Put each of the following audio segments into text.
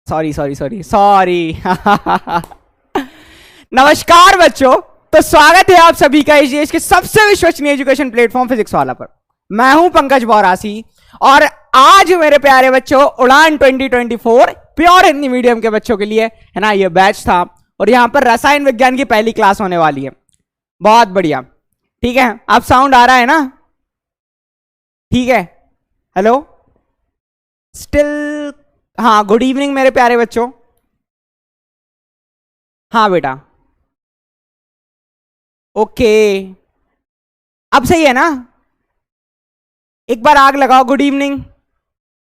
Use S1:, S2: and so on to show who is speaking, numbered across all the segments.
S1: Sorry sorry sorry sorry. नमस्कार बच्चों, तो स्वागत है आप सभी का इस देश के सबसे विश्वसनीय एजुकेशन प्लेटफॉर्म फिजिक्स वाला पर। मैं हूं पंकज बौरासी और आज मेरे प्यारे बच्चों उड़ान 2024 प्योर हिंदी मीडियम के बच्चों के लिए है ना ये बैच था और यहां पर रसायन विज्ञान की पहली क्लास होने वाली है। बहुत बढ़िया, ठीक है। अब साउंड आ रहा है ना? ठीक है, हेलो स्टिल? हाँ, गुड इवनिंग मेरे प्यारे बच्चों। हाँ बेटा, ओके, अब सही है ना? एक बार आग लगाओ। Good evening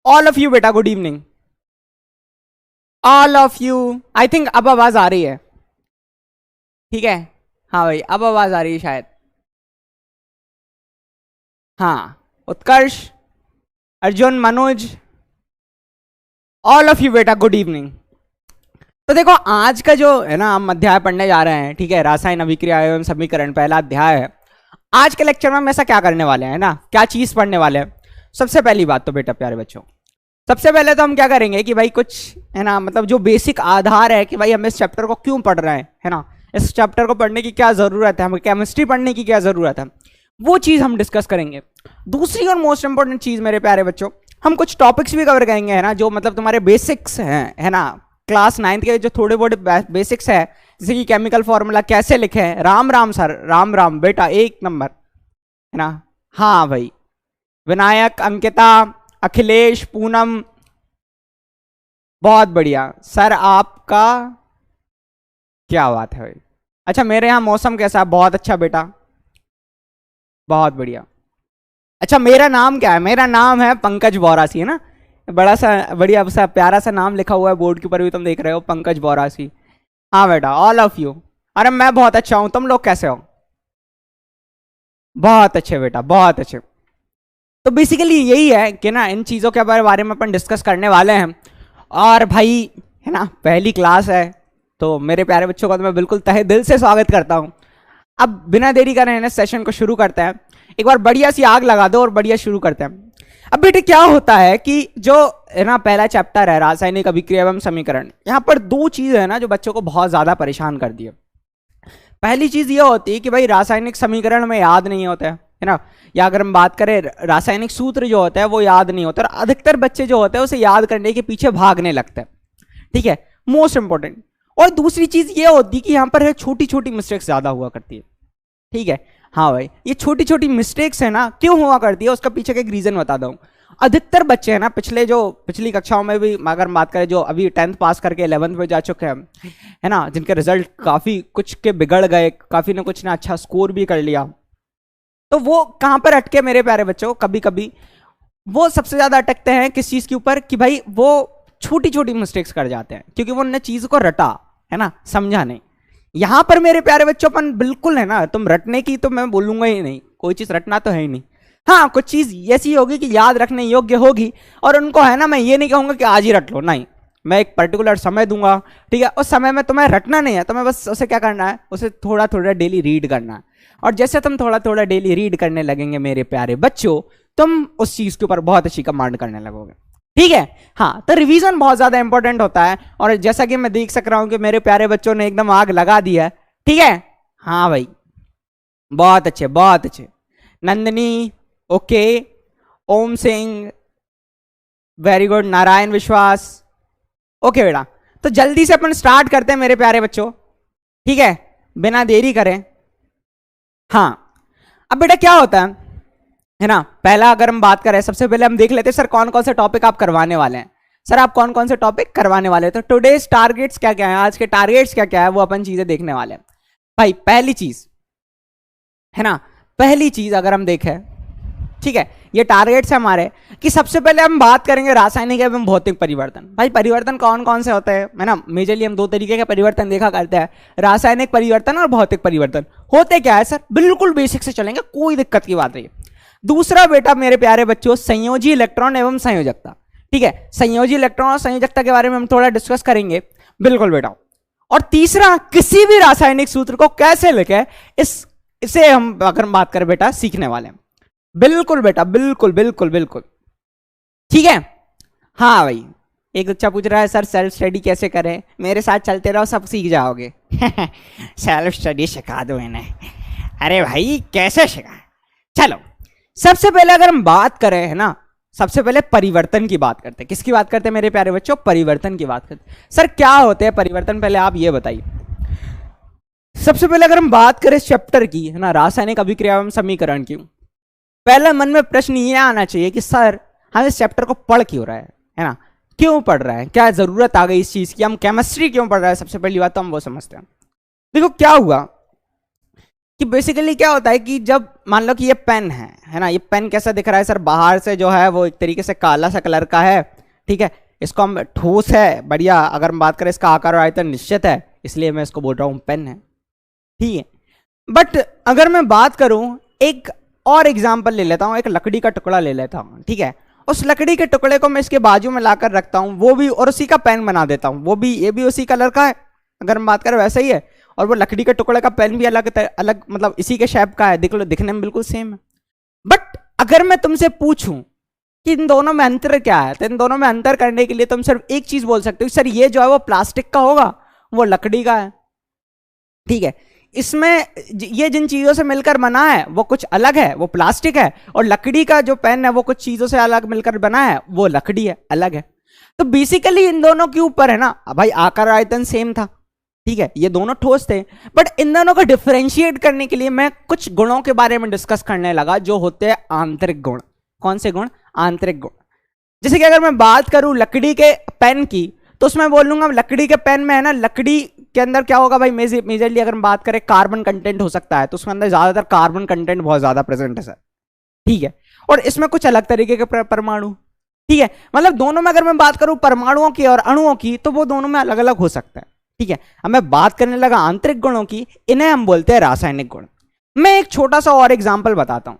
S1: all of you बेटा, good evening all of you. I think अब आवाज आ रही है, ठीक है। हाँ भाई, अब आवाज आ रही है शायद। हाँ, Utkarsh, Arjun, Manoj, all of you बेटा, गुड इवनिंग। तो देखो, आज का जो है ना हम अध्याय पढ़ने जा रहे हैं, ठीक है, रासायन अभिक्रिया एवं समीकरण पहला अध्याय है। आज के लेक्चर में हम ऐसा क्या करने वाले हैं ना, क्या चीज पढ़ने वाले हैं। सबसे पहली बात तो बेटा प्यारे बच्चों, सबसे पहले तो हम क्या करेंगे कि भाई कुछ है ना मतलब जो बेसिक आधार है कि भाई हम इस चैप्टर को क्यों पढ़ रहे हैं, है ना, इस चैप्टर को पढ़ने की क्या जरूरत है, हमें केमिस्ट्री पढ़ने की क्या जरूरत है, वो चीज हम डिस्कस करेंगे। दूसरी और मोस्ट इंपॉर्टेंट चीज मेरे प्यारे बच्चों, हम कुछ टॉपिक्स भी कवर करेंगे, है ना, जो मतलब तुम्हारे बेसिक्स हैं, है ना, क्लास 9th के जो थोड़े बहुत बेसिक्स है, जैसे कि केमिकल फॉर्मूला कैसे लिखे हैं। राम राम सर, राम राम बेटा, एक नंबर, है ना। हाँ भाई, विनायक, अंकिता, अखिलेश, पूनम, बहुत बढ़िया सर आपका, क्या बात है भाई। अच्छा, मेरे यहाँ मौसम कैसा है? बहुत अच्छा बेटा, बहुत बढ़िया। अच्छा, मेरा नाम क्या है? मेरा नाम है पंकज बौरासी, है ना, बड़ा सा बढ़िया सा प्यारा सा नाम लिखा हुआ है बोर्ड के ऊपर भी, तुम देख रहे हो, पंकज बौरासी। हाँ बेटा, ऑल ऑफ यू। अरे मैं बहुत अच्छा हूं, तुम लोग कैसे हो? बहुत अच्छे बेटा, बहुत अच्छे। तो बेसिकली यही है कि ना इन चीज़ों के बारे में अपन डिस्कस करने वाले हैं। और भाई है ना, पहली क्लास है तो मेरे प्यारे बच्चों का तो मैं बिल्कुल तहे दिल से स्वागत करता हूँ। अब बिना देरी करे इस सेशन को शुरू करते हैं। एक बार बढ़िया सी आग लगा दो और बढ़िया शुरू करते हैं। अब बेटे क्या होता है कि जो है ना पहला चैप्टर है रासायनिक अभिक्रिया एवं समीकरण, यहाँ पर दो चीज है ना जो बच्चों को बहुत ज्यादा परेशान कर दी है। पहली चीज ये होती है कि भाई रासायनिक समीकरण में याद नहीं होता है ना, या अगर हम बात करें रासायनिक सूत्र जो होता है वो याद नहीं होता, और अधिकतर बच्चे जो होते हैं उसे याद करने के पीछे भागने लगते हैं, ठीक है, मोस्ट इंपॉर्टेंट। और दूसरी चीज ये होती है कि यहाँ पर छोटी छोटी मिस्टेक्स ज्यादा हुआ करती है, ठीक है। हाँ भाई, ये छोटी छोटी मिस्टेक्स है ना क्यों हुआ करती है, उसका पीछे का एक रीजन बता दूं। अधिकतर बच्चे हैं ना पिछली कक्षाओं में भी अगर बात करें, जो अभी 10th पास करके 11th में जा चुके हैं, है ना, जिनके रिजल्ट काफी कुछ के बिगड़ गए, काफी ने कुछ ने अच्छा स्कोर भी कर लिया, तो वो कहां पर अटके मेरे प्यारे बच्चों? कभी कभी वो सबसे ज्यादा अटकते हैं किस चीज के ऊपर कि भाई वो छोटी छोटी मिस्टेक्स कर जाते हैं क्योंकि वो उन्होंने चीज को रटा, है ना, समझा नहीं। यहां पर मेरे प्यारे बच्चों अपन बिल्कुल है ना, तुम रटने की तो मैं बोलूंगा ही नहीं, कोई चीज रटना तो है ही नहीं। हाँ, कुछ चीज ऐसी होगी कि याद रखने योग्य होगी, और उनको है ना मैं ये नहीं कहूंगा कि आज ही रट लो, नहीं, मैं एक पर्टिकुलर समय दूंगा, ठीक है। उस समय में तुम्हें रटना नहीं है, तुम्हें बस उसे क्या करना है, उसे थोड़ा थोड़ा डेली रीड करना है। और जैसे तुम थोड़ा थोड़ा डेली रीड करने लगेंगे मेरे प्यारे बच्चों, तुम उस चीज के ऊपर बहुत अच्छी कमांड करने लगोगे, ठीक है। हाँ, तो रिवीजन बहुत ज्यादा इंपॉर्टेंट होता है, और जैसा कि मैं देख सक रहा हूं कि मेरे प्यारे बच्चों ने एकदम आग लगा दी है, ठीक है। हाँ भाई, बहुत अच्छे, बहुत अच्छे। नंदिनी, ओके, ओम सिंह, वेरी गुड, नारायण विश्वास, ओके बेटा। तो जल्दी से अपन स्टार्ट करते हैं मेरे प्यारे बच्चों, ठीक है, बिना देरी करें। हाँ, अब बेटा क्या होता है ना, पहला अगर हम बात करें, सबसे पहले हम देख लेते हैं सर कौन कौन से टॉपिक आप करवाने वाले हैं। सर आप कौन कौन से टॉपिक करवाने वाले हैं, तो टुडेज टारगेट्स क्या क्या है, आज के टारगेट्स क्या क्या है, वो अपन चीजें देखने वाले हैं। भाई पहली चीज है ना, पहली चीज अगर हम देखें, ठीक है, ये टारगेट्स है हमारे कि सबसे पहले हम बात करेंगे रासायनिक एवं भौतिक परिवर्तन। भाई परिवर्तन कौन कौन से होते हैं, है ना, मेजरली हम दो तरीके के परिवर्तन देखा करते हैं, रासायनिक परिवर्तन और भौतिक परिवर्तन। होते क्या है सर, बिल्कुल बेसिक से चलेंगे, कोई दिक्कत की बात नहीं। दूसरा बेटा मेरे प्यारे बच्चों, संयोजी इलेक्ट्रॉन एवं संयोजकता, ठीक है, संयोजी इलेक्ट्रॉन और संयोजकता के बारे में हम थोड़ा डिस्कस करेंगे, बिल्कुल बेटा। और तीसरा, किसी भी रासायनिक सूत्र को कैसे लिखे, इसे हम अगर बात करें बेटा सीखने वाले हैं, बिल्कुल बेटा, बिल्कुल बिल्कुल बिल्कुल, ठीक है। हाँ भाई, एक बच्चा पूछ रहा है सर सेल्फ स्टडी कैसे करें? मेरे साथ चलते रहो सब सीख जाओगे। सेल्फ स्टडी सिखा दो इन्हें। अरे भाई कैसे सिखा? चलो सबसे पहले अगर हम बात करें, है ना, सबसे पहले परिवर्तन की बात करते हैं। किसकी बात करते हैं मेरे प्यारे बच्चों? परिवर्तन की बात करते हैं। सर क्या होते हैं परिवर्तन, पहले आप ये बताइए। सबसे पहले अगर हम बात करें चैप्टर की, है ना, रासायनिक अभिक्रिया एवं समीकरण की, पहले मन में प्रश्न ये आना चाहिए कि सर हम इस चैप्टर को पढ़ क्यों रहे हैं, है ना, क्यों पढ़ रहे हैं, क्या जरूरत आ गई इस चीज की, हम केमिस्ट्री क्यों पढ़ रहे हैं? सबसे पहली बात तो हम वो समझते हैं। देखो क्या हुआ कि बेसिकली क्या होता है कि जब मान लो कि ये पेन है ना, ये पेन कैसा दिख रहा है सर? बाहर से जो है वो एक तरीके से काला सा कलर का है, ठीक है, इसको हम ठोस है बढ़िया, अगर हम बात करें इसका आकार और आयतन निश्चित है, इसलिए मैं इसको बोल रहा हूं पेन है, ठीक है। बट अगर मैं बात करूं, एक और एग्जाम्पल ले लेता हूं, एक लकड़ी का टुकड़ा ले लेता हूं, ठीक है, उस लकड़ी के टुकड़े को मैं इसके बाजू में लाकर रखता हूं, वो भी, और उसी का पेन बना देता हूं, वो भी, ये भी उसी कलर का है, अगर हम बात करें वैसा ही है, और वो लकड़ी के टुकड़े का पेन भी अलग अलग मतलब इसी के शेप का है, देख लो दिखने में बिल्कुल सेम है। बट अगर मैं तुमसे पूछूं कि इन दोनों में अंतर क्या है, तो इन दोनों में अंतर करने के लिए तुम सिर्फ एक चीज बोल सकते हो, सर ये जो है वो प्लास्टिक का होगा, वो लकड़ी का है, ठीक है। इसमें ये जिन चीजों से मिलकर बना है वो कुछ अलग है, वो प्लास्टिक है, और लकड़ी का जो पेन है वो कुछ चीजों से अलग मिलकर बना है, वो लकड़ी है, अलग है। तो बेसिकली इन दोनों के ऊपर, है ना भाई, आकार आयतन सेम था, ठीक है, ये दोनों ठोस थे, बट इन दोनों को डिफरेंशिएट करने के लिए मैं कुछ गुणों के बारे में डिस्कस करने लगा, जो होते हैं आंतरिक गुण। कौन से गुण? आंतरिक गुण। जैसे कि अगर मैं बात करूं लकड़ी के पेन की, तो उसमें बोल लूंगा लकड़ी के पेन में, है ना, लकड़ी के अंदर क्या होगा भाई, मेजरली अगर हम बात करें कार्बन कंटेंट हो सकता है, तो उसके अंदर ज्यादातर कार्बन कंटेंट बहुत ज्यादा प्रेजेंट है सर, ठीक है, और इसमें कुछ अलग तरीके के परमाणु, ठीक है, मतलब दोनों में अगर मैं बात करूं परमाणुओं की और अणुओं की, तो वो दोनों में अलग अलग हो सकता है, ठीक है। अब मैं बात करने लगा आंतरिक गुणों की, इन्हें हम बोलते हैं रासायनिक गुण। मैं एक छोटा सा और एग्जाम्पल बताता हूं,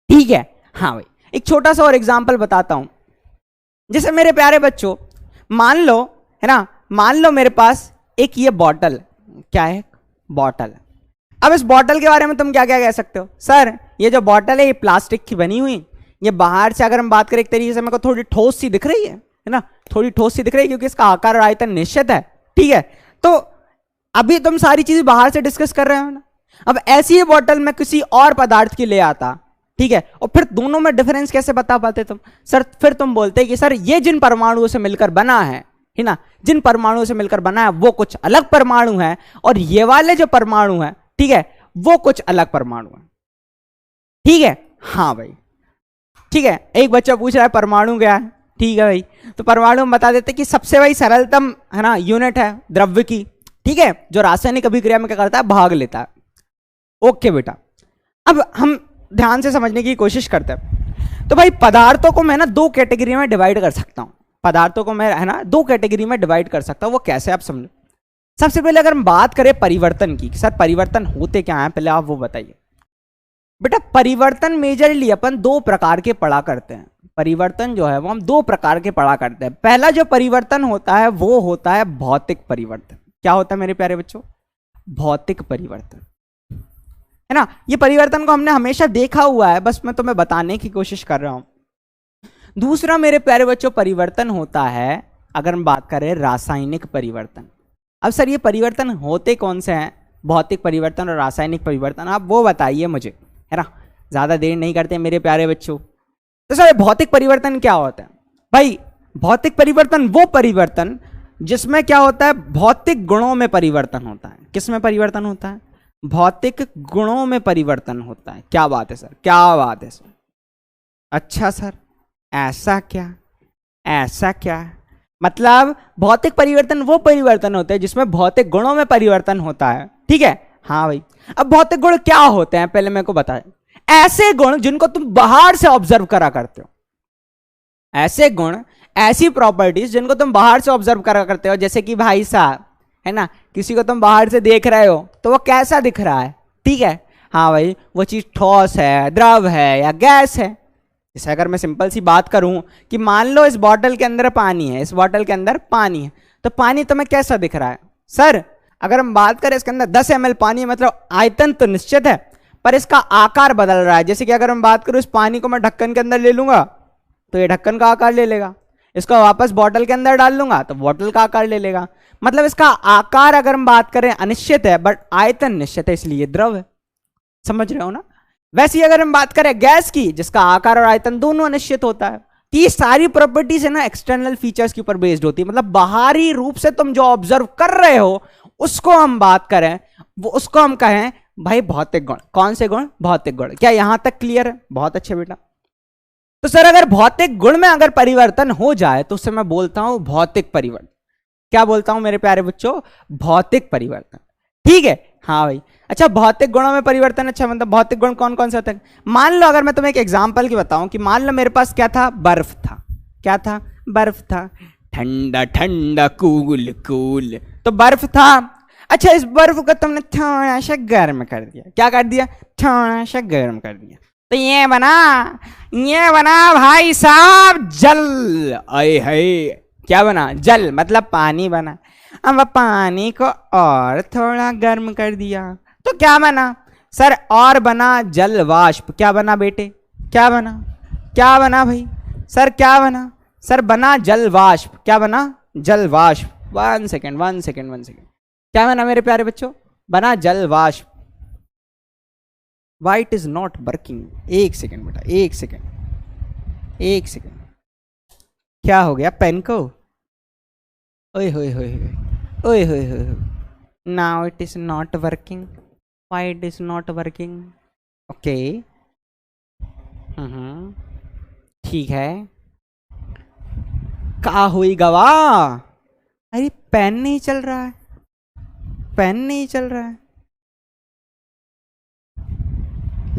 S1: ठीक है, हाँ भाई, एक छोटा सा और एग्जाम्पल बताता हूं। जैसे मेरे प्यारे बच्चों, मान लो, है ना, मान लो मेरे पास एक ये बॉटल, क्या है? बॉटल। अब इस बॉटल के बारे में तुम क्या क्या कह सकते हो? सर ये जो बॉटल है ये प्लास्टिक की बनी हुई, ये बाहर से अगर हम बात करें एक तरीके से मेरे को थोड़ी ठोस सी दिख रही है ना, थोड़ी ठोस सी दिख रही है, क्योंकि इसका आकार और आयतन निश्चित है, ठीक है। तो अभी तुम सारी चीजें बाहर से डिस्कस कर रहे हो ना, अब ऐसी ही बॉटल में किसी और पदार्थ की ले आता, ठीक है, और फिर दोनों में डिफरेंस कैसे बता पाते तुम? सर फिर तुम बोलते कि सर ये जिन परमाणुओं से मिलकर बना है ना, जिन परमाणुओं से मिलकर बना है वो कुछ अलग परमाणु है, और ये वाले जो परमाणु है, ठीक है, वो कुछ अलग परमाणु है, ठीक है। हाँ भाई, ठीक है। एक बच्चा पूछ रहा है परमाणु क्या है, ठीक है भाई, तो परमाणु हम बता देते कि सबसे भाई सरलतम, है ना, यूनिट है द्रव्य की, ठीक है, जो रासायनिक अभिक्रिया में क्या करता है, भाग लेता है। ओके बेटा, अब हम ध्यान से समझने की कोशिश करते हैं। तो भाई पदार्थों को मैं ना दो कैटेगरी में डिवाइड कर सकता हूं, पदार्थों को मैं, है ना, दो कैटेगरी में डिवाइड कर सकता हूं। वो कैसे, आप समझो। सबसे पहले अगर हम बात करें परिवर्तन की, सर परिवर्तन होते क्या हैं, पहले आप वो बताइए बेटा। परिवर्तन मेजरली अपन दो प्रकार के पढ़ा करते हैं, परिवर्तन जो है वो हम दो प्रकार के पढ़ा करते हैं। पहला जो परिवर्तन होता है वो होता है भौतिक परिवर्तन। क्या होता है मेरे प्यारे बच्चों? भौतिक परिवर्तन, है ना। ये परिवर्तन को हमने हमेशा देखा हुआ है, बस मैं तुम्हें बताने की कोशिश कर रहा हूं। दूसरा मेरे प्यारे बच्चों परिवर्तन होता है, अगर हम बात करें रासायनिक परिवर्तन। अब सर ये परिवर्तन होते कौन से हैं, भौतिक परिवर्तन और रासायनिक परिवर्तन, आप वो बताइए मुझे, है ना, ज्यादा देर नहीं करते मेरे प्यारे बच्चों। तो सर भौतिक परिवर्तन क्या होता है भाई? भौतिक परिवर्तन वो परिवर्तन जिसमें क्या होता है, भौतिक गुणों में परिवर्तन होता है। किस में परिवर्तन होता है? भौतिक गुणों में परिवर्तन होता है। क्या बात है सर, क्या बात है सर। अच्छा सर, ऐसा क्या, ऐसा क्या? मतलब भौतिक परिवर्तन वो परिवर्तन होते हैं जिसमें भौतिक गुणों में परिवर्तन होता है, ठीक है। हाँ भाई, अब भौतिक गुण क्या होते हैं पहले मेरे को बताएं। ऐसे गुण जिनको तुम बाहर से ऑब्जर्व करा करते हो, ऐसे गुण, ऐसी प्रॉपर्टीज जिनको तुम बाहर से ऑब्जर्व करा करते हो। जैसे कि भाई साहब, है ना, किसी को तुम बाहर से देख रहे हो तो वो कैसा दिख रहा है, ठीक है। हाँ भाई, वो चीज ठोस है, द्रव है या गैस है। जैसे अगर मैं सिंपल सी बात करूं कि मान लो इस बॉटल के अंदर पानी है, इस बॉटल के अंदर पानी है, तो पानी तुम्हें कैसा दिख रहा है? सर अगर हम बात करें इसके अंदर 10 ml पानी है, मतलब आयतन तो निश्चित है पर इसका आकार बदल रहा है। जैसे कि अगर हम बात करूं इस पानी को मैं ढक्कन के अंदर ले लूंगा तो ये ढक्कन का आकार ले लेगा, इसको वापस बॉटल के अंदर डाल लूंगा तो बॉटल का आकार ले लेगा। मतलब इसका आकार अगर हम बात करें अनिश्चित है, बट आयतन निश्चित है, इसलिए द्रव है। समझ रहे हो ना? वैसे ही अगर हम बात करें गैस की, जिसका आकार और आयतन दोनों अनिश्चित होता है, तो ये सारी प्रॉपर्टीज है ना एक्सटर्नल फीचर्स के ऊपर बेस्ड होती है। मतलब बाहरी रूप से तुम जो ऑब्जर्व कर रहे हो उसको हम बात करें, वो उसको हम कहें भाई भौतिक गुण। कौन से गुण? भौतिक गुण। क्या यहां तक क्लियर है? बहुत अच्छे बेटा। तो सर अगर भौतिक गुण में अगर परिवर्तन हो जाए तो उससे मैं बोलता हूं भौतिक परिवर्तन। क्या बोलता हूं मेरे प्यारे बच्चों? भौतिक परिवर्तन। ठीक है, हाँ भाई। अच्छा, भौतिक गुणों में परिवर्तन, अच्छा मतलब भौतिक गुण कौन कौन से होते हैं? मान लो अगर मैं तुम्हें एक एग्जांपल की बताऊं कि मान लो मेरे पास क्या था? बर्फ था। क्या था? बर्फ था। ठंडा ठंडा कूल कूल, तो बर्फ था। अच्छा, इस बर्फ को तुमने थोड़ा सा गर्म कर दिया। क्या कर दिया? थोड़ा सा गर्म कर दिया, तो ये बना भाई साहब जल। आए हाय, क्या बना? जल, मतलब पानी बना। अब पानी को और थोड़ा गर्म कर दिया तो क्या बना? सर और बना जल वाष्प। क्या बना बेटे? क्या बना? क्या बना भाई? सर क्या बना? सर बना जल वाष्प। क्या बना? जल वाष्प। One second. क्या बना मेरे प्यारे बच्चों? बना जल वाष्प। Why it is not working? एक सेकेंड बेटा, एक सेकेंड। क्या हो गया पेन को? ओए होए होए ओए होए होए, now it is not working. Why it is not working? Okay, ठीक है। का हुई गवा? अरे पेन नहीं चल रहा है, पेन नहीं चल रहा है।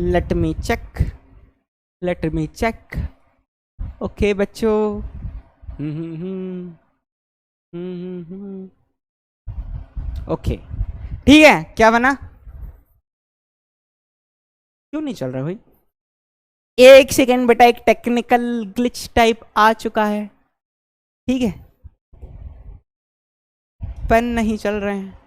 S1: Let me check. ओके बच्चों। ओके, ठीक है। क्या बना? क्यों नहीं चल रहा भाई? एक सेकेंड बेटा, एक टेक्निकल ग्लिच टाइप आ चुका है। ठीक है, पेन नहीं चल रहे हैं।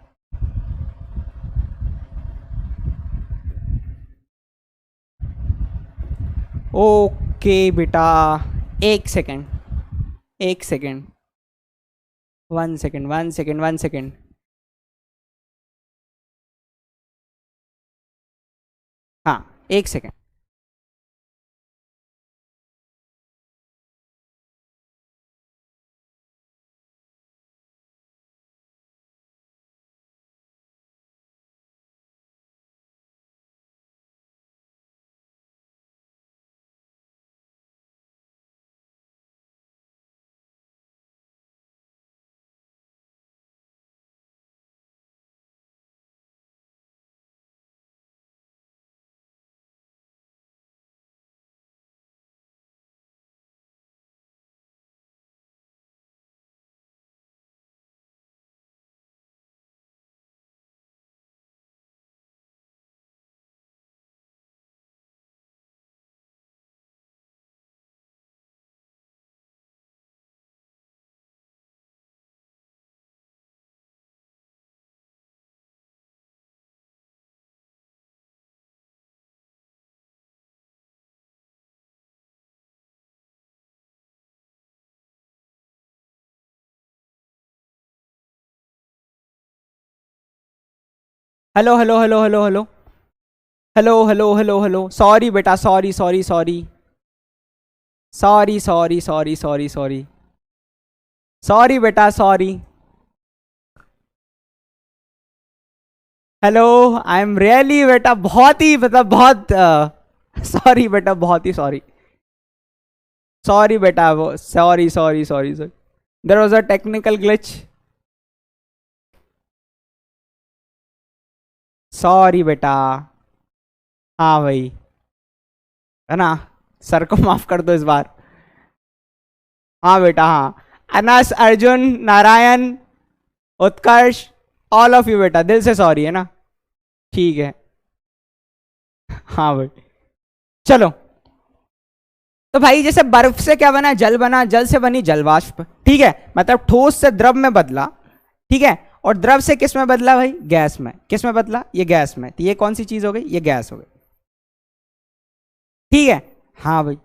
S1: ओके बेटा, एक सेकेंड। One second. हाँ, एक सेकेंड। हेलो। सॉरी बेटा, सॉरी बेटा, sorry. Hello, I am really बेटा बहुत ही मतलब बहुत सॉरी बेटा, बहुत ही सॉरी बेटा, वो sorry there was a technical glitch. Sorry बेटा। हाँ भाई, है ना? सर को माफ कर दो इस बार। हाँ बेटा, हाँ। अनस, अर्जुन, नारायण, उत्कर्ष, ऑल ऑफ यू बेटा, दिल से सॉरी, है ना? ठीक है। हाँ भाई, चलो। तो भाई जैसे बर्फ से क्या बना? जल बना, जल से बनी जलवाष्प। ठीक है, मतलब ठोस से द्रव में बदला। ठीक है, और द्रव से किस में बदला भाई? गैस में। किस में बदला? ये गैस में। तो ये कौन सी चीज हो गई? ये गैस हो गई। ठीक है, हाँ भाई।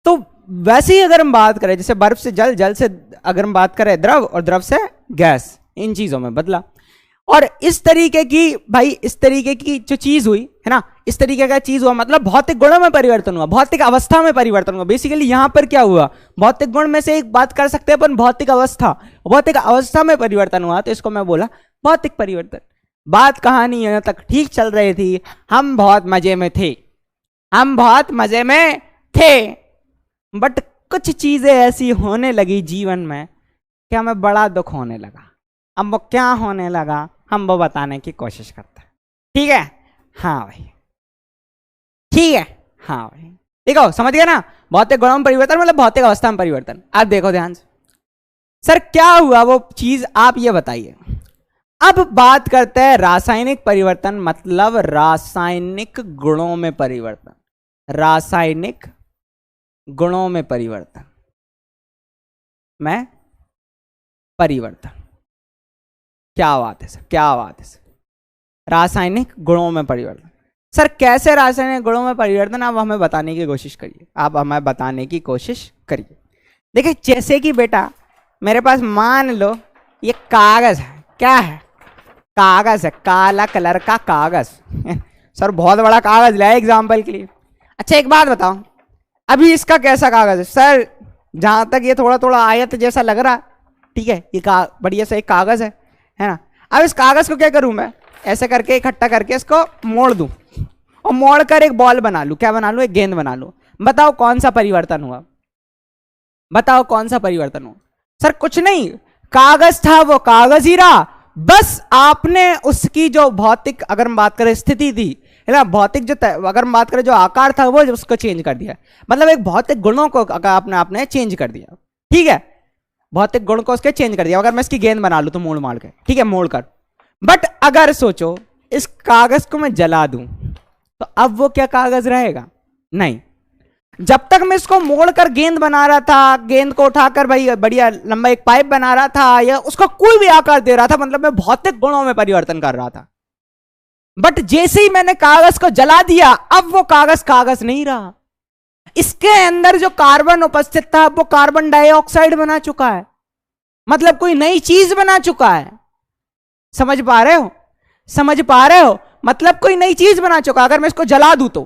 S1: तो वैसे ही अगर हम बात करें जैसे बर्फ से जल, जल से अगर हम बात करें द्रव, और द्रव से गैस, इन चीजों में बदला। और इस तरीके की भाई, इस तरीके की जो चीज हुई है ना, इस तरीके का चीज हुआ, मतलब भौतिक गुणों में परिवर्तन हुआ, भौतिक अवस्था में परिवर्तन हुआ। बेसिकली यहां पर क्या हुआ, भौतिक गुण में से एक बात कर सकते हैं अपन भौतिक अवस्था, भौतिक अवस्था में परिवर्तन हुआ, तो इसको मैं बोला भौतिक परिवर्तन। बात कहानी यहां तक ठीक चल रही थी, हम बहुत मजे में थे, हम बहुत मजे में थे, बट कुछ चीजें ऐसी होने लगी जीवन में कि हमें बड़ा दुख होने लगा। अब वो क्या होने लगा हम वो बताने की कोशिश करते हैं, ठीक है? हाँ भाई, ठीक है, हाँ भाई, देखो समझ गया ना, भौतिक गुणों में परिवर्तन मतलब भौतिक अवस्था में परिवर्तन। अब देखो ध्यान से, सर क्या हुआ वो चीज, आप ये बताइए। अब बात करते हैं रासायनिक परिवर्तन, मतलब रासायनिक गुणों में परिवर्तन, रासायनिक गुणों में परिवर्तन परिवर्तन। क्या बात है सर, क्या बात है सर, रासायनिक गुणों में परिवर्तन। सर कैसे रासायनिक गुणों में परिवर्तन, आप हमें बताने की कोशिश करिए, आप हमें बताने की कोशिश करिए। देखिए जैसे कि बेटा मेरे पास मान लो ये कागज है, क्या है, कागज है, काला कलर का कागज सर बहुत बड़ा कागज लिया एग्जाम्पल के लिए। अच्छा एक बात बताओ, अभी इसका कैसा कागज है सर, जहां तक ये थोड़ा थोड़ा आयत जैसा लग रहा, ठीक है, ये बढ़िया सा एक कागज है ना। अब इस कागज को क्या करूं मैं, ऐसे करके इकट्ठा करके इसको मोड़ दूं, और मोड़ कर एक बॉल बना लूं, क्या बना लूं, एक गेंद बना लूं। बताओ कौन सा परिवर्तन हुआ, बताओ कौन सा परिवर्तन हुआ। सर कुछ नहीं, कागज था वो कागज ही रहा, बस आपने उसकी जो भौतिक अगर हम बात करें स्थिति थी है ना, भौतिक जो अगर हम बात करें जो आकार था वो उसको चेंज कर दिया, मतलब एक भौतिक गुणों को आपने चेंज कर दिया, ठीक है, भौतिक गुण को उसके चेंज कर दिया। अगर मैं इसकी गेंद बना लूं तो मोड़ मार के, ठीक है, मोड़ कर। बट अगर सोचो इस कागज को मैं जला दूं तो अब वो क्या कागज रहेगा, नहीं। जब तक मैं इसको मोड़ कर गेंद बना रहा था, गेंद को उठाकर भाई बढ़िया लंबा एक पाइप बना रहा था, या उसका कोई भी आकार दे रहा था, मतलब मैं भौतिक गुणों में परिवर्तन कर रहा था। बट जैसे ही मैंने कागज को जला दिया, अब वो कागज कागज नहीं रहा, इसके अंदर जो कार्बन उपस्थित था वो कार्बन डाइऑक्साइड बना चुका है, मतलब कोई नई चीज बना चुका है। समझ पा रहे हो, समझ पा रहे हो, मतलब कोई नई चीज बना चुका। अगर मैं इसको जला दूं तो,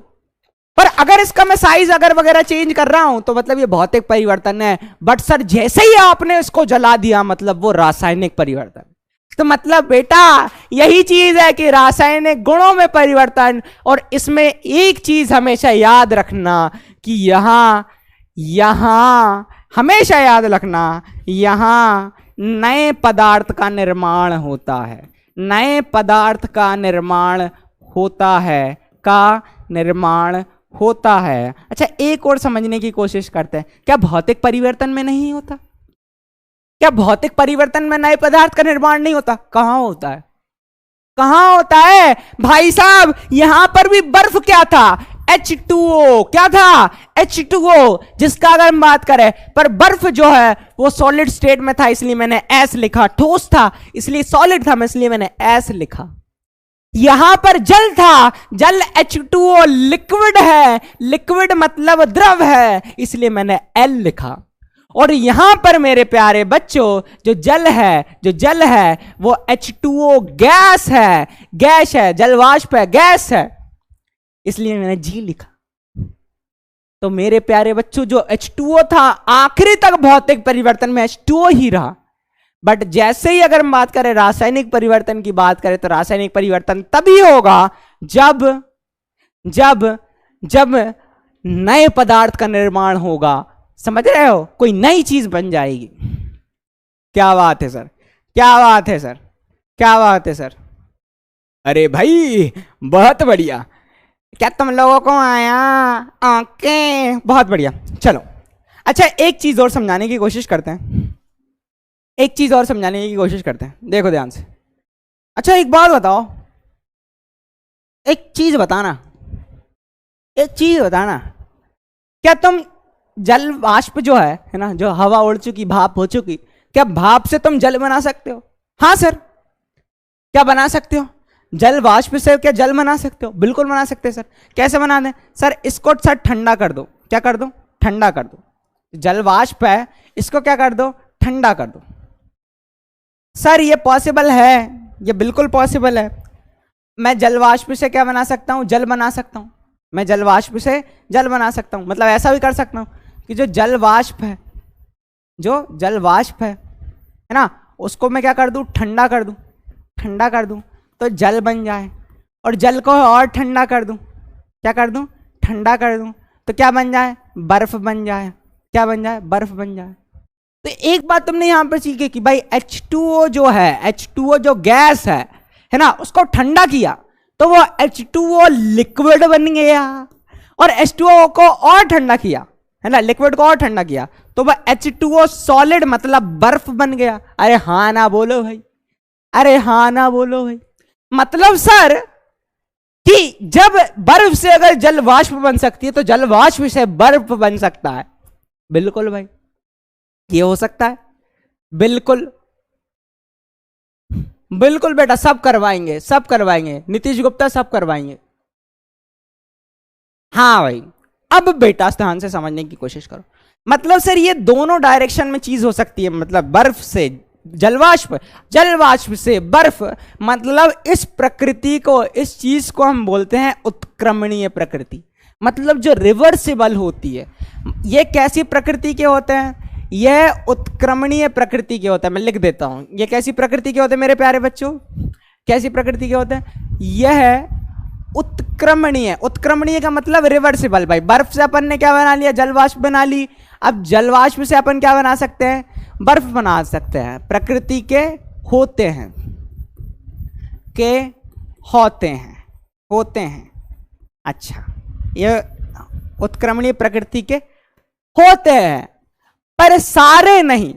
S1: पर अगर इसका मैं साइज अगर वगैरह चेंज कर रहा हूं तो मतलब ये भौतिक परिवर्तन है। बट सर जैसे ही आपने इसको जला दिया मतलब वो रासायनिक परिवर्तन। तो मतलब बेटा यही चीज है कि रासायनिक गुणों में परिवर्तन। और इसमें एक चीज हमेशा याद रखना कि यहां हमेशा याद रखना, यहां नए पदार्थ का निर्माण होता है, नए पदार्थ का निर्माण होता है, होता है। अच्छा एक और समझने की कोशिश करते हैं, क्या भौतिक परिवर्तन में नहीं होता, क्या भौतिक परिवर्तन में नए पदार्थ का निर्माण नहीं होता? कहां होता है, कहां होता है भाई साहब? यहां पर भी बर्फ क्या था, H2O, क्या था, H2O, जिसका अगर हम बात करें, पर बर्फ जो है वो सॉलिड स्टेट में था इसलिए मैंने S लिखा, ठोस था इसलिए सॉलिड था इसलिए मैंने S लिखा। यहां पर जल था, जल H2O लिक्विड है, लिक्विड मतलब द्रव है इसलिए मैंने L लिखा। और यहां पर मेरे प्यारे बच्चों जो जल है वो H2O गैस है, गैस है, जलवाष्प है, गैस है इसलिए मैंने G लिखा। तो मेरे प्यारे बच्चों जो H2O था आखिरी तक भौतिक परिवर्तन में H2O ही रहा। बट जैसे ही अगर हम बात करें रासायनिक परिवर्तन की बात करें तो रासायनिक परिवर्तन तभी होगा जब जब जब नए पदार्थ का निर्माण होगा। समझ रहे हो, कोई नई चीज बन जाएगी। क्या बात है सर, क्या बात है सर, क्या बात है सर। अरे भाई बहुत बढ़िया, क्या तुम लोगों को आया? ओके बहुत बढ़िया, चलो। अच्छा एक चीज और समझाने की कोशिश करते हैं, एक चीज और समझाने की कोशिश करते हैं, देखो ध्यान से। अच्छा एक बात बताओ, एक चीज बताना, एक चीज बताना, क्या तुम जल वाष्प जो है ना, जो हवा उड़ चुकी, भाप हो चुकी, क्या भाप से तुम जल बना सकते हो? हाँ सर, क्या बना सकते हो? जल वाष्प से क्या जल बना सकते हो? बिल्कुल बना सकते हैं सर। कैसे बना दें? सर इसको सर ठंडा कर दो, क्या कर दो? ठंडा कर दो। जल वाष्प है इसको क्या कर दो, ठंडा कर दो। सर ये पॉसिबल है, ये बिल्कुल पॉसिबल है। मैं जल वाष्प से क्या बना सकता हूं, जल बना सकता हूं। मैं जल वाष्प से जल बना सकता हूं, मतलब ऐसा भी कर सकता हूं कि जो जल वाष्प है, जो जल वाष्प है ना, उसको मैं क्या कर दूं, ठंडा कर दूं। ठंडा कर दूं तो जल बन जाए, और जल को और ठंडा कर दूं, क्या कर दूं, ठंडा कर दूं तो क्या बन जाए, बर्फ बन जाए। क्या बन जाए, बर्फ बन जाए। तो एक बात तुमने यहां पर सीखी कि भाई H2O जो है, H2O जो गैस है ना, उसको ठंडा किया तो वो H2O लिक्विड बन गया, और H2O को और ठंडा किया, है ना, लिक्विड को और ठंडा किया तो वह H2O सॉलिड मतलब बर्फ बन गया। अरे हाँ ना बोलो भाई, अरे हाँ ना बोलो भाई। मतलब सर कि जब बर्फ से अगर जल वाष्प बन सकती है तो जल वाष्प से बर्फ बन सकता है। बिल्कुल भाई, ये हो सकता है, बिल्कुल बिल्कुल बेटा, सब करवाएंगे, सब करवाएंगे, नीतीश गुप्ता सब करवाएंगे। हाँ भाई, अब बेटा ध्यान से समझने की कोशिश करो। मतलब सर ये दोनों डायरेक्शन में चीज हो सकती है, मतलब बर्फ से जलवाष्प, जलवाष्प से बर्फ, मतलब इस प्रकृति को, इस चीज को हम बोलते हैं उत्क्रमणीय प्रकृति, मतलब जो रिवर्सिबल होती है। ये कैसी प्रकृति के होते हैं, यह उत्क्रमणीय प्रकृति के होते हैं। मैं लिख देता हूं, ये कैसी प्रकृति के होते हैं मेरे प्यारे बच्चों, कैसी प्रकृति के होते हैं, यह उत्क्रमणीय। उत्क्रमणीय का मतलब रिवर्सिबल। भाई बर्फ से अपन ने क्या बना लिया, जलवाष्प बना ली। अब जलवाष्प से अपन क्या बना सकते हैं, बर्फ बना सकते हैं। प्रकृति के होते हैं, के होते हैं, होते हैं। अच्छा, ये उत्क्रमणीय प्रकृति के होते हैं, पर सारे नहीं,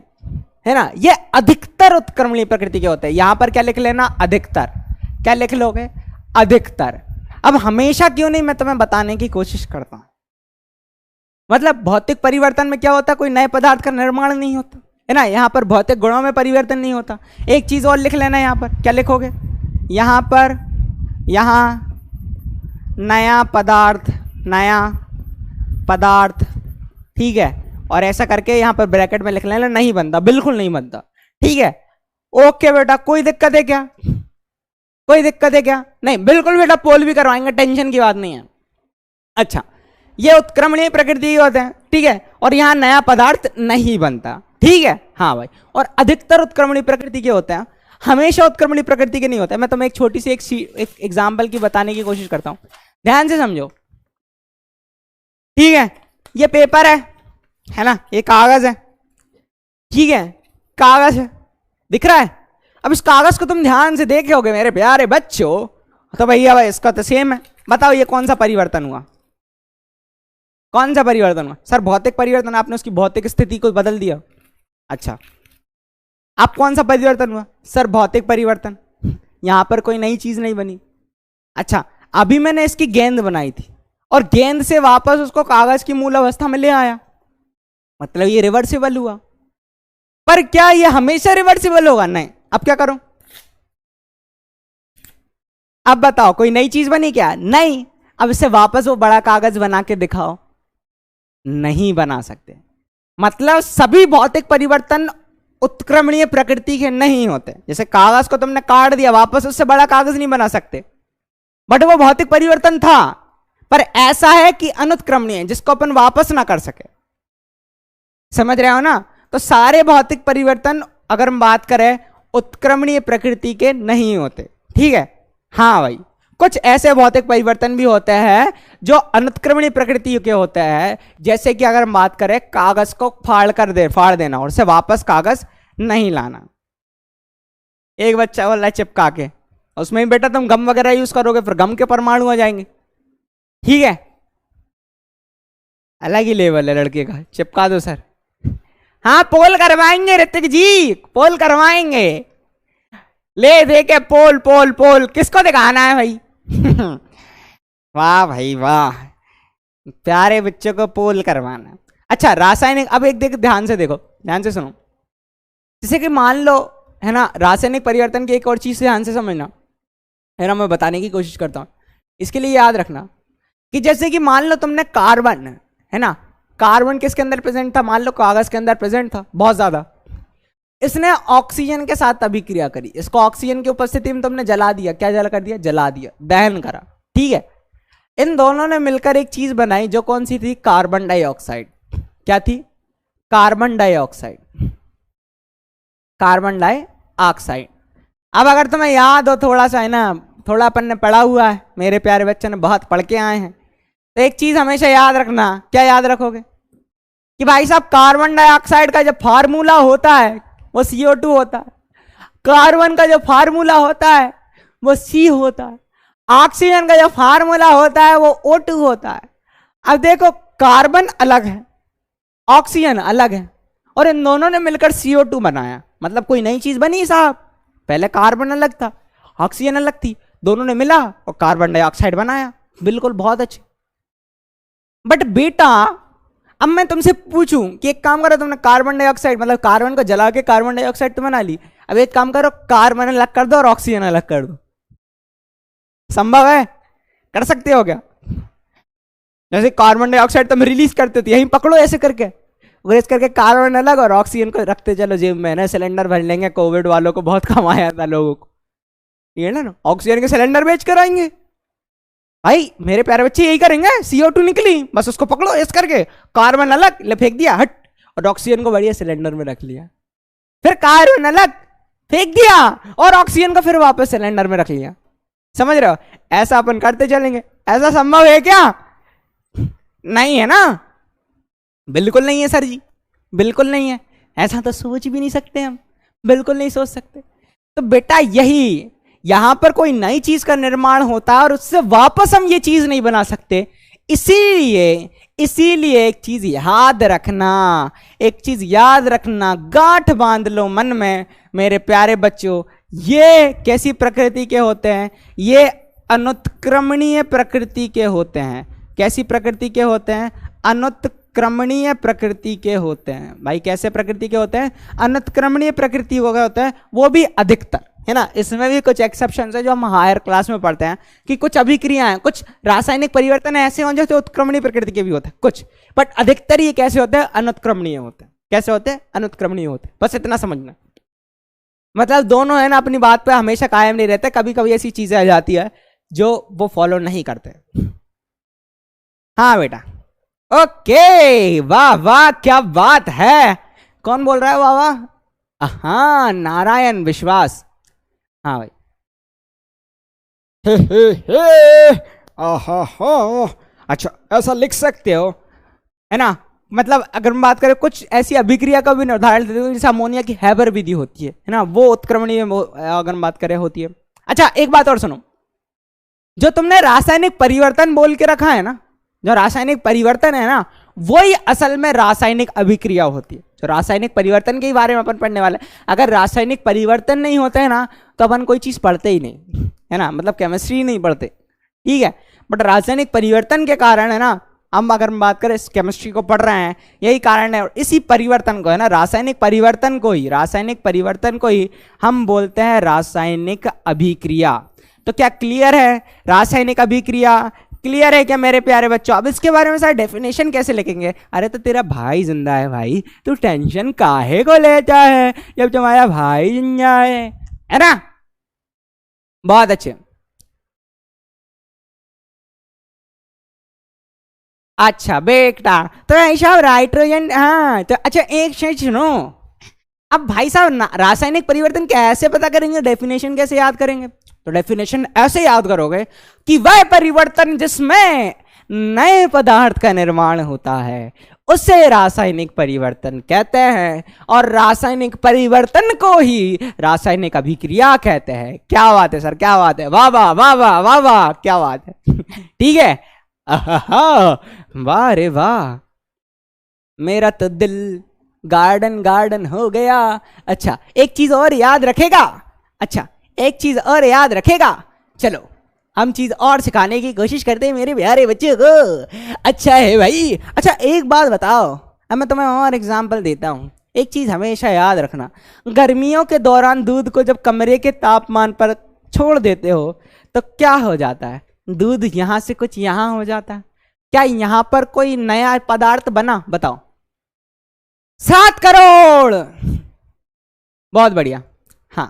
S1: है ना, ये अधिकतर उत्क्रमणीय प्रकृति के होते हैं। यहां पर क्या लिख लेना, अधिकतर। क्या लिख लोगे, अधिकतर। अब हमेशा क्यों नहीं, मैं तुम्हें बताने की कोशिश करता हूं। मतलब भौतिक परिवर्तन में क्या होता है, कोई नए पदार्थ का निर्माण नहीं होता, है ना, यहां पर भौतिक गुणों में परिवर्तन नहीं होता। एक चीज और लिख लेना, यहां पर क्या लिखोगे, यहां पर, यहां नया पदार्थ, नया पदार्थ, ठीक है, और ऐसा करके यहां पर ब्रैकेट में लिख लेना, नहीं बनता, बिल्कुल नहीं बनता, ठीक है। ओके बेटा, कोई दिक्कत है क्या, कोई दिक्कत है क्या, नहीं, बिल्कुल बेटा, पोल भी करवाएंगे, टेंशन की बात नहीं है। अच्छा, ये उत्क्रमणीय प्रकृति के होते हैं, ठीक है, और यहां नया पदार्थ नहीं बनता, ठीक है। हाँ भाई, और अधिकतर उत्क्रमणीय प्रकृति के होते हैं, हमेशा उत्क्रमणीय प्रकृति के नहीं होते। मैं तुम्हें एक छोटी सी एक एग्जाम्पल की बताने की कोशिश करता हूं, ध्यान से समझो, ठीक है। ये पेपर है ना, ये कागज है, ठीक है, कागज है, दिख रहा है। अब इस कागज को तुम ध्यान से देखोगे मेरे प्यारे बच्चों, तो भैया भाई इसका तो सेम है। बताओ ये कौन सा परिवर्तन हुआ, कौन सा परिवर्तन हुआ, सर भौतिक परिवर्तन, आपने उसकी भौतिक स्थिति को बदल दिया। अच्छा, आप कौन सा परिवर्तन हुआ, सर भौतिक परिवर्तन, यहां पर कोई नई चीज नहीं बनी। अच्छा, अभी मैंने इसकी गेंद बनाई थी और गेंद से वापस उसको कागज की मूल अवस्था में ले आया, मतलब ये रिवर्सिबल हुआ। पर क्या ये हमेशा रिवर्सिबल होगा, नहीं। अब क्या करूं, अब बताओ कोई नई चीज बनी क्या, नहीं। अब इसे वापस वो बड़ा कागज बना के दिखाओ, नहीं बना सकते। मतलब सभी भौतिक परिवर्तन उत्क्रमणीय प्रकृति के नहीं होते। जैसे कागज को तुमने काट दिया, वापस उससे बड़ा कागज नहीं बना सकते, बट वो भौतिक परिवर्तन था, पर ऐसा है कि अनुत्क्रमणीय, जिसको अपन वापस ना कर सके। समझ रहे हो ना, तो सारे भौतिक परिवर्तन अगर हम बात करें उत्क्रमणीय प्रकृति के नहीं होते, ठीक है। हाँ भाई, कुछ ऐसे भौतिक परिवर्तन भी होते हैं जो अनुत्क्रमणीय प्रकृति के होते हैं, जैसे कि अगर हम बात करें कागज को फाड़ देना और उसे वापस कागज नहीं लाना। एक बच्चा बोला चिपका के, उसमें भी बेटा तुम गम वगैरह यूज करोगे, फिर गम के परमाणु आ जाएंगे, ठीक है। अलग ही लेवल है लड़के का, चिपका दो सर। हाँ, पोल करवाएंगे ऋतिक जी, पोल करवाएंगे, ले दे के पोल पोल पोल, किसको दिखाना है भाई? वाह भाई वाह, प्यारे बच्चों को पोल करवाना। अच्छा, रासायनिक, अब एक ध्यान से देखो, ध्यान से सुनो। जैसे कि मान लो, है ना, रासायनिक परिवर्तन की एक और चीज ध्यान से समझना, है ना, मैं बताने की कोशिश करता हूं। इसके लिए याद रखना कि जैसे कि मान लो तुमने कार्बन, है ना, कार्बन किसके अंदर प्रेजेंट था? मान लो कागज के अंदर प्रेजेंट था बहुत ज्यादा। इसने ऑक्सीजन के साथ अभिक्रिया करी, इसको ऑक्सीजन की उपस्थिति में तुमने जला दिया। क्या जला कर दिया? जला दिया, दहन करा। ठीक है, इन दोनों ने मिलकर एक चीज बनाई जो कौन सी थी? Carbon dioxide. क्या थी? Carbon dioxide. Carbon dioxide. अब अगर तुम्हें याद हो थोड़ा सा, है ना, थोड़ा अपन ने पढ़ा हुआ है, मेरे प्यारे बच्चों ने बहुत पढ़ के आए हैं, तो एक चीज हमेशा याद रखना। क्या याद रखोगे? कि भाई साहब कार्बन डाइऑक्साइड का जो फार्मूला होता है वो CO2 होता है, कार्बन का जो फार्मूला होता है वो C होता है, ऑक्सीजन का जो फार्मूला होता है वो O2 होता है। अब देखो, कार्बन अलग है, ऑक्सीजन अलग है, और इन दोनों ने मिलकर CO2 बनाया। मतलब कोई नई चीज बनी साहब? पहले कार्बन अलग था, ऑक्सीजन अलग थी, दोनों ने मिला और कार्बन डाइऑक्साइड बनाया। बिल्कुल, बहुत अच्छे। बट बेटा, अब मैं तुमसे पूछूं कि एक काम करो, तुमने कार्बन डाइऑक्साइड मतलब कार्बन को जला के कार्बन डाइऑक्साइड तो बना ली, अब एक काम करो, कार्बन अलग कर दो और ऑक्सीजन अलग कर दो। संभव है? कर सकते हो क्या? जैसे कार्बन डाइऑक्साइड तुम रिलीज करते थे, यहीं पकड़ो ऐसे करके, ग्रेस करके कार्बन अलग और ऑक्सीजन को रखते चलो जेब में, ना सिलेंडर भर लेंगे। कोविड वालों को बहुत कम आया था लोगों को, ये ना ऑक्सीजन के सिलेंडर बेच कर आएंगे। भाई मेरे प्यारे बच्चे यही करेंगे, CO2 निकली, बस उसको पकड़ो इस करके, कार्बन अलग ले फेंक दिया हट, और ऑक्सीजन को बढ़िया सिलेंडर में रख लिया। फिर कार्बन अलग फेंक दिया और ऑक्सीजन को फिर वापस सिलेंडर में रख लिया। समझ रहे हो? ऐसा अपन करते चलेंगे। ऐसा संभव है क्या? नहीं है ना? बिल्कुल नहीं है सर जी, बिल्कुल नहीं है। ऐसा तो सोच भी नहीं सकते हम, बिल्कुल नहीं सोच सकते। तो बेटा यही, यहां पर कोई नई चीज का निर्माण होता है और उससे वापस हम ये चीज नहीं बना सकते। इसीलिए एक चीज याद रखना, एक चीज याद रखना, गांठ बांध लो मन में मेरे प्यारे बच्चों। ये कैसी प्रकृति के होते हैं? ये अनुत्क्रमणीय प्रकृति के होते हैं। कैसी प्रकृति के होते हैं? अनुत्क्रमणीय प्रकृति के होते हैं। भाई कैसे प्रकृति के होते हैं? अनुत्क्रमणीय प्रकृति हो गए होते हैं, वो भी अधिकतर, है ना। इसमें भी कुछ एक्सेप्शन है जो हम हायर क्लास में पढ़ते हैं कि कुछ अभिक्रियाएं, कुछ रासायनिक परिवर्तन ऐसे हों जो उत्क्रमणीय प्रकृति के भी होते हैं कुछ, बट अधिकतर ये कैसे होते हैं? अनुत्क्रमणीय होते हैं। कैसे होते हैं? अनुत्क्रमणीय होते हैं। बस इतना समझना। मतलब दोनों है ना अपनी बात पे हमेशा कायम नहीं रहते, कभी कभी ऐसी चीजें आ जाती है जो वो फॉलो नहीं करते। हाँ बेटा, ओके, वाह वाह, क्या बात है। कौन बोल रहा है वाह वाह? हाँ, नारायण विश्वास। हाँ भाई, अच्छा ऐसा लिख सकते हो, है ना। मतलब अगर हम बात करें कुछ ऐसी अभिक्रिया का भी निर्धारण देते हैं, जैसे अमोनिया की हैबर विधि होती है ना, वो उत्क्रमणीय अगर हम बात करें होती है। अच्छा एक बात और सुनो, जो तुमने रासायनिक परिवर्तन बोल के रखा है ना, जो रासायनिक परिवर्तन है ना, वही असल में रासायनिक अभिक्रिया होती है। जो रासायनिक परिवर्तन के बारे में अपन पढ़ने वाले हैं, अगर रासायनिक परिवर्तन नहीं होते हैं ना तो अपन कोई चीज पढ़ते ही नहीं, है ना, मतलब केमिस्ट्री नहीं पढ़ते, ठीक है। बट रासायनिक परिवर्तन के कारण, है ना, हम अगर हम बात करें इस केमिस्ट्री को पढ़ रहे हैं, यही कारण है। और इसी परिवर्तन को, है ना, रासायनिक परिवर्तन को ही हम बोलते हैं रासायनिक अभिक्रिया। तो क्या क्लियर है? रासायनिक अभिक्रिया क्लियर है क्या मेरे प्यारे बच्चों? अब इसके बारे में सारे डेफिनेशन कैसे लिखेंगे? अरे तो तेरा भाई जिंदा है भाई, तू टेंशन काहे को लेता है जब तुम्हारा भाई जिंदा है ना। बहुत अच्छे। अच्छा बेटा, तो ऐसा नाइट्रोजन, हाँ तो अच्छा एक चीज सुनो, अब भाई साहब रासायनिक परिवर्तन कैसे पता करेंगे? डेफिनेशन कैसे याद करेंगे? तो डेफिनेशन ऐसे याद करोगे कि वह परिवर्तन जिसमें नए पदार्थ का निर्माण होता है उसे रासायनिक परिवर्तन कहते हैं, और रासायनिक परिवर्तन को ही रासायनिक अभिक्रिया कहते हैं। क्या बात है सर, क्या बात है, वाह वाह वाह वाह वाह वाह, क्या बात है। ठीक है, वाह रे वाह, मेरा तो दिल गार्डन गार्डन हो गया। अच्छा एक चीज और याद रखेगा, अच्छा एक चीज और याद रखेगा, चलो हम चीज और सिखाने की कोशिश करते हैं मेरे प्यारे बच्चे को। अच्छा है भाई। अच्छा एक बात बताओ, अब मैं तुम्हें और एग्जांपल देता हूँ। एक चीज हमेशा याद रखना, गर्मियों के दौरान दूध को जब कमरे के तापमान पर छोड़ देते हो तो क्या हो जाता है? दूध यहां से कुछ यहां हो जाता है। क्या यहां पर कोई नया पदार्थ बना? बताओ। 7 करोड़। बहुत बढ़िया। हाँ,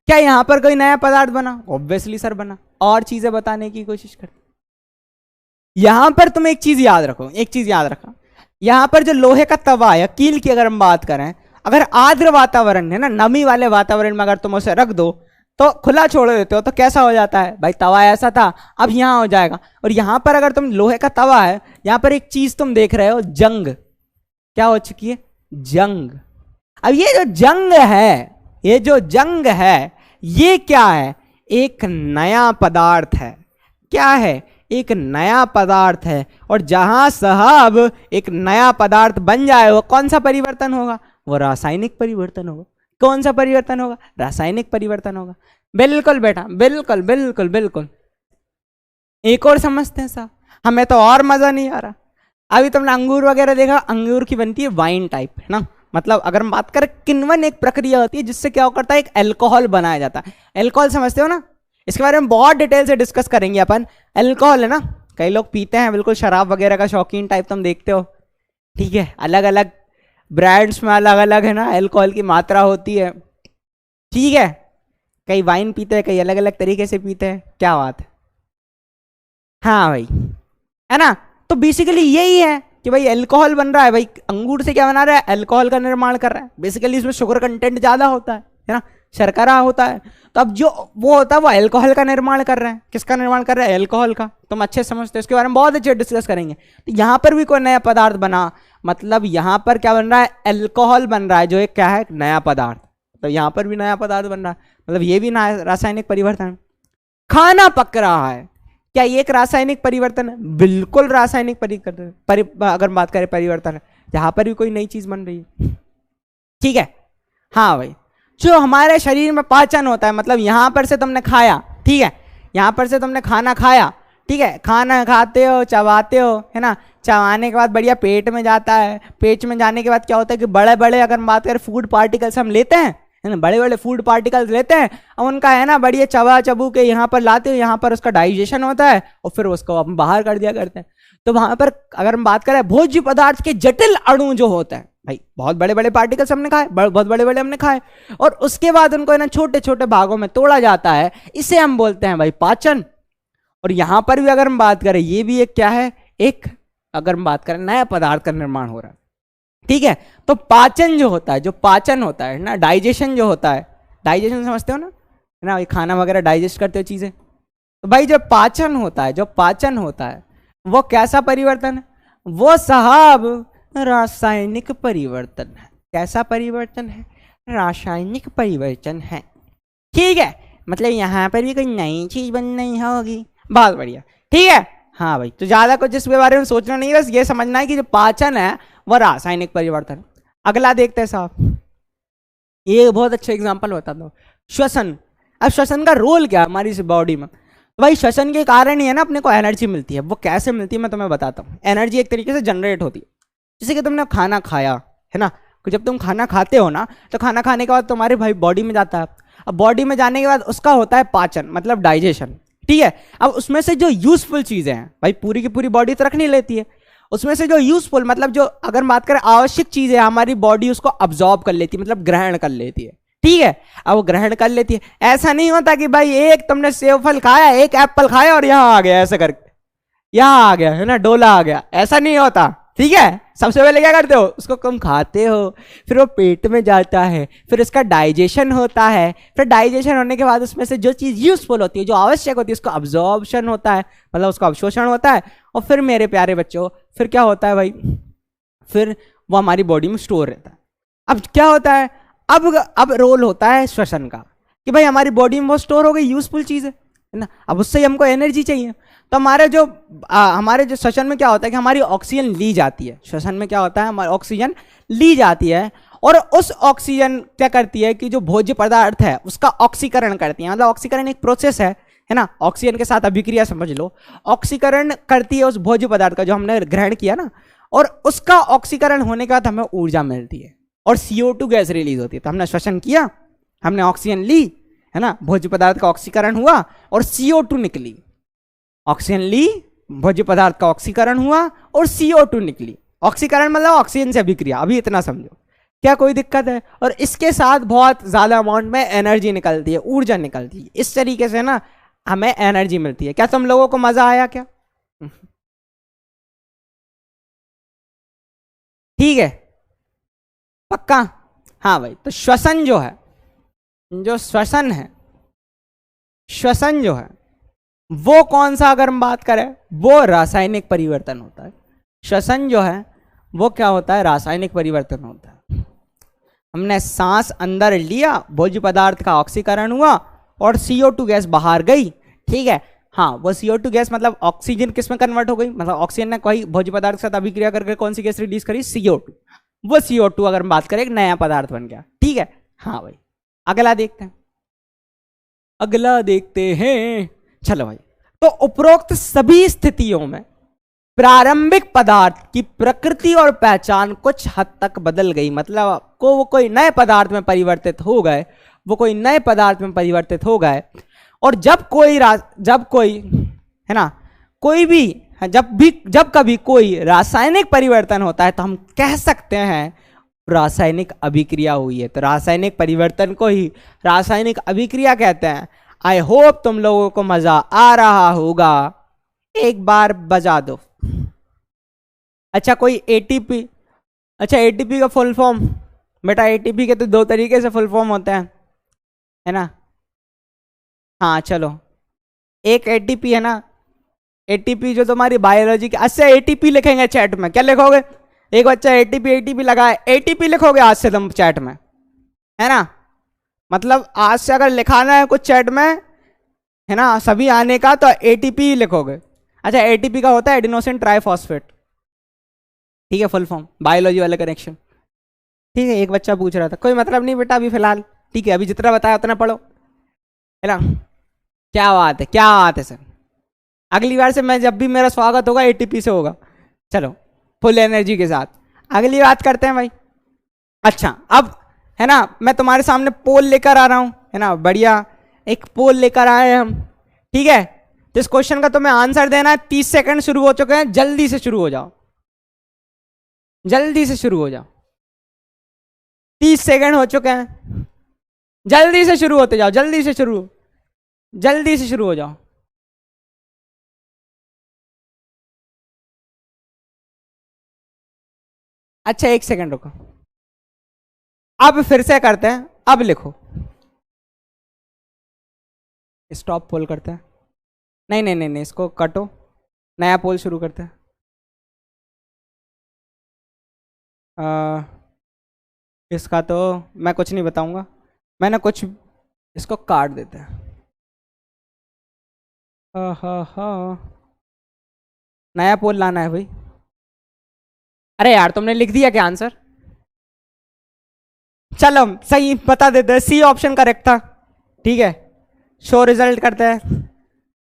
S1: क्या यहां पर कोई नया पदार्थ बना? ऑब्वियसली सर बना। और चीजें बताने की कोशिश कर। यहां पर तुम एक चीज याद रखो, एक चीज याद रखो, यहां पर जो लोहे का तवा या कील की अगर हम बात करें, अगर आर्द्र वातावरण है ना, नमी वाले वातावरण में अगर तुम उसे रख दो तो खुला छोड़ देते हो तो कैसा हो जाता है भाई? तवा ऐसा था, अब यहां हो जाएगा। और यहां पर अगर तुम लोहे का तवा है, यहां पर एक चीज तुम देख रहे हो, जंग। क्या हो चुकी है? जंग। अब ये जो जंग है, ये जो जंग है, ये क्या है? एक नया पदार्थ है। क्या है? एक नया पदार्थ है। और जहां साहब एक नया पदार्थ बन जाए, वो कौन सा परिवर्तन होगा? वो रासायनिक परिवर्तन होगा। कौन सा परिवर्तन होगा? रासायनिक परिवर्तन होगा। बिल्कुल बेटा, बिल्कुल बिल्कुल बिल्कुल। एक और समझते हैं साहब, हमें तो और मजा नहीं आ रहा। अभी तुमने अंगूर वगैरह देखा, अंगूर की बनती है वाइन टाइप, है ना। मतलब अगर हम बात करें, किण्वन एक प्रक्रिया होती है जिससे क्या करता है, एक अल्कोहल बनाया जाता है। अल्कोहल समझते हो ना? इसके बारे में बहुत डिटेल से डिस्कस करेंगे अपन। अल्कोहल है ना, कई लोग पीते हैं, बिल्कुल शराब वगैरह का शौकीन टाइप तुम देखते हो, ठीक है। अलग अलग ब्रांड्स में अलग अलग है ना अल्कोहल की मात्रा होती है, ठीक है। कई वाइन पीते हैं, कई अलग अलग तरीके से पीते हैं। क्या बात है? हाँ भाई, है ना। तो बेसिकली यही है कि भाई अल्कोहल बन रहा है। भाई अंगूर से क्या बना रहा है? अल्कोहल का निर्माण कर रहा है। बेसिकली इसमें शुगर कंटेंट ज्यादा होता है ना, शर्करा होता है। तो अब जो वो होता है वो अल्कोहल का निर्माण कर रहा है। किसका निर्माण कर रहा है? अल्कोहल का। तुम अच्छे समझते हो, इसके बारे में बहुत अच्छे डिस्कस करेंगे। तो यहाँ पर भी कोई नया पदार्थ बना, मतलब यहाँ पर क्या बन रहा है? अल्कोहल बन रहा है, जो एक क्या है? नया पदार्थ। तो यहाँ पर भी नया पदार्थ बन रहा है, मतलब ये भी रासायनिक परिवर्तन। खाना पक रहा है, क्या ये एक रासायनिक परिवर्तन है? बिल्कुल रासायनिक परिवर्तन। अगर बात करें परिवर्तन है, यहाँ पर भी कोई नई चीज बन रही है, ठीक है। हाँ भाई, जो हमारे शरीर में पाचन होता है, मतलब यहां पर से तुमने खाया, ठीक है, यहां पर से तुमने खाना खाया, ठीक है। खाना खाते हो, चबाते हो, है ना। चबाने के बाद बढ़िया पेट में जाता है। पेट में जाने के बाद क्या होता है कि बड़े बड़े अगर बात करें फूड पार्टिकल्स हम लेते हैं, है ना, बड़े बड़े फूड पार्टिकल्स लेते हैं और उनका है ना बढ़िया चबा चबू के यहाँ पर लाते हो, यहाँ पर उसका डाइजेशन होता है और फिर उसको हम बाहर कर दिया करते हैं। तो वहां पर अगर हम बात करें भोज्य पदार्थ के जटिल अणु जो होता है, भाई बहुत बड़े बड़े पार्टिकल्स हमने खाए, बहुत बड़े बड़े हमने खाए, और उसके बाद उनको है ना छोटे छोटे भागों में तोड़ा जाता है। इसे हम बोलते हैं भाई पाचन। और यहां पर भी अगर हम बात करें, ये भी एक क्या है? एक, अगर हम बात करें, नया पदार्थ का निर्माण हो रहा है, ठीक है। तो पाचन जो होता है, जो पाचन होता है ना, डाइजेशन जो होता है, डाइजेशन समझते हो ना, है ना, खाना वगैरह डाइजेस्ट करते हो चीजें। तो भाई जो पाचन होता है, जो पाचन होता है, वो कैसा परिवर्तन है? वो साहब रासायनिक परिवर्तन है। कैसा परिवर्तन है? रासायनिक परिवर्तन है, ठीक है। मतलब यहाँ पर भी कोई नई चीज बन नहीं होगी। बहुत बढ़िया, ठीक है। हाँ भाई, तो ज्यादा कुछ इसके बारे में सोचना नहीं है, बस ये समझना है कि जो पाचन है वह रासायनिक परिवर्तन। अगला देखते हैं साहब, ये बहुत अच्छा एग्जांपल बताता हूँ, श्वसन। अब श्वसन का रोल क्या है हमारी इस बॉडी में? तो भाई श्वसन के कारण ही है ना अपने को एनर्जी मिलती है। वो कैसे मिलती है मैं तुम्हें बताता हूँ। एनर्जी एक तरीके से जनरेट होती है, जैसे कि तुमने खाना खाया, है ना। जब तुम खाना खाते हो ना, तो खाना खाने के बाद तुम्हारे भाई बॉडी में जाता है। अब बॉडी में जाने के बाद उसका होता है पाचन, मतलब डाइजेशन, ठीक है। अब उसमें से जो यूजफुल चीजें हैं, भाई पूरी की पूरी बॉडी तो रख नहीं लेती है, उसमें से जो यूजफुल, मतलब जो अगर बात करें आवश्यक चीजें, हमारी बॉडी उसको अब्जॉर्ब कर लेती है, मतलब ग्रहण कर लेती है, ठीक है। अब वो ग्रहण कर लेती है। ऐसा नहीं होता कि भाई एक तुमने सेब फल खाया, एक एप्पल खाया और यहाँ आ गया, ऐसे करके यहाँ आ गया, है ना, डोला आ गया, ऐसा नहीं होता, ठीक है। सबसे पहले क्या करते हो? उसको तुम खाते हो, फिर वो पेट में जाता है, फिर उसका डाइजेशन होता है, फिर डाइजेशन होने के बाद उसमें से जो चीज़ यूजफुल होती है, जो आवश्यक होती है, उसका अब्जॉर्प्शन होता है, मतलब उसका अवशोषण होता है। और फिर मेरे प्यारे बच्चों, फिर क्या होता है भाई? फिर वो हमारी बॉडी में स्टोर रहता है। अब क्या होता है? अब रोल होता है श्वसन का, कि भाई हमारी बॉडी में वो स्टोर हो गई, यूजफुल चीज़ है ना। अब उससे हमको एनर्जी चाहिए, तो हमारे जो श्वसन में क्या होता है कि हमारी ऑक्सीजन ली जाती है। श्वसन में क्या होता है? हमारी ऑक्सीजन ली जाती है, और उस ऑक्सीजन क्या करती है कि जो भोज्य पदार्थ है उसका ऑक्सीकरण करती है। मतलब ऑक्सीकरण एक प्रोसेस है ना, ऑक्सीजन के साथ अभिक्रिया समझ लो। ऑक्सीकरण करती है उस भोज्य पदार्थ का जो हमने ग्रहण किया ना, और उसका ऑक्सीकरण होने के बाद हमें ऊर्जा मिलती है और CO2 गैस रिलीज होती है। तो हमने श्वसन किया, हमने ऑक्सीजन ली, है ना, भोज्य पदार्थ का ऑक्सीकरण हुआ और CO2 निकली। ऑक्सीजन ली, भोज्य पदार्थ का ऑक्सीकरण हुआ और CO2 निकली। ऑक्सीकरण मतलब ऑक्सीजन से अभिक्रिया, अभी इतना समझो, क्या कोई दिक्कत है? और इसके साथ बहुत ज्यादा अमाउंट में एनर्जी निकलती है, ऊर्जा निकलती है। इस तरीके से ना हमें एनर्जी मिलती है। क्या तुम लोगों को मजा आया क्या? ठीक है, पक्का? हाँ भाई, तो श्वसन जो है, जो श्वसन है, श्वसन जो है वो कौन सा, अगर हम बात करें, वो रासायनिक परिवर्तन होता है। श्वसन जो है वो क्या होता है? रासायनिक परिवर्तन होता है। हमने सांस अंदर लिया, भोज्य पदार्थ का ऑक्सीकरण हुआ और CO2 गैस बाहर गई। ठीक है, हाँ, वो CO2 गैस मतलब ऑक्सीजन किस में कन्वर्ट हो गई, मतलब ऑक्सीजन ने कोई भोज्य पदार्थ के साथ अभिक्रिया करके कौन सी गैस रिलीज करी? CO2। वो CO2 अगर हम बात करें एक नया पदार्थ बन गया। ठीक है, हाँ भाई, अगला देखते हैं, अगला देखते हैं। चलो भाई, तो उपरोक्त सभी स्थितियों में प्रारंभिक पदार्थ की प्रकृति और पहचान कुछ हद तक बदल गई। मतलब वो कोई नए पदार्थ में परिवर्तित हो गए, वो कोई नए पदार्थ में परिवर्तित हो गए। और जब कोई है ना, कोई भी जब कभी कोई रासायनिक परिवर्तन होता है तो हम कह सकते हैं रासायनिक अभिक्रिया हुई है। तो रासायनिक परिवर्तन को ही रासायनिक अभिक्रिया कहते हैं। आई होप तुम लोगों को मजा आ रहा होगा। एक बार बजा दो। अच्छा, कोई ATP, अच्छा ATP का फुल फॉर्म, बेटा ATP के तो दो तरीके से फुल फॉर्म होते हैं, है ना? हाँ चलो, एक ATP है ना, ATP जो तुम्हारी बायोलॉजी की, अच्छा ATP लिखेंगे चैट में, क्या लिखोगे? एक बच्चा ATP लगा है, ATP लिखोगे आज से तुम चैट में, है ना? मतलब आज से अगर लिखाना है कुछ चैट में, है ना, सभी आने का, तो ATP लिखोगे। अच्छा, ATP का होता है एडिनोसिन ट्राइफॉस्फेट। ठीक है, फुल फॉर्म, बायोलॉजी वाले कनेक्शन। ठीक है, एक बच्चा पूछ रहा था, कोई मतलब नहीं बेटा अभी फिलहाल। ठीक है, अभी जितना बताया उतना पढ़ो, है ना? क्या बात है, क्या बात है सर। अगली बार से मैं जब भी मेरा स्वागत होगा ATP से होगा। चलो, फुल एनर्जी के साथ अगली बात करते हैं भाई। अच्छा, अब है ना, मैं तुम्हारे सामने पोल लेकर आ रहा हूं, है ना, बढ़िया एक पोल लेकर आए हम। ठीक है, तो इस क्वेश्चन का तुम्हें आंसर देना है। 30 सेकंड शुरू हो चुके हैं, जल्दी से शुरू हो जाओ, जल्दी से शुरू हो जाओ। 30 सेकंड हो चुके हैं, जल्दी से शुरू होते जाओ, जल्दी से शुरू हो जाओ। अच्छा, 1 सेकंड रुको, अब फिर से करते हैं। अब लिखो, स्टॉप पोल करते हैं। नहीं नहीं नहीं नहीं, इसको कटो, नया पोल शुरू करते हैं। इसका तो मैं कुछ नहीं बताऊंगा, मैंने कुछ, इसको काट देते हैं। नया पोल लाना है भाई। अरे यार, तुमने लिख दिया क्या आंसर? चलो सही बता देते हैं, C ऑप्शन करेक्ट था। ठीक है, शो रिजल्ट करते हैं।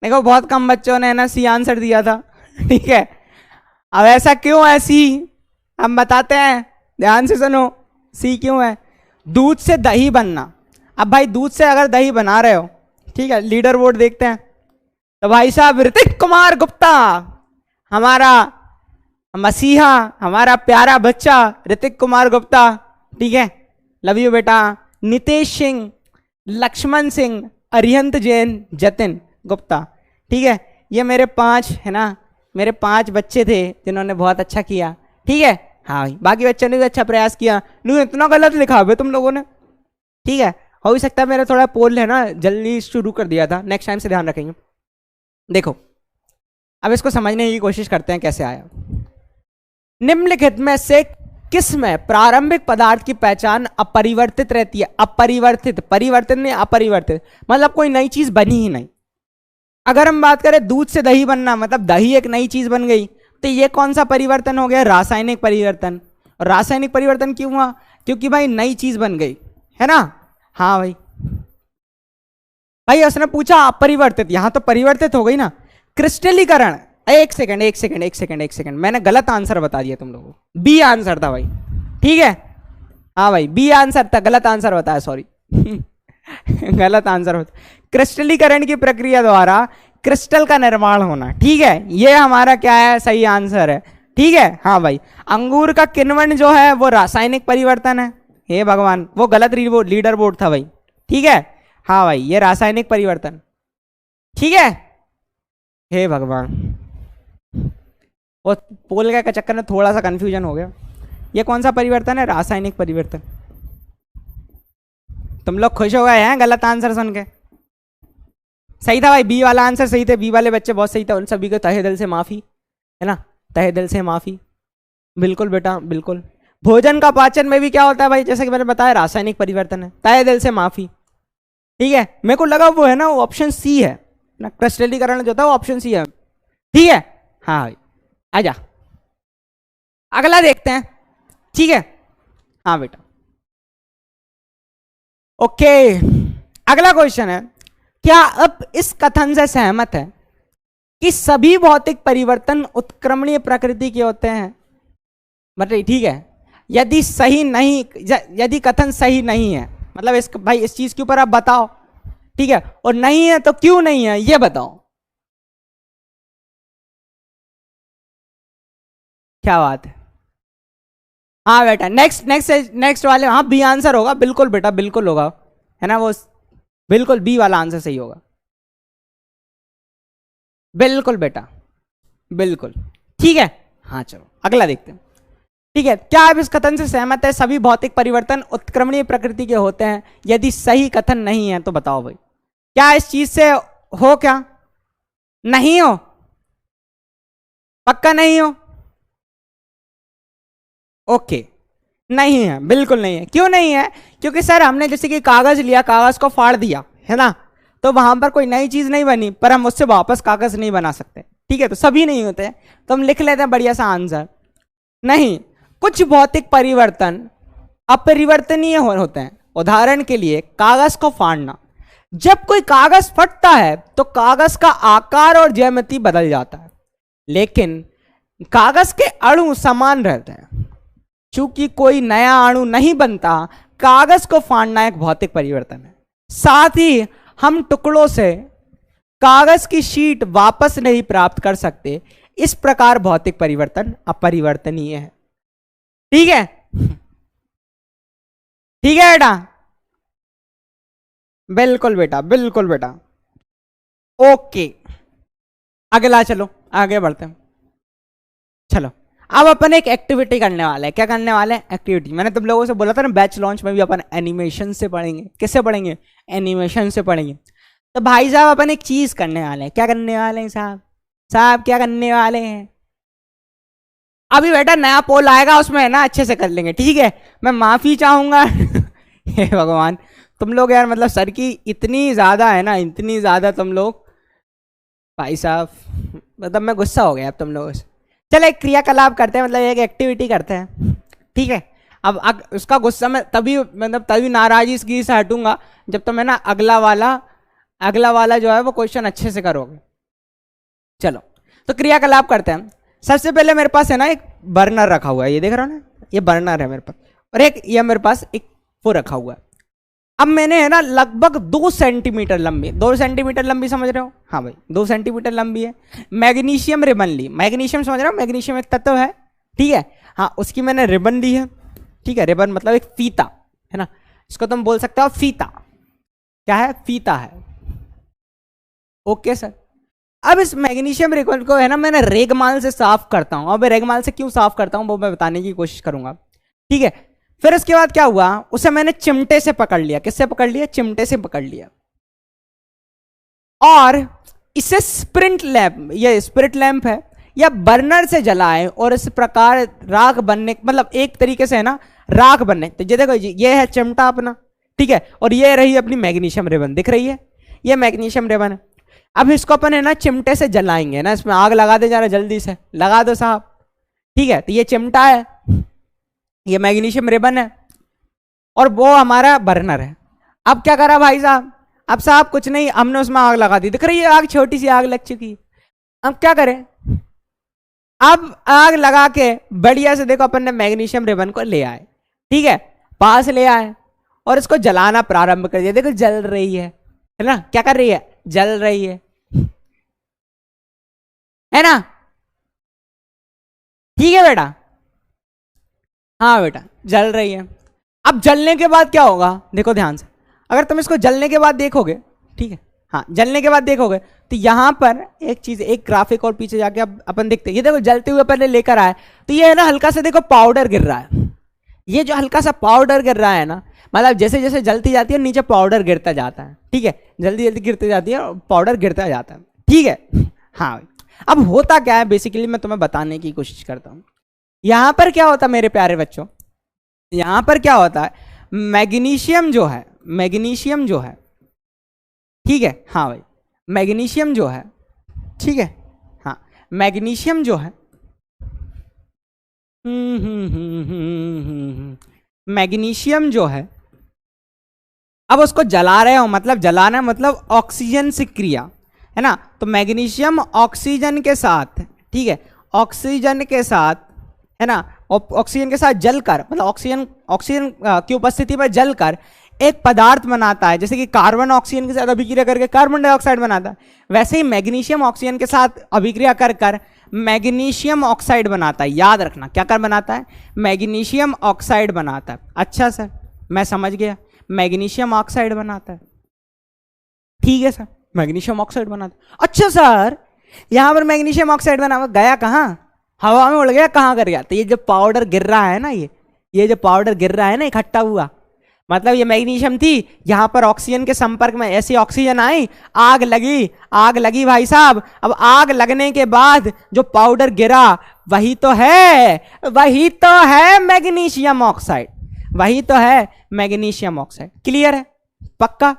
S1: देखो बहुत कम बच्चों ने ना C आंसर दिया था। ठीक है, अब ऐसा क्यों है C, हम बताते हैं, ध्यान से सुनो। C क्यों है? दूध से दही बनना। अब भाई दूध से अगर दही बना रहे हो, ठीक है, लीडर बोर्ड देखते हैं, तो भाई साहब ऋतिक कुमार गुप्ता, हमारा मसीहा, हमारा प्यारा बच्चा ऋतिक कुमार गुप्ता। ठीक है, लव यू बेटा। नितेश सिंह, लक्ष्मण सिंह, अरिहंत जैन, जतिन गुप्ता। ठीक है, ये मेरे 5 है ना, मेरे 5 बच्चे थे जिन्होंने बहुत अच्छा किया। ठीक है, हाँ भाई, बाकी बच्चों ने भी अच्छा प्रयास किया, लेकिन इतना गलत लिखा है तुम लोगों ने। ठीक है, हो भी सकता है मेरा थोड़ा पोल है ना जल्दी शुरू कर दिया था, नेक्स्ट टाइम से ध्यान रखेंगे। देखो, अब इसको समझने की कोशिश करते हैं कैसे आया। निम्नलिखित में से किस में प्रारंभिक पदार्थ की पहचान अपरिवर्तित रहती है? अपरिवर्तित, परिवर्तित नहीं, अपरिवर्तित मतलब कोई नई चीज बनी ही नहीं। अगर हम बात करें दूध से दही बनना, मतलब दही एक नई चीज बन गई, तो ये कौन सा परिवर्तन हो गया? रासायनिक परिवर्तन। और रासायनिक परिवर्तन क्यों हुआ? क्योंकि भाई नई चीज बन गई, है ना? हाँ भाई, भाई उसने पूछा अपरिवर्तित, यहां तो परिवर्तित हो गई ना। क्रिस्टलीकरण, एक सेकंड, मैंने गलत आंसर बता दिया तुम लोगों को। बी आंसर था भाई। ठीक है, हाँ भाई, बी आंसर था, गलत आंसर बताया, सॉरी। गलत आंसर होता। क्रिस्टलीकरण की प्रक्रिया द्वारा क्रिस्टल का निर्माण होना। ठीक है, ये हमारा क्या है, सही आंसर है। ठीक है, हाँ भाई, अंगूर का किण्वन जो है वो रासायनिक परिवर्तन है। हे भगवान, वो गलत लीडर बोर्ड था भाई। ठीक है, हाँ भाई, ये रासायनिक परिवर्तन। ठीक है, हे भगवान, वो पोल के चक्कर में थोड़ा सा कंफ्यूजन हो गया। ये कौन सा परिवर्तन है, रासायनिक परिवर्तन। तुम लोग खुश हो गए हैं गलत आंसर सुन के? सही था भाई, बी वाला आंसर सही थे, बी वाले बच्चे बहुत सही थे, उन सभी को तहे दिल से माफी, है ना, तहे दिल से माफी। बिल्कुल बेटा बिल्कुल। भोजन का पाचन में भी क्या होता है भाई, जैसे कि मैंने बताया रासायनिक परिवर्तन है, तहे दिल से माफी। ठीक है, मेरे को लगा वो है ना, वो ऑप्शन सी है ना, क्रिस्टलीकरण जो था वो ऑप्शन सी है। ठीक है, हाँ भाई, आजा अगला देखते हैं। ठीक है, हाँ बेटा, ओके, अगला क्वेश्चन है, क्या आप इस कथन से सहमत है कि सभी भौतिक परिवर्तन उत्क्रमणीय प्रकृति के होते हैं? मतलब ठीक है, यदि सही नहीं, यदि कथन सही नहीं है, मतलब इस भाई इस चीज के ऊपर आप बताओ। ठीक है, और नहीं है तो क्यों नहीं है ये बताओ। क्या बात है, हाँ बेटा, नेक्स्ट नेक्स्ट नेक्स्ट वाले, हाँ बी आंसर होगा, बिल्कुल बेटा बिल्कुल होगा, है ना, वो बिल्कुल बी वाला आंसर सही होगा, बिल्कुल बेटा बिल्कुल। ठीक है, हाँ चलो अगला देखते हैं। ठीक है, क्या आप इस कथन से सहमत है सभी भौतिक परिवर्तन उत्क्रमणीय प्रकृति के होते हैं? यदि सही कथन नहीं है तो बताओ भाई, क्या इस चीज से हो, क्या नहीं हो, पक्का नहीं हो? ओके, नहीं है, बिल्कुल नहीं है। क्यों नहीं है? क्योंकि सर हमने जैसे कि कागज लिया, कागज को फाड़ दिया, है ना, तो वहां पर कोई नई चीज नहीं बनी, पर हम उससे वापस कागज नहीं बना सकते। ठीक है, तो सभी नहीं होते, तो हम लिख लेते हैं बढ़िया सा आंसर, नहीं। कुछ भौतिक परिवर्तन अपरिवर्तनीय होते हैं। उदाहरण के लिए कागज को फाड़ना, जब कोई कागज फटता है तो कागज का आकार और ज्यामिति बदल जाता है, लेकिन कागज के अणु समान रहते हैं। चूंकि कोई नया अणु नहीं बनता, कागज को फाड़ना एक भौतिक परिवर्तन है। साथ ही हम टुकड़ों से कागज की शीट वापस नहीं प्राप्त कर सकते। इस प्रकार भौतिक परिवर्तन अपरिवर्तनीय है। ठीक है, ठीक है बेटा, बिल्कुल बेटा बिल्कुल बेटा। ओके, अगला चलो आगे बढ़ते हैं। चलो अब अपन एक एक्टिविटी करने वाले हैं। क्या करने वाले हैं? एक्टिविटी। मैंने तुम लोगों से बोला था ना, बैच लॉन्च में भी अपन एनिमेशन से पढ़ेंगे। किससे पढ़ेंगे? एनिमेशन से पढ़ेंगे। तो भाई साहब अपन एक चीज करने वाले हैं। क्या करने वाले हैं साहब? साहब क्या करने वाले हैं? अभी बेटा नया पोल आएगा, उसमें है ना अच्छे से कर लेंगे। ठीक है, मैं माफी चाहूंगा हे भगवान, तुम लोग यार मतलब सर की इतनी ज्यादा है ना, इतनी ज्यादा तुम लोग भाई साहब, मतलब मैं गुस्सा हो गया अब तुम लोगों से। चलो एक क्रियाकलाप करते हैं, मतलब एक एक्टिविटी करते हैं। ठीक है, अब उसका गुस्सा मैं तभी, मतलब तभी नाराजगी से हटूंगा जब तुम है ना अगला वाला जो है वो क्वेश्चन अच्छे से करोगे। चलो तो क्रियाकलाप करते हैं। सबसे पहले मेरे पास है ना एक बर्नर रखा हुआ है, ये देख रहा हो ना, ये बर्नर है मेरे पास, और एक ये मेरे पास एक वो रखा हुआ है। अब मैंने है ना लगभग 2 सेंटीमीटर लंबी, 2 सेंटीमीटर लंबी समझ रहे हो? हाँ भाई 2 सेंटीमीटर लंबी है, मैग्नीशियम रिबन ली। मैग्नीशियम समझ रहे हो? मैग्नीशियम एक तत्व है, ठीक है, हाँ, उसकी मैंने रिबन ली है। ठीक है, रिबन मतलब एक फीता है ना, इसको तुम बोल सकते हो फीता। क्या है? फीता है। Okay sir. अब इस मैग्नीशियम रिबन को है ना मैंने रेगमाल से साफ करता हूं। अब रेगमाल से क्यों साफ करता हूं वो मैं बताने की कोशिश करूंगा। ठीक है, फिर उसके बाद क्या हुआ, उसे मैंने चिमटे से पकड़ लिया। किससे पकड़ लिया? चिमटे से पकड़ लिया। और इसे स्प्रिंट लैंप, ये स्पिरिट लैंप है, या बर्नर से जलाएं और इस प्रकार राख बनने, मतलब एक तरीके से है ना राख बनने। तो ये देखो, ये है चिमटा अपना, ठीक है, और ये रही अपनी मैग्नीशियम रिबन, दिख रही है, ये मैग्नीशियम रिबन है। अब इसको अपन है ना चिमटे से जलाएंगे ना, इसमें आग लगा दे, जरा जल्दी से लगा दो साहब। ठीक है, तो ये चिमटा है, ये मैग्नीशियम रिबन है, और वो हमारा बर्नर है। अब क्या करा भाई साहब? अब साहब कुछ नहीं, हमने उसमें आग लगा दी, दिख रही है आग, छोटी सी आग लग चुकी। अब क्या करें? अब आग लगा के बढ़िया से देखो अपन ने मैग्नीशियम रिबन को ले आए, ठीक है, पास ले आए और इसको जलाना प्रारंभ कर दिया। देखो जल रही है ना, क्या कर रही है? जल रही है। है ना? ठीक है बेटा, हाँ बेटा जल रही है। अब जलने के बाद क्या होगा, देखो ध्यान से, अगर तुम इसको जलने के बाद देखोगे, ठीक है, हाँ जलने के बाद देखोगे तो यहां पर एक चीज, एक ग्राफिक और पीछे जाके अब अपन देखते हैं, ये देखो जलते हुए पहले लेकर आए तो ये है ना हल्का सा देखो पाउडर गिर रहा है, ये जो हल्का सा पाउडर गिर रहा है ना, मतलब जैसे जैसे जलती जाती है नीचे पाउडर गिरता जाता है, ठीक है, जल्दी जल्दी गिरती जाती है और पाउडर गिरता जाता है, ठीक है। हाँ अब होता क्या है बेसिकली मैं तुम्हें बताने की कोशिश करता हूं। यहां पर क्या होता है मेरे प्यारे बच्चों, यहां पर क्या होता है, मैग्नीशियम जो है, मैग्नीशियम जो है, ठीक है, हाँ भाई मैग्नीशियम जो है, ठीक है, हाँ मैग्नीशियम जो है, मैग्नीशियम जो है, अब उसको जला रहे हो, मतलब जलाना मतलब ऑक्सीजन से क्रिया, है ना, तो मैग्नीशियम ऑक्सीजन के साथ, ठीक है, ऑक्सीजन के साथ, है ना, ऑक्सीजन के साथ जलकर, मतलब ऑक्सीजन ऑक्सीजन की उपस्थिति में जलकर एक पदार्थ बनाता है, जैसे कि कार्बन ऑक्सीजन के साथ अभिक्रिया करके कार्बन डाइऑक्साइड बनाता है, वैसे ही मैग्नीशियम ऑक्सीजन के साथ अभिक्रिया कर कर मैग्नीशियम ऑक्साइड बनाता है। याद रखना क्या कर बनाता है, मैग्नीशियम ऑक्साइड बनाता है। अच्छा सर मैं समझ गया, मैग्नीशियम ऑक्साइड बनाता है, ठीक है सर मैग्नीशियम ऑक्साइड बनाता है। अच्छा सर यहां पर मैग्नीशियम ऑक्साइड बना गया कहां, हवा में उड़ गया, कहां कर गया, तो ये जो पाउडर गिर रहा है ना, ये जो पाउडर गिर रहा है ना इकट्ठा हुआ, मतलब ये मैग्नीशियम थी, यहां पर ऑक्सीजन के संपर्क में ऐसी ऑक्सीजन आई, आग लगी, आग लगी भाई साहब। अब आग लगने के बाद जो पाउडर गिरा वही तो है, वही तो है मैग्नीशियम ऑक्साइड, वही तो है मैग्नीशियम ऑक्साइड। क्लियर है, पक्का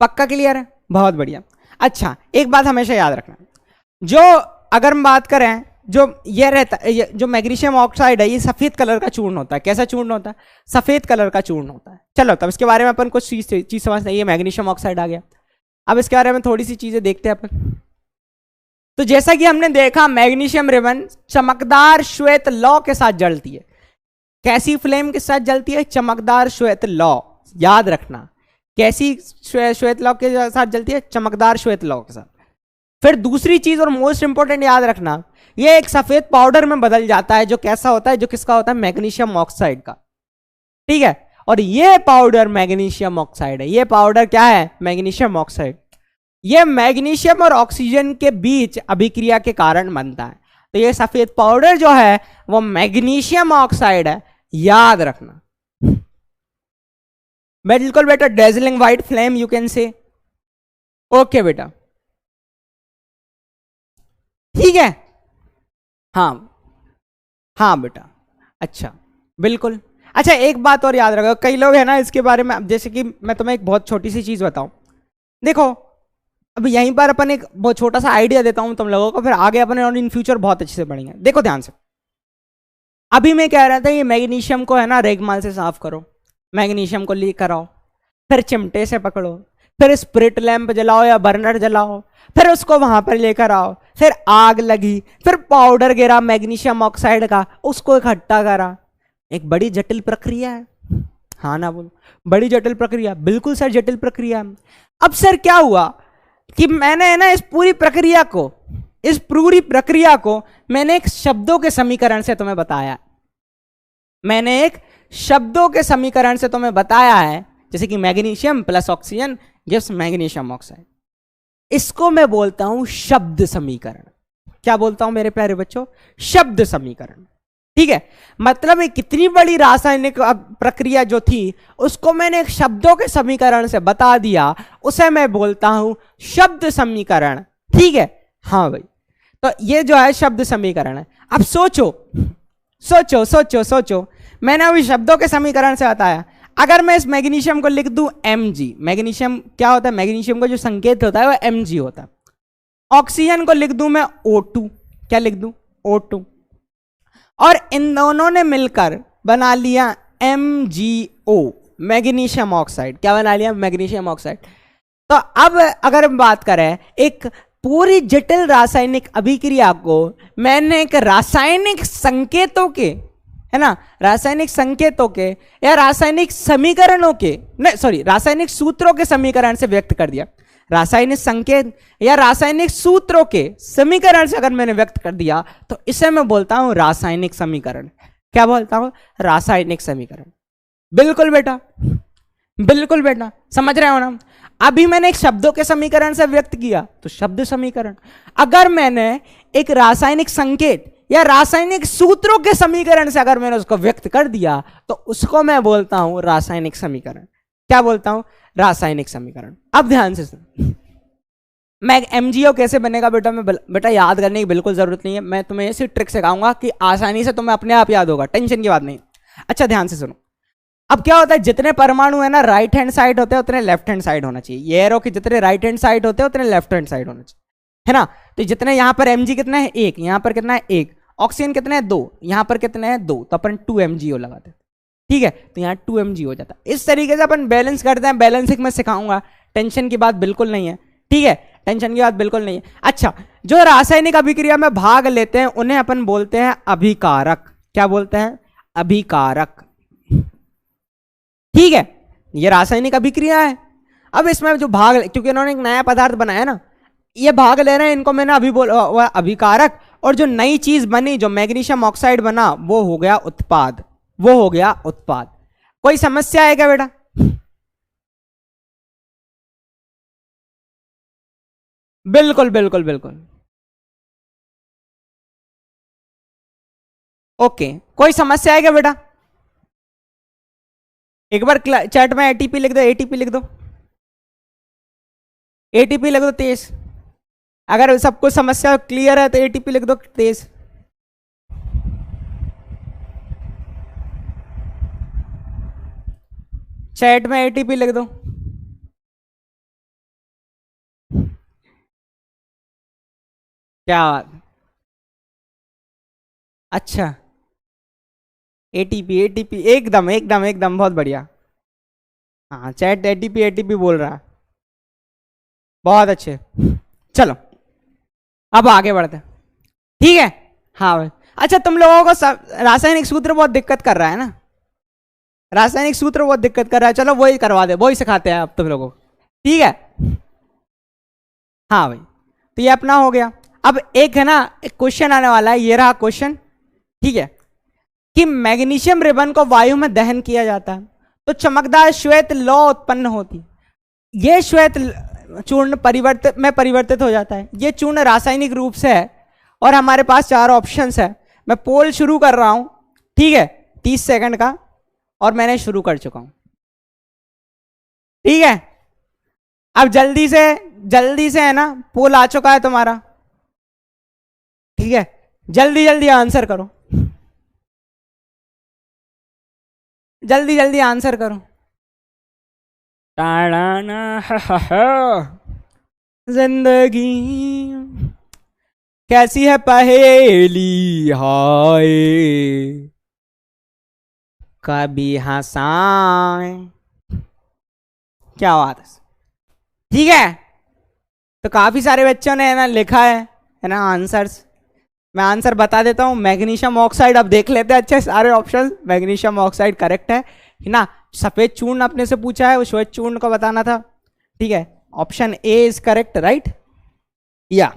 S1: पक्का क्लियर है, बहुत बढ़िया। अच्छा एक बात हमेशा याद रखना, जो अगर हम बात करें जो ये रहता है, जो मैग्नीशियम ऑक्साइड है ये सफेद कलर का चूर्ण होता है। कैसा चूर्ण होता है, सफेद कलर का चूर्ण होता है। चलो तब इसके बारे में अपन कुछ चीज समझते हैं, ये मैग्नीशियम ऑक्साइड आ गया। अब इसके बारे में थोड़ी सी चीजें देखते हैं अपन। तो जैसा कि हमने देखा मैग्नीशियम रिबन चमकदार श्वेत लौ के साथ जलती है। कैसी फ्लेम के साथ जलती है, चमकदार श्वेत लौ, याद रखना कैसी श्वेत लौ के साथ जलती है, चमकदार श्वेत लौ के साथ। फिर दूसरी चीज और मोस्ट इंपॉर्टेंट याद रखना, ये एक सफेद पाउडर में बदल जाता है, जो कैसा होता है, जो किसका होता है, मैग्नीशियम ऑक्साइड का, ठीक है। और ये पाउडर मैग्नीशियम ऑक्साइड है, ये पाउडर क्या है, मैग्नीशियम ऑक्साइड। ये मैग्नीशियम और ऑक्सीजन के बीच अभिक्रिया के कारण बनता है। तो ये सफेद पाउडर जो है वो मैग्नीशियम ऑक्साइड है, याद रखना। बिल्कुल बेटा, dazzling white flame you can say, okay बेटा, ठीक है, हाँ हाँ बेटा, अच्छा बिल्कुल। अच्छा एक बात और याद रखो, कई लोग है ना इसके बारे में, जैसे कि मैं तुम्हें एक बहुत छोटी सी चीज बताऊं, देखो अब यहीं पर अपन एक बहुत छोटा सा आइडिया देता हूं तुम लोगों को, फिर आगे अपन और इन फ्यूचर बहुत अच्छे से पढ़ेंगे। देखो ध्यान से, अभी मैं कह रहा था ये मैग्नीशियम को है ना रेगमाल से साफ करो, मैग्नीशियम को लेकर आओ, फिर चिमटे से पकड़ो, फिर स्प्रिट लैंप जलाओ या बर्नर जलाओ, फिर उसको वहां पर लेकर आओ, फिर आग लगी, फिर पाउडर गिरा मैग्नीशियम ऑक्साइड का, उसको इकट्ठा करा। एक बड़ी जटिल प्रक्रिया है, हाँ ना बोलो, बड़ी जटिल प्रक्रिया, बिल्कुल सर जटिल प्रक्रिया। अब सर क्या हुआ कि मैंने है ना इस पूरी प्रक्रिया को मैंने एक शब्दों के समीकरण से तुम्हें बताया, मैंने एक शब्दों के समीकरण से तुम्हें बताया है, जैसे कि magnesium plus oxygen gives magnesium oxide. इसको मैं बोलता हूं शब्द समीकरण। क्या बोलता हूं मेरे प्यारे बच्चों, शब्द समीकरण, ठीक है। मतलब एक कितनी बड़ी रासायनिक प्रक्रिया जो थी उसको मैंने एक शब्दों के समीकरण से बता दिया, उसे मैं बोलता हूं शब्द समीकरण, ठीक है। हाँ भाई, तो ये जो है शब्द समीकरण है। अब सोचो सोचो सोचो सोचो, मैंने अभी शब्दों के समीकरण से बताया, अगर मैं इस मैग्नीशियम को लिख दूं Mg, मैग्नीशियम क्या होता है, मैग्नीशियम का जो संकेत होता है वो Mg होता है। ऑक्सीजन को लिख दूं मैं O2, क्या लिख दूं, O2, और इन दोनों ने मिलकर बना लिया MgO, मैग्नीशियम ऑक्साइड। क्या बना लिया, मैग्नीशियम ऑक्साइड। तो अब अगर हम बात करें एक पूरी जटिल रासायनिक अभिक्रिया को मैंने एक रासायनिक संकेतों के, है ना, रासायनिक संकेतों के या रासायनिक समीकरणों के, नहीं सॉरी, रासायनिक सूत्रों के समीकरण से व्यक्त कर दिया। रासायनिक संकेत या रासायनिक सूत्रों के समीकरण से अगर मैंने व्यक्त कर दिया तो इसे मैं बोलता हूं रासायनिक समीकरण। क्या बोलता हूं? रासायनिक समीकरण। बिल्कुल बेटा, बिल्कुल बेटा, समझ रहे हो ना? अभी मैंने एक शब्दों के समीकरण से व्यक्त किया तो शब्द समीकरण। अगर मैंने एक रासायनिक संकेत या रासायनिक सूत्रों के समीकरण से अगर मैंने उसको व्यक्त कर दिया तो उसको मैं बोलता हूं रासायनिक समीकरण। क्या बोलता हूं? रासायनिक समीकरण। अब ध्यान से सुन, मैं एमजीओ कैसे बनेगा बेटा, मैं बेटा याद करने की बिल्कुल जरूरत नहीं है, मैं तुम्हें ऐसी ट्रिक सिखाऊंगा कि आसानी से तुम्हें अपने आप याद होगा, टेंशन की बात नहीं। अच्छा ध्यान से सुनो, अब क्या होता है, जितने परमाणु है ना राइट हैंड साइड होते हैं उतने लेफ्ट हैंड साइड होना चाहिए। ये एरो के जितने राइट हैंड साइड होते हैं उतने लेफ्ट हैंड साइड होना चाहिए, है ना? तो जितने यहां पर एमजी कितना है? 1, यहां पर कितना है? 1। ऑक्सीजन कितने हैं? 2, यहां पर कितने हैं? 2, तो अपन 2 MgO लगाते हैं, ठीक है? तो यहाँ 2 mg हो जाता है। इस तरीके से अपन बैलेंस करते हैं, बैलेंसिंग में सिखाऊंगा, टेंशन की बात बिल्कुल नहीं है, ठीक है? टेंशन की बात बिल्कुल नहीं है। अच्छा, जो रासायनिक अभिक्रिया में भाग लेते हैं उन्हें अपन बोलते हैं अभिकारक। क्या बोलते हैं? अभिकारक, ठीक है? ये रासायनिक अभिक्रिया है। अब इसमें जो भाग, क्योंकि इन्होंने एक नया पदार्थ बनाया ना, ये भाग ले रहे हैं, इनको मैंने अभी अभिकारक। और जो नई चीज बनी, जो मैग्नीशियम ऑक्साइड बना, वो हो गया उत्पाद, वो हो गया उत्पाद। कोई समस्या है क्या बेटा? बिल्कुल बिल्कुल बिल्कुल, ओके। कोई समस्या है क्या बेटा? एक बार चैट में एटीपी लिख दो, एटीपी लिख दो, एटीपी लिख दो तेज। अगर सबको समस्या क्लियर है तो एटीपी लिख दो तेज। चैट में एटीपी लिख दो। क्या बात, अच्छा, एटीपी एटीपी, एकदम एकदम एकदम, बहुत बढ़िया। हाँ, चैट एटीपी एटीपी बोल रहा है, बहुत अच्छे। चलो अब आगे बढ़ते हैं, ठीक है? हाँ भाई, अच्छा, तुम लोगों को रासायनिक सूत्र बहुत दिक्कत कर रहा है ना? रासायनिक सूत्र बहुत दिक्कत कर रहा है, चलो वही करवा दे, वही सिखाते हैं अब तुम लोगों को, ठीक है? हाँ भाई, तो ये अपना हो गया। अब एक है ना, एक क्वेश्चन आने वाला है, ये रहा क्वेश्चन, ठीक है? कि मैग्नीशियम रिबन को वायु में दहन किया जाता है तो चमकदार श्वेत लौ उत्पन्न होती। ये श्वेत चूर्ण परिवर्तित हो जाता है। ये चूर्ण रासायनिक रूप से है और हमारे पास 4 ऑप्शंस है। मैं पोल शुरू कर रहा हूं, ठीक है? 30 सेकंड का, और मैंने शुरू कर चुका हूं, ठीक है? अब जल्दी से है ना, पोल आ चुका है तुम्हारा, ठीक है? जल्दी जल्दी आंसर करो, जल्दी जल्दी आंसर करो। टाड़ाना जिंदगी कैसी है पहेली, हाय कभी हंसाए। क्या बात है, ठीक है? तो काफी सारे बच्चों ने है ना लिखा है ना आंसर्स। मैं आंसर बता देता हूं, मैग्नीशियम ऑक्साइड। अब देख लेते हैं अच्छे सारे ऑप्शन। मैग्नीशियम ऑक्साइड करेक्ट है ना? सफेद चूर्ण अपने से पूछा है, वो श्वेत चूर्ण को बताना था, ठीक है? Option A is correct, right? या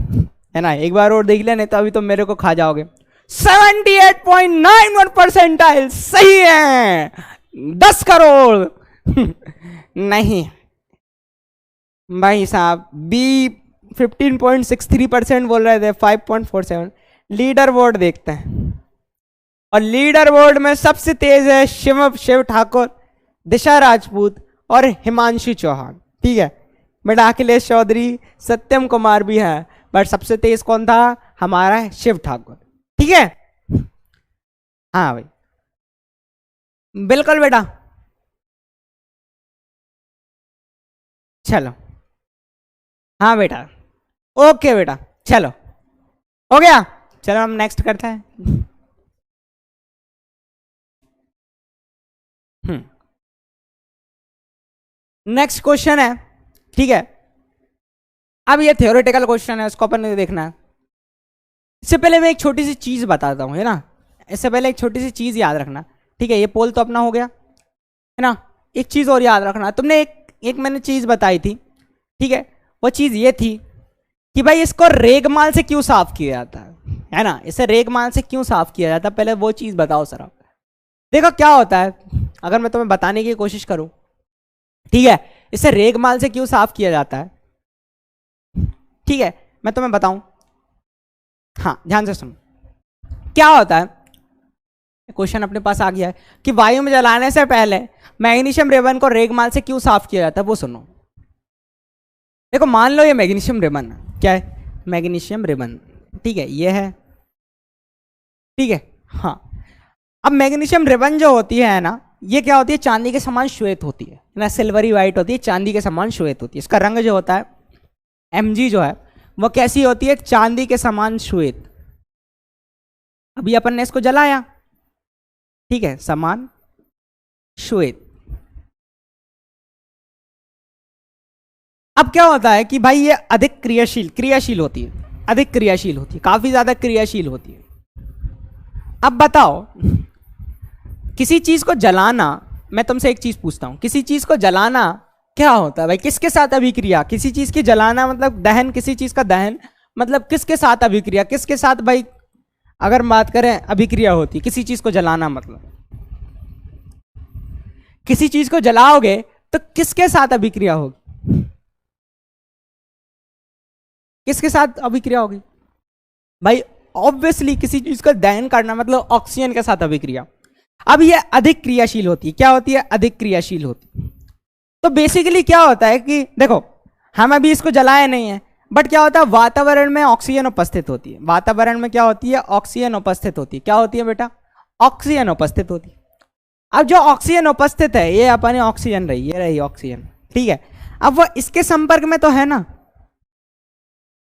S1: है ना? एक बार और देख लेने, तो अभी तो मेरे को खा जाओगे। 78.91 परसेंटाइल सही है, 10 करोड़ नहीं भाई साहब। बी 15.63% बोल रहे थे, 5.47। लीडर बोर्ड देखते हैं, और लीडर बोर्ड में सबसे तेज है शिव ठाकुर, दिशा राजपूत और हिमांशु चौहान, ठीक है? बेटा अखिलेश चौधरी, सत्यम कुमार भी है, बट सबसे तेज कौन था? हमारा शिव ठाकुर, ठीक है? हाँ भाई, बिल्कुल बेटा। चलो, हाँ बेटा, ओके बेटा, चलो हो गया। चलो हम नेक्स्ट करते हैं। नेक्स्ट क्वेश्चन है, ठीक है? अब ये थ्योरेटिकल क्वेश्चन है, उसको अपन ने देखना है। इससे पहले मैं एक छोटी सी चीज बताता हूँ, है ना? इससे पहले एक छोटी सी चीज याद रखना, ठीक है? ये पोल तो अपना हो गया, है ना? एक चीज और याद रखना, तुमने एक मैंने चीज बताई थी, ठीक है? वो चीज ये थी कि भाई इसको रेगमाल से क्यों साफ किया जाता है ना, इसे रेगमाल से क्यों साफ किया जाता है, पहले वो चीज बताओ सर आप। देखो क्या होता है, अगर मैं तुम्हें बताने की कोशिश करूं, ठीक है, इसे रेगमाल से क्यों साफ किया जाता है, ठीक है, मैं तुम्हें बताऊं। हाँ ध्यान से सुनो, क्या होता है, क्वेश्चन अपने पास आ गया है कि वायु में जलाने से पहले मैग्नीशियम रेबन को रेगमाल से क्यों साफ किया जाता है, वो सुनो। देखो मान लो ये मैग्नीशियम रेबन क्या है, मैग्नीशियम रेबन, ठीक है, ये है, ठीक है, हाँ। अब मैग्नीशियम रेबन जो होती है ना, ये क्या होती है, चांदी के समान श्वेत होती है ना, सिल्वरी व्हाइट होती है, चांदी के समान श्वेत होती है। इसका रंग जो होता है Mg जो है वो कैसी होती है, चांदी के समान श्वेत। अभी अपन ने इसको जलाया, ठीक है, समान श्वेत। अब क्या होता है कि भाई ये अधिक क्रियाशील होती है, अधिक क्रियाशील होती है, काफी ज्यादा क्रियाशील होती है। अब बताओ, किसी चीज को जलाना, मैं तुमसे एक चीज पूछता हूं, किसी चीज को जलाना क्या होता है भाई, किसके साथ अभिक्रिया, किसी चीज की जलाना मतलब दहन, किसी चीज का दहन मतलब किसके साथ अभिक्रिया, किसके साथ भाई अगर बात करें अभिक्रिया होती है, किसी चीज को जलाना मतलब किसी चीज को जलाओगे तो किसके साथ अभिक्रिया होगी, किसके साथ अभिक्रिया होगी भाई, ऑब्वियसली किसी चीज का दहन करना मतलब ऑक्सीजन के साथ अभिक्रिया। अब ये अधिक क्रियाशील होती है, क्या होती है, अधिक क्रियाशील होती है। तो बेसिकली क्या होता है कि देखो हम अभी इसको जलाए नहीं है, बट क्या होता है, वातावरण में ऑक्सीजन उपस्थित होती है, वातावरण में क्या होती है, ऑक्सीजन उपस्थित होती है, क्या होती है बेटा, ऑक्सीजन उपस्थित होती है। अब जो ऑक्सीजन उपस्थित है, ये अपने ऑक्सीजन रही, ये रही ऑक्सीजन, ठीक है, अब वो इसके संपर्क में तो है ना।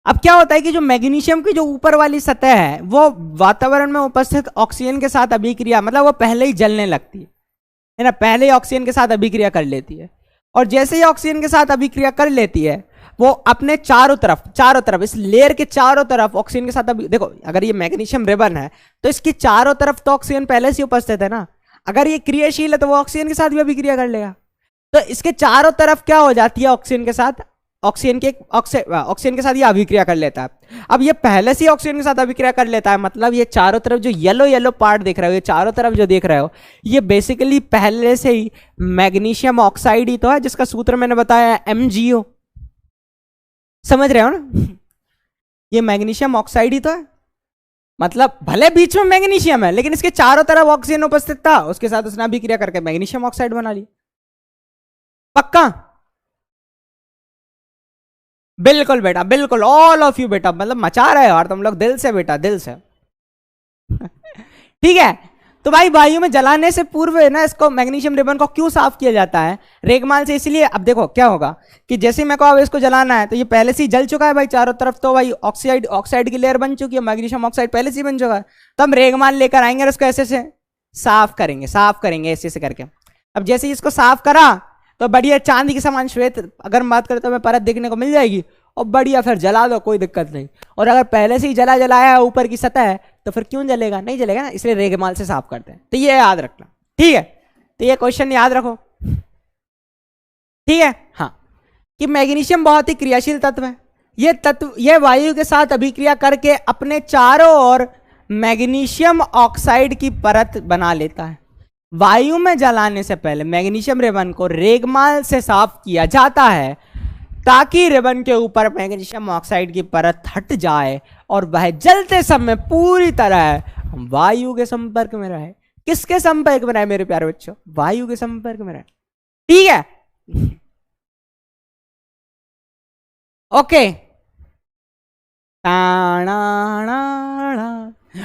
S1: अब क्या होता है कि जो मैग्नीशियम की जो ऊपर वाली सतह है वो वातावरण में उपस्थित ऑक्सीजन के साथ अभिक्रिया, मतलब वो पहले ही जलने लगती है ना, पहले ही ऑक्सीजन के साथ अभिक्रिया कर लेती है। और जैसे ही ऑक्सीजन के साथ अभिक्रिया कर लेती है, वो अपने चारों तरफ इस लेयर के चारों तरफ ऑक्सीजन के साथ देखो अगर ये मैग्नीशियम रिबन है तो इसकी चारों तरफ तो ऑक्सीजन पहले से उपस्थित है ना, अगर ये क्रियाशील है तो वो ऑक्सीजन के साथ भी अभिक्रिया कर लेगा। तो इसके चारों तरफ क्या हो जाती है, ऑक्सीजन के साथ, ऑक्सीजन के साथ ये अभिक्रिया कर लेता है। अब ये पहले से ही ऑक्सीजन के साथ अभिक्रिया कर लेता है, मतलब ये चारों तरफ जो येलो पार्ट देख रहे हो, ये चारों तरफ जो देख रहे हो, ये बेसिकली पहले से ही मैग्नीशियम ऑक्साइड ही तो है, जिसका सूत्र मैंने बताया MgO, समझ रहे हो ना, ये मैग्नीशियम ऑक्साइड ही तो है। मतलब भले बीच में मैग्नीशियम है लेकिन इसके चारों तरफ ऑक्सीजन उपस्थित था, उसके साथ उसने अभिक्रिया करके मैग्नीशियम ऑक्साइड बना ली। पक्का? बिल्कुल बेटा, बिल्कुल, ऑल ऑफ यू बेटा, मतलब मचा रहे हो और तुम लोग दिल से बेटा, दिल से। ठीक है, तो भाई वायु में जलाने से पूर्व है ना, इसको मैग्नीशियम रिबन को क्यों साफ किया जाता है, रेगमाल से, इसलिए। अब देखो क्या होगा कि जैसे मैं कहूँ इसको जलाना है तो ये पहले से ही जल चुका है भाई चारों तरफ, तो भाई ऑक्साइड की लेयर बन चुकी है, मैग्नीशियम ऑक्साइड पहले से ही बन चुका है। तो हम रेगमाल लेकर आएंगे और उसको ऐसे से साफ करेंगे ऐसे से करके। अब जैसे ही इसको साफ करा तो बढ़िया चांदी के समान श्वेत, अगर हम बात करें तो हमें परत देखने को मिल जाएगी, और बढ़िया फिर जला दो, कोई दिक्कत नहीं। और अगर पहले से ही जलाया है ऊपर की सतह है तो फिर क्यों जलेगा, नहीं जलेगा ना, इसलिए रेगमाल से साफ करते हैं। तो ये याद रखना, ठीक है, तो ये क्वेश्चन याद रखो, ठीक है। हाँ, कि मैग्नीशियम बहुत ही क्रियाशील तत्व है, ये वायु के साथ अभिक्रिया करके अपने चारों ओर मैग्नीशियम ऑक्साइड की परत बना लेता है। वायु में जलाने से पहले मैग्नीशियम रिबन को रेगमाल से साफ किया जाता है ताकि रिबन के ऊपर मैग्नीशियम ऑक्साइड की परत हट जाए और वह जलते समय पूरी तरह वायु के संपर्क में रहे। किसके संपर्क में रहे मेरे प्यारे बच्चों, वायु के संपर्क में रहे, ठीक है। ओके,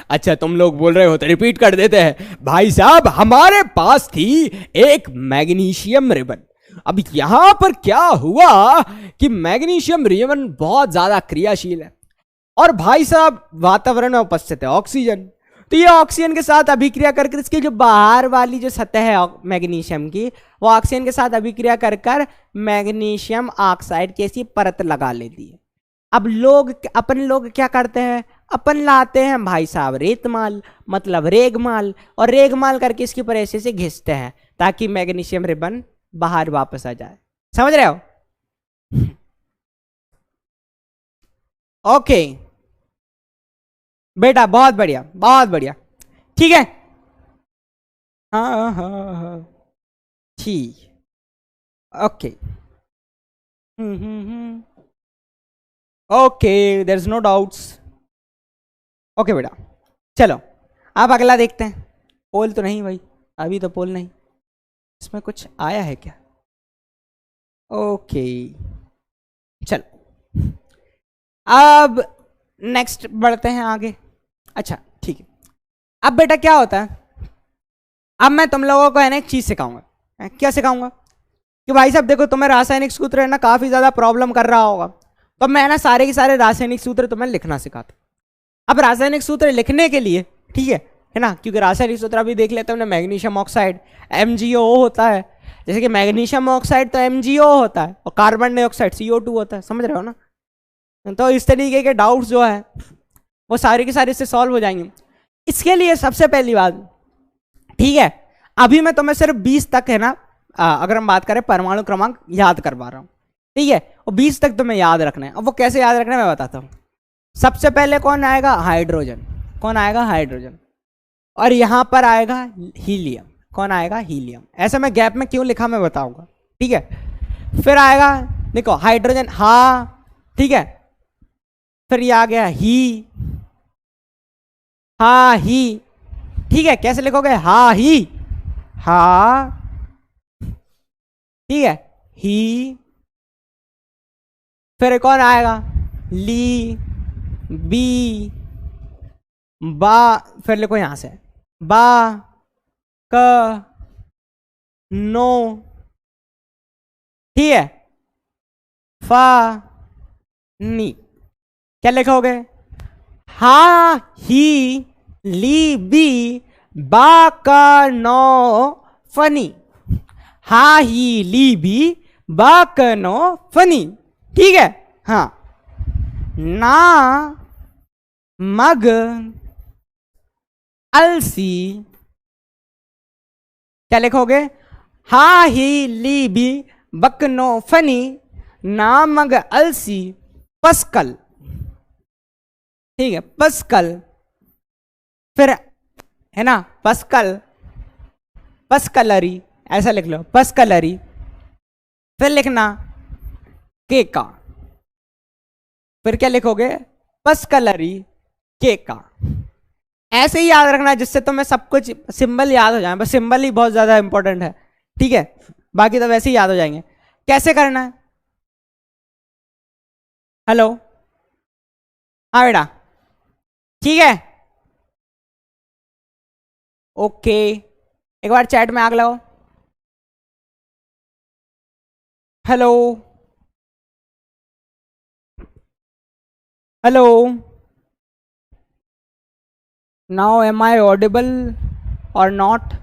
S1: अच्छा तुम लोग बोल रहे हो तो रिपीट कर देते हैं। भाई साहब हमारे पास थी एक मैग्नीशियम रिबन, अब यहां पर क्या हुआ कि मैग्नीशियम रिबन बहुत ज्यादा क्रियाशील है और भाई साहब वातावरण में उपस्थित है ऑक्सीजन, तो ये ऑक्सीजन के साथ अभिक्रिया करके इसकी जो बाहर वाली जो सतह है मैग्नीशियम की, वो ऑक्सीजन के साथ अभिक्रिया कर मैग्नीशियम ऑक्साइड की ऐसी परत लगा लेती है। अब अपन लोग क्या करते हैं, अपन लाते हैं भाई साहब रेतमाल, मतलब रेगमाल, और रेगमाल करके इसकी पर ऐसे से घिसते हैं ताकि मैग्नीशियम रिबन बाहर वापस आ जाए। समझ रहे हो? ओके बेटा, बहुत बढ़िया बहुत बढ़िया। ठीक है, हाँ हाँ हाँ, ठीक। Okay, okay, there is no doubts. Okay बेटा, चलो आप अगला देखते हैं। पोल तो नहीं भाई, अभी तो पोल नहीं। इसमें कुछ आया है क्या? ओके, चलो अब नेक्स्ट बढ़ते हैं आगे। अच्छा ठीक है, अब बेटा क्या होता है, अब मैं तुम लोगों को है ना एक चीज सिखाऊंगा। क्या सिखाऊंगा कि भाई साहब देखो, तुम्हें रासायनिक सूत्र है ना काफी ज्यादा प्रॉब्लम कर रहा होगा, तो मैं ना सारे के सारे रासायनिक सूत्र तुम्हें लिखना सिखाता। अब रासायनिक सूत्र लिखने के लिए, ठीक है ना, क्योंकि रासायनिक सूत्र अभी देख लेते हैं, मैग्नीशियम ऑक्साइड MgO होता है। जैसे कि मैग्नीशियम ऑक्साइड तो MgO होता है और कार्बन डाइऑक्साइड CO2 होता है, समझ रहे हो ना। तो इस तरीके के डाउट्स जो है वो सारे के सारे इससे सॉल्व हो जाएंगे। इसके लिए सबसे पहली बात, ठीक है, अभी मैं तुम्हें सिर्फ 20 तक है ना, अगर हम बात करें परमाणु क्रमांक याद करवा रहा हूं, ठीक है, और 20 तक तुम्हें याद रखना है। अब वो कैसे याद रखना है मैं बताता हूं। सबसे पहले कौन आएगा? हाइड्रोजन। कौन आएगा? हाइड्रोजन। और यहां पर आएगा हीलियम। कौन आएगा? हीलियम। ऐसे मैं गैप में क्यों लिखा मैं बताऊंगा, ठीक है। फिर आएगा, देखो हाइड्रोजन, हा, ठीक है। फिर ये आ गया ही, हा ही, ठीक है। कैसे लिखोगे? हा ही, हा, ठीक है, ही। फिर कौन आएगा? ली, बी, बा। फिर लिखो यहां से बा, क, नो, ठीक है, फा, नी। क्या लिखोगे? हा ही ली बी बा का नो फनी। हा ही ली बी बा का नो फनी, ठीक है। हाँ, ना मग अलसी। क्या लिखोगे? हा ही ली बी बकनो फनी नामग अलसी पस्कल, ठीक है, पस्कल। फिर है ना पस्कल, पस्कलरी, ऐसा लिख लो पस्कलरी। फिर लिखना केका। फिर क्या लिखोगे? पस्कलरी केका। ऐसे ही याद रखना जिससे तुम्हें सब कुछ सिंबल याद हो जाए। बस सिंबल ही बहुत ज्यादा इंपॉर्टेंट है, ठीक है, बाकी तो वैसे ही याद हो जाएंगे। कैसे करना है? हेलो, हाँ बेटा, ठीक है, ओके। एक बार चैट में आग लगाओ। Hello, hello, now am I audible और नॉट?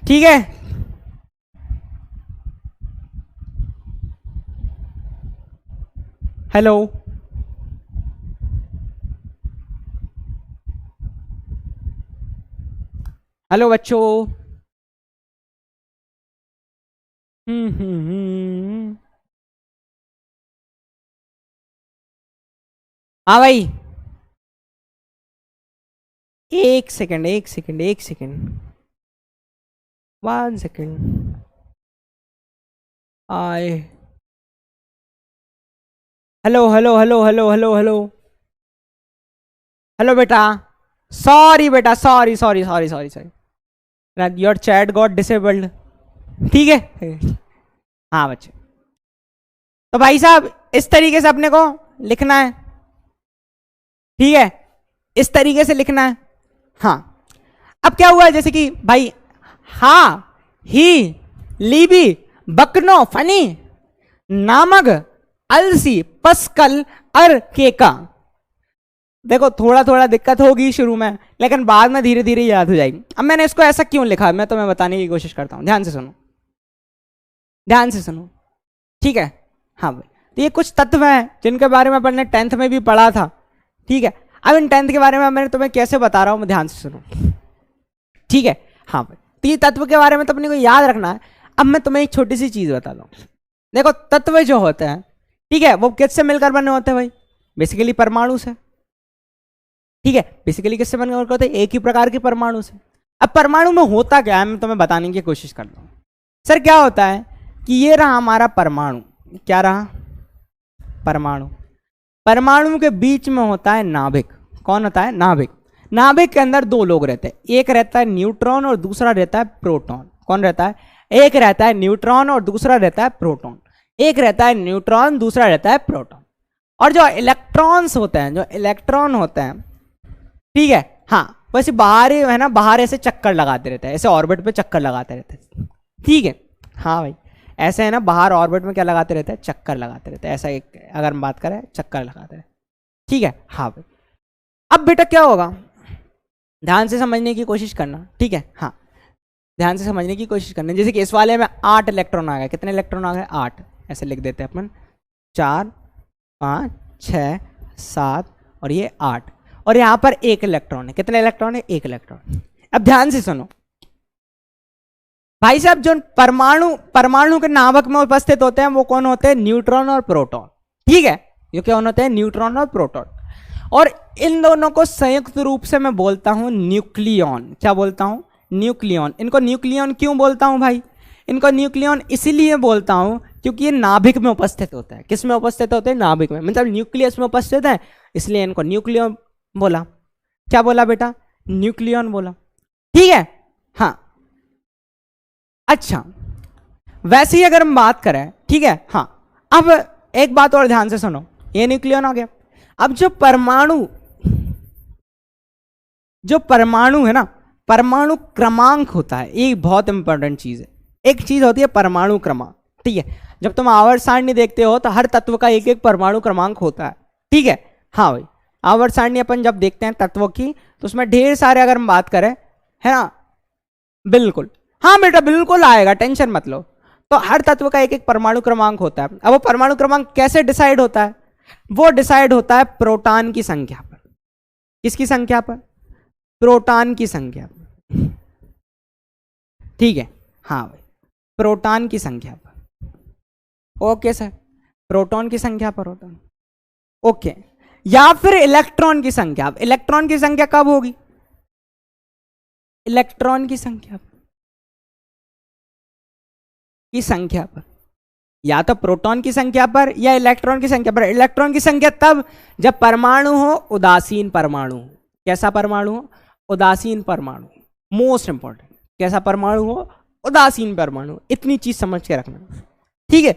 S1: ठीक है, हेलो, हेलो बच्चों। हम्म। हाँ भाई, एक सेकंड एक सेकंड एक सेकंड, 1 सेकंड। आए, hello hello hello hello hello hello, hello बेटा। सॉरी बेटा, sorry sorry sorry sorry sorry, your chat got disabled, ठीक है। हाँ बच्चे, तो भाई साहब इस तरीके से अपने को लिखना है, ठीक है, इस तरीके से लिखना है। हाँ, अब क्या हुआ, जैसे कि भाई हा ही लीबी बकनो फनी नामक अलसी पस्कल अर केका। देखो थोड़ा थोड़ा दिक्कत होगी शुरू में, लेकिन बाद में धीरे धीरे याद हो जाएगी। अब मैंने इसको ऐसा क्यों लिखा मैं तुम्हें बताने की कोशिश करता हूं, ध्यान से सुनो, ध्यान से सुनो, ठीक है। हाँ भाई, तो ये कुछ तत्व हैं जिनके बारे में अपन ने 10th में भी पढ़ा था, ठीक है। अब इन 10th के बारे में मैंने तुम्हें कैसे बता रहा हूं, ध्यान से सुनो, ठीक है। हाँ भाई, तो ये तत्व के बारे में तो अपने को याद रखना है। अब मैं तुम्हें एक छोटी सी चीज बता दूं, देखो तत्व जो होते हैं, ठीक है, वो किससे मिलकर बने होते हैं भाई? बेसिकली परमाणु से। ठीक है, बेसिकली किससे बनकर होते हैं? एक ही प्रकार के परमाणु से। अब परमाणु में होता क्या है, मैं तुम्हें बताने की कोशिश कर रहा हूं। सर क्या होता है कि ये रहा हमारा परमाणु, क्या रहा? परमाणु। परमाणु के बीच में होता है नाभिक। कौन होता है? नाभिक। नाभिक के अंदर दो लोग रहते हैं, एक रहता है न्यूट्रॉन और दूसरा रहता है प्रोटॉन। कौन रहता है? एक रहता है न्यूट्रॉन और दूसरा रहता है प्रोटॉन। एक रहता है न्यूट्रॉन, दूसरा रहता है प्रोटॉन। और जो इलेक्ट्रॉन्स होते हैं, जो इलेक्ट्रॉन होते हैं, ठीक है, हाँ, वैसे बाहर है ना, बाहर ऐसे चक्कर लगाते रहते हैं, ऐसे ऑर्बिट पे चक्कर लगाते रहते हैं। ठीक है, हाँ भाई, ऐसे है ना, बाहर ऑर्बिट में क्या लगाते रहते हैं? चक्कर लगाते रहते हैं। ऐसा एक अगर हम बात करें, चक्कर लगाते हैं। ठीक है, हाँ भाई। अब बेटा क्या होगा, ध्यान से समझने की कोशिश करना। ठीक है, हाँ, ध्यान से समझने की कोशिश करना। जैसे कि इस वाले में 8 इलेक्ट्रॉन आ गए। कितने इलेक्ट्रॉन आ गए? 8। ऐसे लिख देते हैं अपन, 4 5 6 7 और ये 8। और यहां पर 1 इलेक्ट्रॉन है। कितने इलेक्ट्रॉन है? 1 इलेक्ट्रॉन। अब ध्यान से सुनो भाई साहब, जो परमाणु के नाभिक में उपस्थित होते हैं वो कौन होते हैं? न्यूट्रॉन और प्रोटॉन। ठीक है, ये कौन होते हैं? न्यूट्रॉन और प्रोटॉन। और इन दोनों को संयुक्त रूप से मैं बोलता हूं न्यूक्लियॉन। क्या बोलता हूं? न्यूक्लियॉन। इनको न्यूक्लियॉन क्यों बोलता हूं भाई? इनको न्यूक्लियॉन इसीलिए बोलता हूं क्योंकि ये नाभिक में उपस्थित होता है। किस में उपस्थित होते हैं? नाभिक में, मतलब न्यूक्लियस में उपस्थित है, इसलिए इनको न्यूक्लियॉन बोला। क्या बोला बेटा? न्यूक्लियॉन बोला। ठीक है, हाँ। अच्छा, वैसे ही अगर हम बात करें, ठीक है, हाँ, अब एक बात और ध्यान से सुनो, ये न्यूक्लियॉन हो गया। अब जो परमाणु है ना, परमाणु क्रमांक होता है, ये बहुत इंपॉर्टेंट चीज है। एक चीज होती है परमाणु क्रमांक। ठीक है, जब तुम आवर्त सारणी देखते हो तो हर तत्व का एक एक परमाणु क्रमांक होता है। ठीक है, हाँ भाई, आवर्त सारणी अपन जब देखते हैं तत्वों की तो उसमें ढेर सारे अगर हम बात करें, है ना, बिल्कुल, हाँ बेटा बिल्कुल आएगा, टेंशन मत लो। तो हर तत्व का एक एक परमाणु क्रमांक होता है। अब वो परमाणु क्रमांक कैसे डिसाइड होता है? वो डिसाइड होता है प्रोटॉन की संख्या पर। किसकी संख्या पर? प्रोटॉन की संख्या पर। ठीक है, हाँ भाई, प्रोटॉन की संख्या पर। ओके सर, प्रोटॉन की संख्या पर होता है। ओके, या फिर इलेक्ट्रॉन की संख्या। अब इलेक्ट्रॉन की संख्या कब होगी? इलेक्ट्रॉन की संख्या पर, या तो प्रोटॉन की संख्या पर या इलेक्ट्रॉन की संख्या पर। इलेक्ट्रॉन की संख्या तब जब परमाणु हो उदासीन परमाणु हो। कैसा परमाणु हो? उदासीन परमाणु। मोस्ट इंपॉर्टेंट, कैसा परमाणु हो? उदासीन परमाणु। इतनी चीज समझ के रखना। ठीक है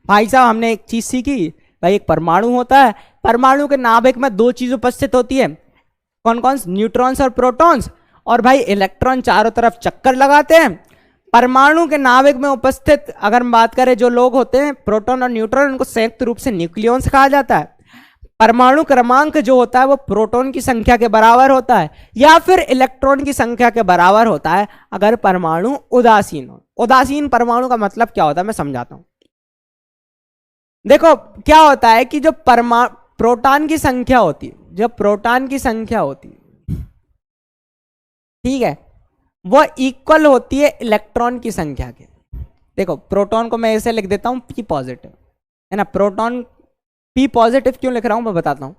S1: भाई साहब, हमने एक चीज सीखी भाई, एक परमाणु होता है, परमाणु के नाभिक में दो चीज उपस्थित होती है। कौन कौन? न्यूट्रॉन्स और प्रोटॉन्स। और भाई इलेक्ट्रॉन चारों तरफ चक्कर लगाते हैं। परमाणु के नाभिक में उपस्थित अगर हम बात करें जो लोग होते हैं, प्रोटॉन और न्यूट्रॉन, उनको संयुक्त रूप से न्यूक्लियॉन्स कहा जाता है। परमाणु क्रमांक जो होता है वो प्रोटॉन की संख्या के बराबर होता है या फिर इलेक्ट्रॉन की संख्या के बराबर होता है अगर परमाणु उदासीन हो। उदासीन परमाणु का मतलब क्या होता है मैं समझाता हूं। देखो क्या होता है कि जो प्रोटॉन की संख्या होती है, जो प्रोटॉन की संख्या होती है, ठीक है, वो इक्वल होती है इलेक्ट्रॉन की संख्या के। देखो प्रोटॉन को मैं ऐसे लिख देता हूं पी पॉजिटिव, है ना। प्रोटॉन पी पॉजिटिव क्यों लिख रहा हूं मैं बताता हूं।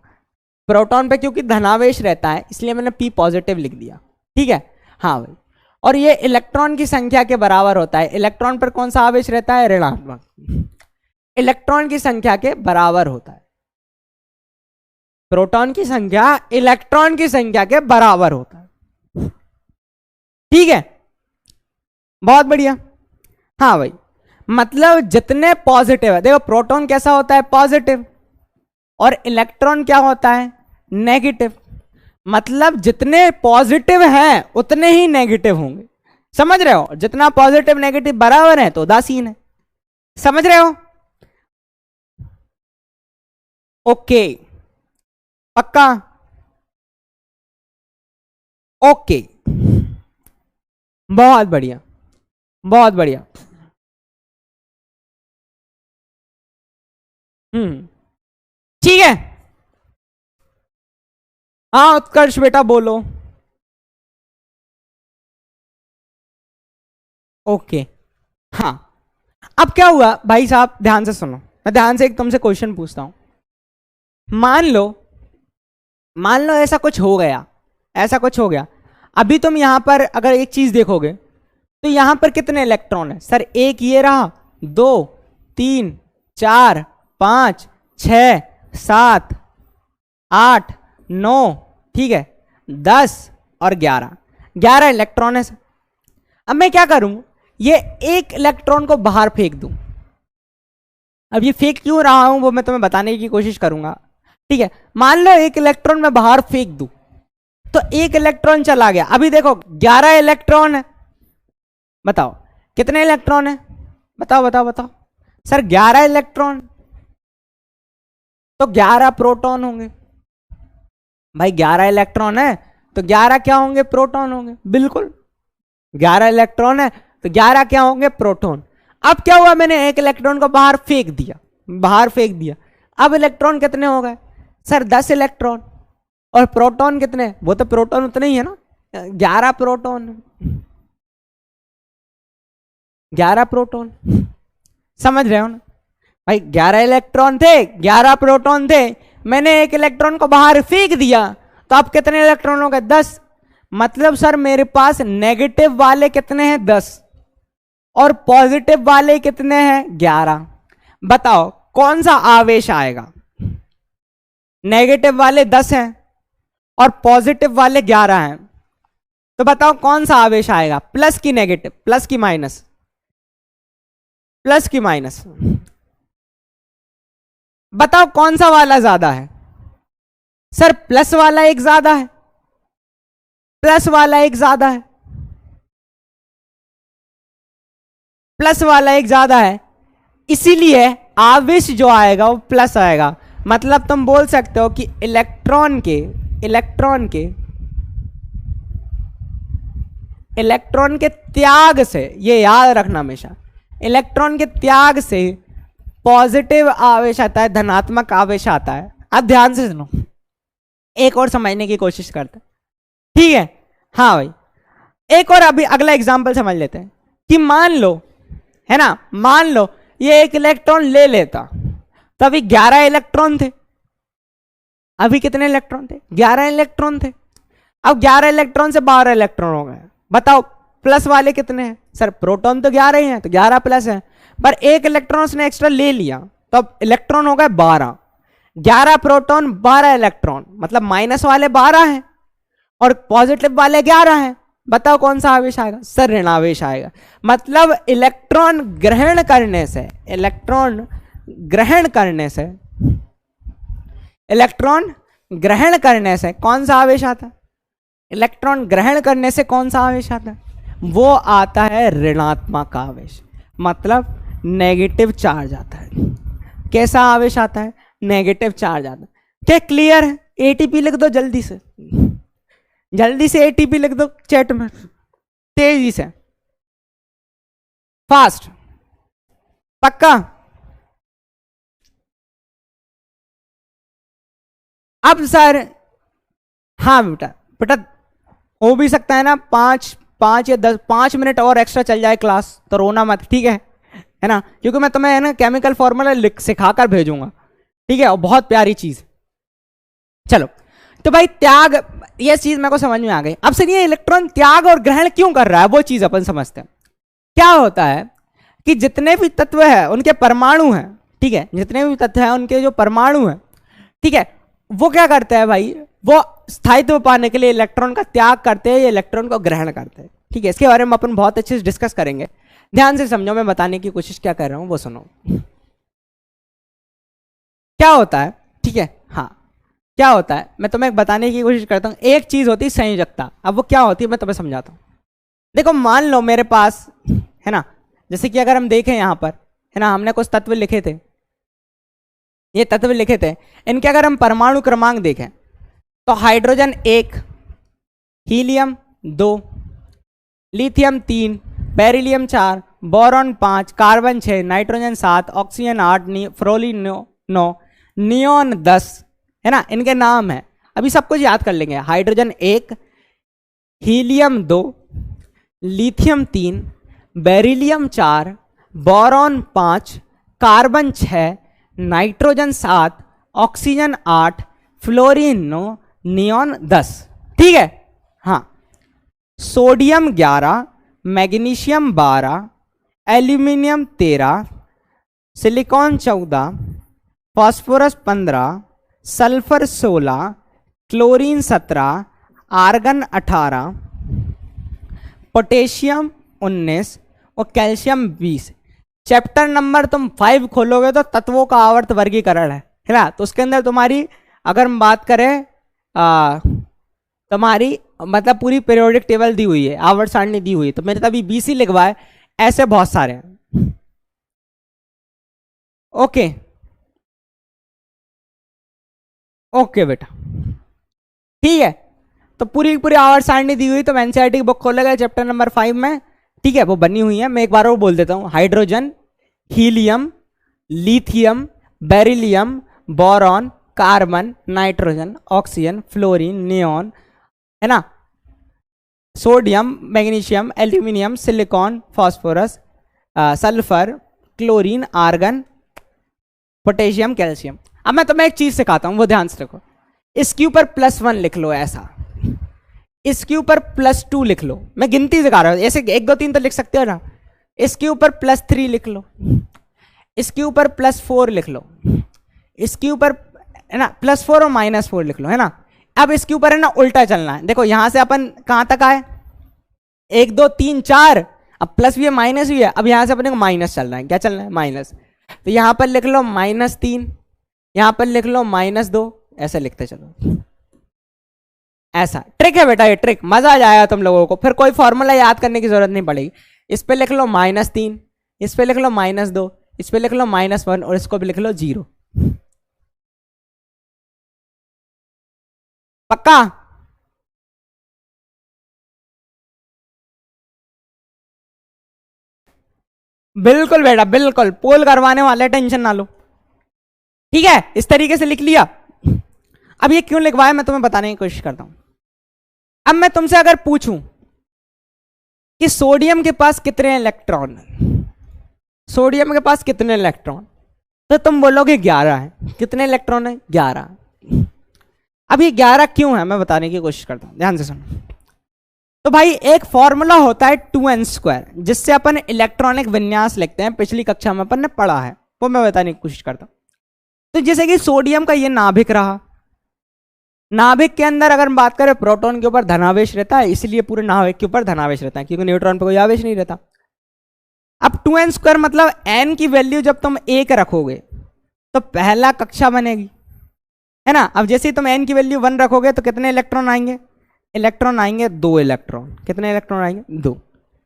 S1: प्रोटॉन पे क्योंकि धनावेश रहता है इसलिए मैंने पी पॉजिटिव लिख दिया। ठीक है, हाँ भाई। और ये इलेक्ट्रॉन की संख्या के बराबर होता है। इलेक्ट्रॉन पर कौन सा आवेश रहता है? ऋणात्मक। इलेक्ट्रॉन की संख्या के बराबर होता है। प्रोटॉन की संख्या इलेक्ट्रॉन की संख्या के बराबर होता है। ठीक है, बहुत बढ़िया। हाँ भाई, मतलब जितने पॉजिटिव है, देखो प्रोटॉन कैसा होता है? पॉजिटिव। और इलेक्ट्रॉन क्या होता है? नेगेटिव। मतलब जितने पॉजिटिव हैं उतने ही नेगेटिव होंगे। समझ रहे हो? जितना पॉजिटिव नेगेटिव बराबर है तो उदासीन है। समझ रहे हो? ओके, पक्का? ओके, बहुत बढ़िया, बहुत बढ़िया। ठीक है, हाँ उत्कर्ष बेटा बोलो। ओके, हाँ, अब क्या हुआ भाई साहब, ध्यान से सुनो, मैं ध्यान से एक तुमसे क्वेश्चन पूछता हूं। मान लो ऐसा कुछ हो गया, ऐसा कुछ हो गया। अभी तुम यहां पर अगर एक चीज देखोगे तो यहां पर कितने इलेक्ट्रॉन है सर? एक ये रहा, 2 3 4 5 6 7 8 9, ठीक है, 10 और 11 इलेक्ट्रॉन है सर। अब मैं क्या करूं, ये एक इलेक्ट्रॉन को बाहर फेंक दूं। अब ये फेंक क्यों रहा हूं वो मैं तुम्हें बताने की कोशिश करूंगा, ठीक है। मान लो एक इलेक्ट्रॉन मैं बाहर फेंक दूं तो एक इलेक्ट्रॉन चला गया। अभी देखो 11 इलेक्ट्रॉन है, बताओ कितने इलेक्ट्रॉन है? बताओ बताओ बताओ सर। 11 इलेक्ट्रॉन तो 11 प्रोटॉन होंगे भाई। 11 इलेक्ट्रॉन है तो 11 क्या होंगे? प्रोटॉन होंगे, बिल्कुल। 11 इलेक्ट्रॉन है तो 11 क्या होंगे? प्रोटॉन। अब क्या हुआ, मैंने एक इलेक्ट्रॉन को बाहर फेंक दिया, बाहर फेंक दिया। अब इलेक्ट्रॉन कितने हो गए सर? 10 इलेक्ट्रॉन। और प्रोटॉन कितने? वो तो प्रोटॉन उतने ही है ना, 11 प्रोटॉन। 11 प्रोटॉन, समझ रहे हो ना भाई? 11 इलेक्ट्रॉन थे, 11 प्रोटॉन थे, मैंने एक इलेक्ट्रॉन को बाहर फेंक दिया तो अब कितने इलेक्ट्रॉन हो गए? 10। मतलब सर मेरे पास नेगेटिव वाले कितने हैं? 10। और पॉजिटिव वाले कितने हैं? 11। बताओ कौन सा आवेश आएगा? नेगेटिव वाले 10 हैं और पॉजिटिव वाले 11 हैं, तो बताओ कौन सा आवेश आएगा? प्लस की नेगेटिव, प्लस की माइनस? प्लस की माइनस। बताओ कौन सा वाला ज्यादा है? सर प्लस वाला एक ज्यादा है, प्लस वाला एक ज्यादा है, प्लस वाला एक ज्यादा है, इसीलिए आवेश जो आएगा वो प्लस आएगा। मतलब तुम बोल सकते हो कि इलेक्ट्रॉन के त्याग से, ये याद रखना हमेशा, इलेक्ट्रॉन के त्याग से पॉजिटिव आवेश आता है, धनात्मक आवेश आता है। अब ध्यान से सुनो, एक और समझने की कोशिश करते हैं, ठीक है? हाँ भाई, एक और अभी अगला एग्जांपल समझ लेते हैं कि मान लो, है ना, मान लो ये एक इलेक्ट्रॉन ले लेता तो अभी 11 इलेक्ट्रॉन थे। अभी कितने इलेक्ट्रॉन थे? 11 इलेक्ट्रॉन थे। अब 11 इलेक्ट्रॉन से 12 इलेक्ट्रॉन हो गए। बताओ प्लस वाले कितने हैं? सर प्रोटॉन तो 11 ही हैं, तो 11 प्लस है, पर एक इलेक्ट्रॉन उसने एक्स्ट्रा ले लिया तो अब इलेक्ट्रॉन हो गए 12। 11 प्रोटॉन 12 इलेक्ट्रॉन, मतलब माइनस वाले 12 हैं और पॉजिटिव वाले 11 हैं। बताओ कौन सा आवेश आएगा? सर ऋणावेश आएगा। मतलब इलेक्ट्रॉन ग्रहण करने से, इलेक्ट्रॉन ग्रहण करने से, इलेक्ट्रॉन ग्रहण करने से कौन सा आवेश आता है? इलेक्ट्रॉन ग्रहण करने से कौन सा आवेश आता है? वो आता है ऋणात्मक आवेश, मतलब नेगेटिव चार्ज आता है। कैसा आवेश आता है? नेगेटिव चार्ज आता है। क्या क्लियर है? एटीपी लिख दो जल्दी से, जल्दी से एटीपी लिख दो चैट में, तेजी से, फास्ट, पक्का? अब सर, हाँ बेटा, बेटा हो भी सकता है ना 5 या 10 5 मिनट और एक्स्ट्रा चल जाए क्लास, तो रोना मत, ठीक है ना? क्योंकि मैं तुम्हें है ना केमिकल फॉर्मूला सिखाकर भेजूंगा, ठीक है? और बहुत प्यारी चीज। चलो तो भाई त्याग, ये चीज मेरे को समझ में आ गई। अब सर ये इलेक्ट्रॉन त्याग और ग्रहण क्यों कर रहा है, वो चीज अपन समझते हैं। क्या होता है कि जितने भी तत्व है उनके परमाणु हैं, ठीक है, जितने भी तत्व हैं उनके जो परमाणु हैं, ठीक है, वो क्या करते हैं भाई? वो स्थायित्व पाने के लिए इलेक्ट्रॉन का त्याग करते हैं या इलेक्ट्रॉन को ग्रहण करते हैं, ठीक है? इसके बारे में अपन बहुत अच्छे से डिस्कस करेंगे। ध्यान से समझो, मैं बताने की कोशिश क्या कर रहा हूं वो सुनो। क्या होता है, ठीक है? हाँ, क्या होता है मैं तुम्हें बताने की कोशिश करता हूं। एक चीज होती है संयोजकता। अब वो क्या होती है मैं तुम्हें समझाता हूं। देखो मान लो मेरे पास है ना, जैसे कि अगर हम देखें यहां पर, है ना, हमने कुछ तत्व लिखे थे, ये तत्व लिखे थे, इनके अगर हम परमाणु क्रमांक देखें तो hydrogen 1, helium 2, lithium 3, beryllium 4, boron 5, carbon 6, nitrogen 7, oxygen 8, fluorine 9, neon 10, है ना, इनके नाम है। अभी सब कुछ याद कर लेंगे। Hydrogen 1, helium 2, lithium 3, beryllium 4, boron 5, carbon 6, nitrogen 7, oxygen 8, fluorine 9, neon 10। ठीक है। हाँ, sodium 11, magnesium 12, aluminium 13, silicon 14, phosphorus 15, sulphur 16, chlorine 17, argon 18, potassium 19 और कैल्शियम 20। चैप्टर नंबर तुम 5 खोलोगे तो तत्वों का आवर्त वर्गीकरण है ना। तो उसके अंदर तुम्हारी अगर हम बात करें तुम्हारी मतलब पूरी पीरियोडिक टेबल दी हुई है, आवर्त सारणी दी हुई है। तो मैंने तभी BC लिखवा है, ऐसे बहुत सारे हैं। ओके ओके बेटा, ठीक है। तो पूरी पूरी आवर्त सारणी दी हुई। तो एनसीईआरटी की बुक खोलेगा चैप्टर नंबर 5 में, ठीक है, वो बनी हुई है। मैं एक बार और बोल देता हूं, hydrogen, helium, lithium, beryllium, boron, carbon, nitrogen, oxygen, fluorine, neon, है ना, sodium, magnesium, aluminium, silicon, phosphorus, sulphur, chlorine, argon, potassium, calcium. अब मैं तुम्हें एक चीज सिखाता हूं, वो ध्यान से रखो। इसके ऊपर +1 लिख लो ऐसा, इसके ऊपर +2 लिख लो। मैं गिनती सिखा रहा हूं, ऐसे 1 2 3 तो लिख सकते हो ना। इसके ऊपर +3 लिख लो, इसके ऊपर +4 लिख लो, इसके ऊपर है ना +4 और -4 लिख लो, है ना। अब इसके ऊपर है ना उल्टा चलना है। देखो यहां से अपन कहां तक आए, 1 2 3 4, अब प्लस भी है माइनस भी है। अब यहां से अपने को माइनस चलना है, क्या चलना है, माइनस। तो यहां पर लिख लो -3, यहां पर लिख लो -2, ऐसे लिखते चलो। ऐसा ट्रिक है बेटा, ये ट्रिक मजा आ जाएगा तुम लोगों को। फिर कोई फॉर्मूला याद करने की जरूरत नहीं पड़ेगी। इस पे लिख लो -3, इस पे लिख लो -2, इस पे लिख लो -1 और इसको भी लिख लो 0। पक्का? बिल्कुल बेटा बिल्कुल, पोल करवाने वाले, टेंशन ना लो। ठीक है, इस तरीके से लिख लिया। अब ये क्यों लिखवाया मैं तुम्हें बताने की कोशिश करता हूं। अब मैं तुमसे अगर पूछूं कि सोडियम के पास कितने इलेक्ट्रॉन, सोडियम के पास कितने इलेक्ट्रॉन, तो तुम बोलोगे 11 है। कितने इलेक्ट्रॉन है, 11। अब ये 11 क्यों है मैं बताने की कोशिश करता हूं, ध्यान से सुनो। तो भाई एक फॉर्मूला होता है 2n², जिससे अपन इलेक्ट्रॉनिक विन्यास लिखते हैं, पिछली कक्षा में अपन ने पढ़ा है, वो मैं बताने की कोशिश करता हूं। तो जैसे कि सोडियम का ये नाभिक रहा, नाभिक के अंदर अगर हम बात करें प्रोटॉन के ऊपर धनावेश रहता है, इसलिए पूरे नाभिक के ऊपर धनावेश रहता है, क्योंकि न्यूट्रॉन पर कोई आवेश नहीं रहता। अब 2n² मतलब n की वैल्यू जब तुम 1 रखोगे तो पहला कक्षा बनेगी, है ना। अब जैसे ही तुम n की वैल्यू 1 रखोगे तो कितने इलेक्ट्रॉन आएंगे, इलेक्ट्रॉन आएंगे 2 इलेक्ट्रॉन। कितने इलेक्ट्रॉन आएंगे, 2।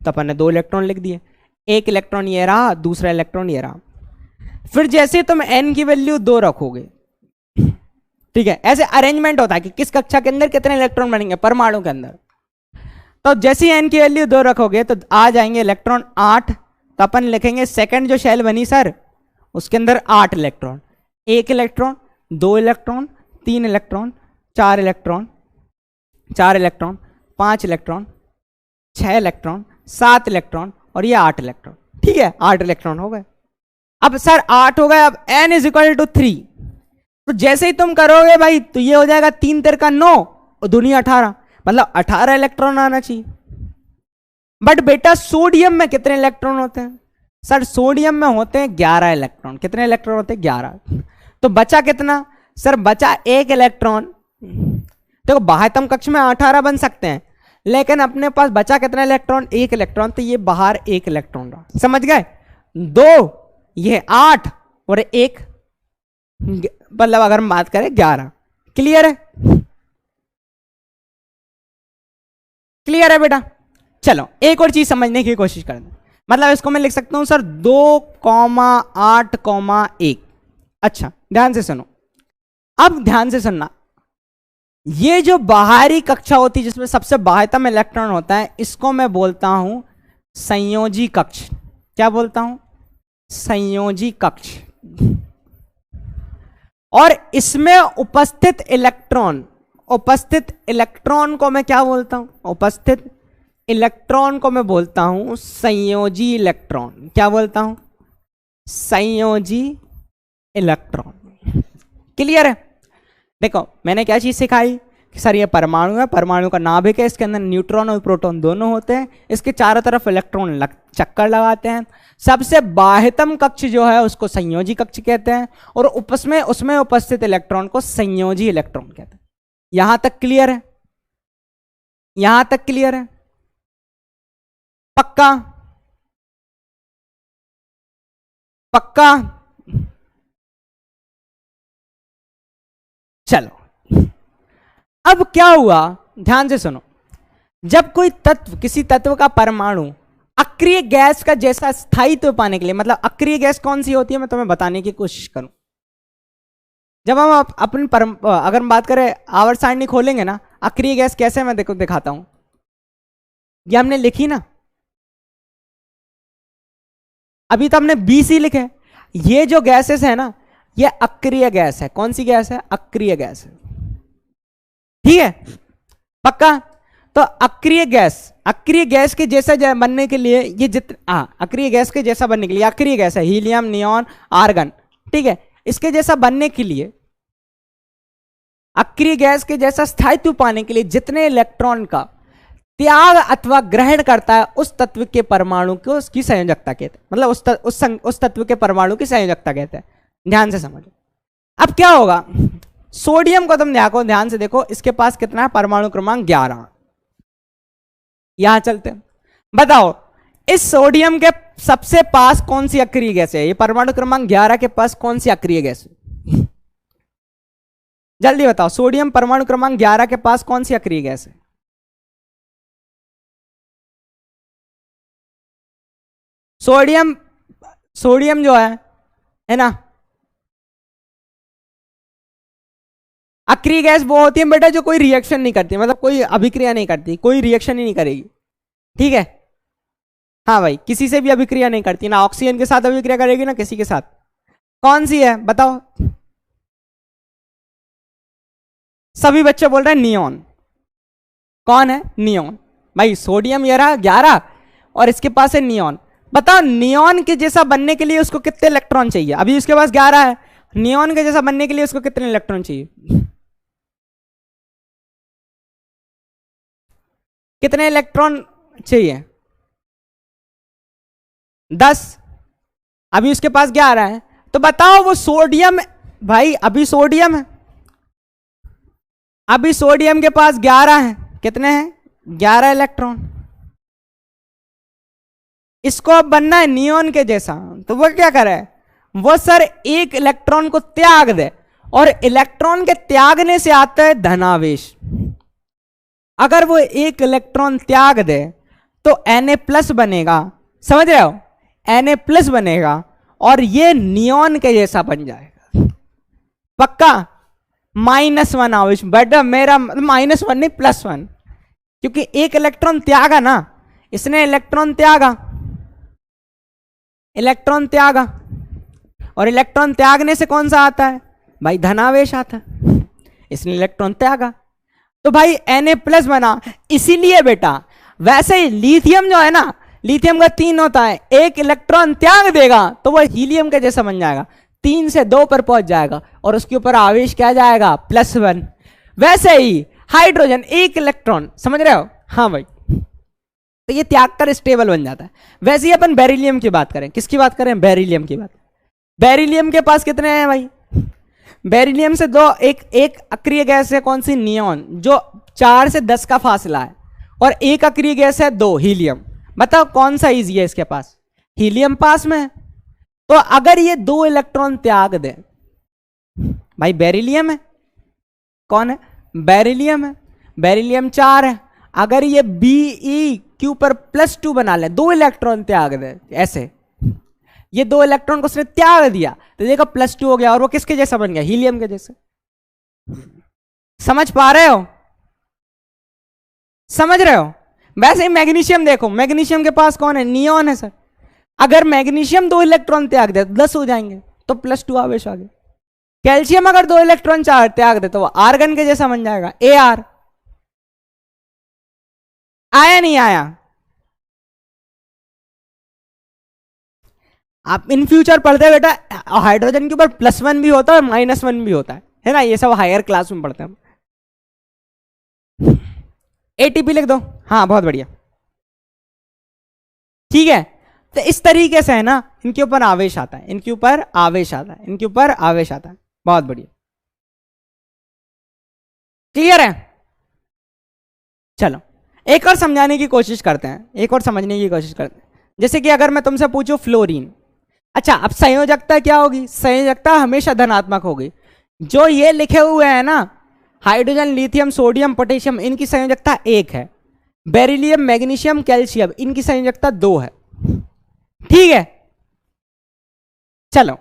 S1: तो अपन ने 2 इलेक्ट्रॉन लिख दिए, एक इलेक्ट्रॉन ये रहा, दूसरा इलेक्ट्रॉन ये रहा। फिर जैसे तुम n की वैल्यू 2 रखोगे, ठीक है, ऐसे अरेंजमेंट होता है कि किस कक्षा के अंदर कितने इलेक्ट्रॉन बनेंगे परमाणु के अंदर। तो जैसे ही n की वैल्यू 2 रखोगे तो आ जाएंगे इलेक्ट्रॉन 8। तो अपन लिखेंगे सेकंड जो शेल बनी सर, उसके अंदर 8 electron, 1 electron, 2 electron, 3 electron, 4 electron, 4 electron, 5 electron, 6 electron, 7 electron और ये 8 इलेक्ट्रॉन। ठीक है, 8 इलेक्ट्रॉन हो गए। अब सर 8 हो गए, अब n = 3। तो जैसे ही तुम करोगे भाई तो ये हो जाएगा 3 3 का 9 और दुनिया 18, मतलब 18 इलेक्ट्रॉन आना चाहिए। बट बेटा सोडियम में कितने इलेक्ट्रॉन होते हैं, सर सोडियम में होते हैं 11 इलेक्ट्रॉन। कितने इलेक्ट्रॉन होते हैं, 11। तो बचा कितना, सर बचा 1 इलेक्ट्रॉन। देखो बाह्यतम कक्ष में 18 बन सकते हैं, लेकिन अपने पास बचा कितना इलेक्ट्रॉन, 1 इलेक्ट्रॉन। तो ये बाहर 1 इलेक्ट्रॉन रहा, समझ गए। 2, ये 8 और 1, मतलब अगर हम बात करें 11। क्लियर है, क्लियर है बेटा। चलो एक और चीज समझने की कोशिश करते हैं। मतलब इसको मैं लिख सकता हूं सर 2,8,1। अच्छा ध्यान से सुनो, अब ध्यान से सुनना। ये जो बाहरी कक्षा होती है जिसमें सबसे बाह्यतम इलेक्ट्रॉन होता है, इसको मैं बोलता हूं संयोजी कक्ष। क्या बोलता हूं, संयोजी कक्ष। और इसमें उपस्थित इलेक्ट्रॉन को मैं क्या बोलता हूं, उपस्थित इलेक्ट्रॉन को मैं बोलता हूं संयोजी इलेक्ट्रॉन। क्या बोलता हूं? संयोजी इलेक्ट्रॉन। क्लियर है? देखो मैंने क्या चीज सिखाई कि सर ये परमाणु है, परमाणु का नाभिक है, इसके अंदर न्यूट्रॉन और प्रोटॉन दोनों होते हैं, इसके चारों तरफ इलेक्ट्रॉन चक्कर लगाते हैं। सबसे बाह्यतम कक्ष जो है उसको संयोजी कक्ष कहते हैं, और उसमें उपस्थित इलेक्ट्रॉन को संयोजी इलेक्ट्रॉन कहते हैं। यहां तक क्लियर है? यहां तक क्लियर है? पक्का? पक्का? चलो अब क्या हुआ, ध्यान से सुनो। जब कोई तत्व, किसी तत्व का परमाणु अक्रिय गैस का जैसा स्थायित्व पाने के लिए, मतलब अक्रिय गैस कौन सी होती है मैं तुम्हें बताने की कोशिश करूं। जब हम अपनी अगर हम बात करें आवर्त सारणी खोलेंगे ना, अक्रिय गैस कैसे, मैं देखो दिखाता हूं। ये हमने लिखी ना, अभी तो हमने BC लिखे। ये जो गैसेस है ना, ये अक्रिय गैस है। कौन सी गैस है? अक्रिय गैस है। ठीक है? पक्का? तो अक्रिय गैस के जैसा बनने के लिए ये अक्रिय गैस के जैसा बनने के लिए, अक्रिय गैस है हीलियम, नियॉन, आर्गन, ठीक है, इसके जैसा बनने के लिए, अक्रिय गैस के जैसा स्थायित्व पाने के लिए जितने इलेक्ट्रॉन का त्याग अथवा ग्रहण करता है उस तत्व के परमाणु को उसकी संयोजकता कहते हैं, मतलब उस तत्व के परमाणु की संयोजकता कहते हैं। ध्यान से समझो। अब क्या होगा, सोडियम को तुम ध्यान से देखो, इसके पास कितना है? परमाणु क्रमांक 11। यहां चलते हैं, बताओ इस सोडियम के सबसे पास कौन सी अक्रिय गैस है? ये परमाणु क्रमांक 11 के पास कौन सी अक्रिय गैस है? जल्दी बताओ, सोडियम परमाणु क्रमांक 11 के पास कौन सी अक्रिय गैस है? सोडियम जो है ना, अक्रिय गैस वो होती है बेटा जो कोई रिएक्शन नहीं करती, मतलब कोई अभिक्रिया नहीं करती, कोई रिएक्शन ही नहीं करेगी। ठीक है? हाँ भाई, किसी से भी अभिक्रिया नहीं करती, ना ऑक्सीजन के साथ अभिक्रिया करेगी ना किसी के साथ। कौन सी है बताओ? सभी बच्चे बोल रहे हैं नियॉन। कौन है? नियॉन। भाई सोडियम ये रहा 11 और इसके पास है नियॉन। बताओ नियॉन के जैसा बनने के लिए उसको कितने इलेक्ट्रॉन चाहिए? अभी उसके पास 11 है, नियॉन के जैसा बनने के लिए उसको कितने इलेक्ट्रॉन चाहिए? कितने इलेक्ट्रॉन चाहिए? 10। अभी उसके पास 11 है, तो बताओ वो सोडियम, भाई अभी सोडियम है, अभी सोडियम के पास 11 है, कितने हैं? 11 इलेक्ट्रॉन। इसको अब बनना है नियॉन के जैसा, तो वो क्या करे? वो सर एक इलेक्ट्रॉन को त्याग दे, और इलेक्ट्रॉन के त्यागने से आता है धनावेश। अगर वो एक इलेक्ट्रॉन त्याग दे तो Na+ बनेगा, समझ रहे हो? Na+ बनेगा और ये नियॉन के जैसा बन जाएगा। पक्का? -1 आवेश, बेटा मेरा -1 नहीं +1, क्योंकि एक इलेक्ट्रॉन त्यागा ना, इसने इलेक्ट्रॉन त्यागा, और इलेक्ट्रॉन त्यागने से कौन सा आता है भाई? धनावेश आता है। इसने इलेक्ट्रॉन त्यागा तो भाई Na+ बना। इसीलिए बेटा वैसे ही लिथियम जो है ना, लिथियम का 3 होता है, एक इलेक्ट्रॉन त्याग देगा तो वह हीलियम के जैसा बन जाएगा, 3 से 2 पर पहुंच जाएगा और उसके ऊपर आवेश क्या जाएगा? +1। वैसे ही हाइड्रोजन एक इलेक्ट्रॉन, समझ रहे हो? हाँ भाई, तो ये त्याग कर स्टेबल बन जाता है। वैसे ही अपन बेरिलियम की बात करें, किसकी बात करें? बेरिलियम की बात। बेरिलियम के पास कितने हैं भाई? बेरिलियम से एक अक्रिय गैस है, कौन सी? नियॉन, जो 4 से 10 का फासला है, और एक अक्रिय गैस है 2, हीलियम। बताओ कौन सा इजी है इसके पास? हीलियम पास में है। तो अगर ये 2 इलेक्ट्रॉन त्याग दे, भाई बेरिलियम है, कौन है? बेरिलियम है, बेरिलियम 4 है। अगर ये BeQ पर +2 बना ले, 2 इलेक्ट्रॉन त्याग दे, ऐसे ये 2 इलेक्ट्रॉन को उसने त्याग दिया तो देखो +2 हो गया, और वो किसके जैसा बन गया? हीलियम के जैसे। समझ पा रहे हो? समझ रहे हो? वैसे ही मैग्नीशियम देखो, मैग्नीशियम के पास कौन है? नियॉन है सर। अगर मैग्नीशियम 2 इलेक्ट्रॉन त्याग दे तो 10 हो जाएंगे, तो +2 आवेश आ गया। कैल्शियम अगर 2 इलेक्ट्रॉन त्याग दे तो वो आर्गन के जैसा बन जाएगा, Ar। आया नहीं आया? आप इन फ्यूचर पढ़ते हैं बेटा, हाइड्रोजन के ऊपर +1 भी होता है और -1 भी होता है ना, ये सब हायर क्लास में पढ़ते हैं। एटीपी लिख दो, हाँ बहुत बढ़िया, ठीक है। तो इस तरीके से है ना, इनके ऊपर आवेश आता है, इनके ऊपर आवेश आता है, इनके ऊपर आवेश आता है, बहुत बढ़िया, क्लियर है। चलो एक और समझाने की कोशिश करते हैं, एक और समझने की कोशिश करते हैं। जैसे कि अगर मैं तुमसे पूछूं फ्लोरीन, अच्छा अब संयोजकता क्या होगी? संयोजकता हमेशा धनात्मक होगी। जो ये लिखे हुए हैं ना, हाइड्रोजन, लिथियम, सोडियम, पोटेशियम, इनकी संयोजकता 1 है। बेरिलियम, मैग्नीशियम, कैल्शियम, इनकी संयोजकता 2 है, ठीक है। चलो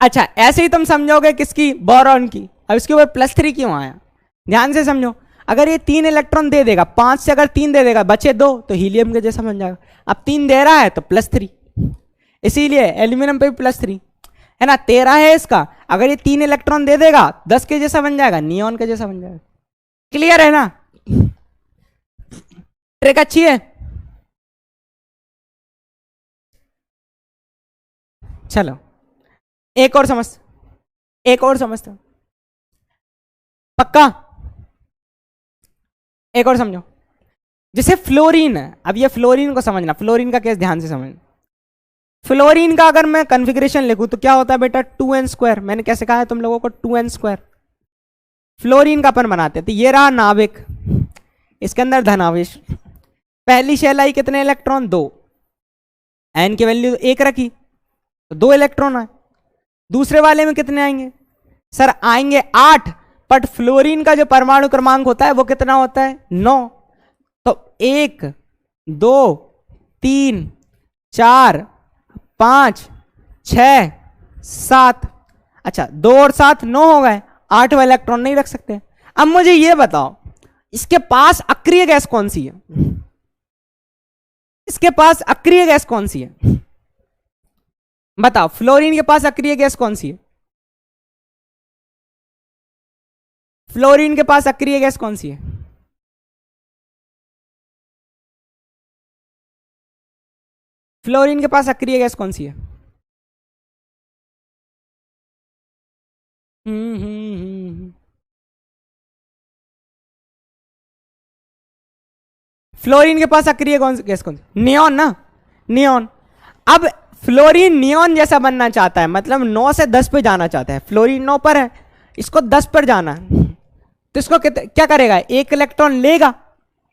S1: अच्छा ऐसे ही तुम समझोगे किसकी? बोरॉन की। अब इसके ऊपर +3 क्यों आया? ध्यान से समझो, अगर ये 3 इलेक्ट्रॉन दे देगा, 5 से अगर 3 दे देगा, बचे 2, तो हीलियम के जैसा बन जाएगा। अब 3 दे रहा है तो +3, इसीलिए एल्यूमिनियम पे भी +3 है ना। 13 है इसका, अगर ये 3 इलेक्ट्रॉन दे देगा 10 के जैसा बन जाएगा, नियॉन के जैसा बन जाएगा। क्लियर है ना? ट्रिक अच्छी है। चलो एक और समझ, एक और समझते, पक्का एक और समझो। जैसे फ्लोरीन है, अब ये फ्लोरीन को समझना, फ्लोरीन का केस ध्यान से समझना। फ्लोरीन का अगर मैं कॉन्फ़िगरेशन लिखूं तो क्या होता है बेटा? 2n²। मैंने कैसे कहा है तुम लोगों को? 2n²। फ्लोरीन का अपन बनाते हैं, तो ये रहा नाभिक, इसके अंदर धनावेश। पहली शेल आई, कितने इलेक्ट्रॉन? 2। एन की वैल्यू 1 रखी तो 2 इलेक्ट्रॉन आए। दूसरे वाले में कितने आएंगे? सर आएंगे 8, बट फ्लोरीन का जो परमाणु क्रमांक होता है वो कितना होता है? 9। तो 1 2 3 4 5 6 7, अच्छा 2 और 7 9 हो गए, 8वां इलेक्ट्रॉन नहीं रख सकते। अब मुझे ये बताओ, इसके पास अक्रिय गैस कौन सी है? इसके पास अक्रिय गैस कौन सी है? बताओ, फ्लोरीन के पास अक्रिय गैस कौन सी है? फ्लोरीन के पास अक्रिय गैस कौन सी है? फ्लोरीन के पास अक्रिय गैस कौन सी है? फ्लोरीन के पास अक्रिय गैस कौन सी? नियॉन ना, नियॉन। अब फ्लोरीन नियॉन जैसा बनना चाहता है, मतलब 9 से 10 पे जाना चाहता है। फ्लोरीन 9 पर है, इसको 10 पर जाना है, तो इसको क्या करेगा? 1 इलेक्ट्रॉन लेगा।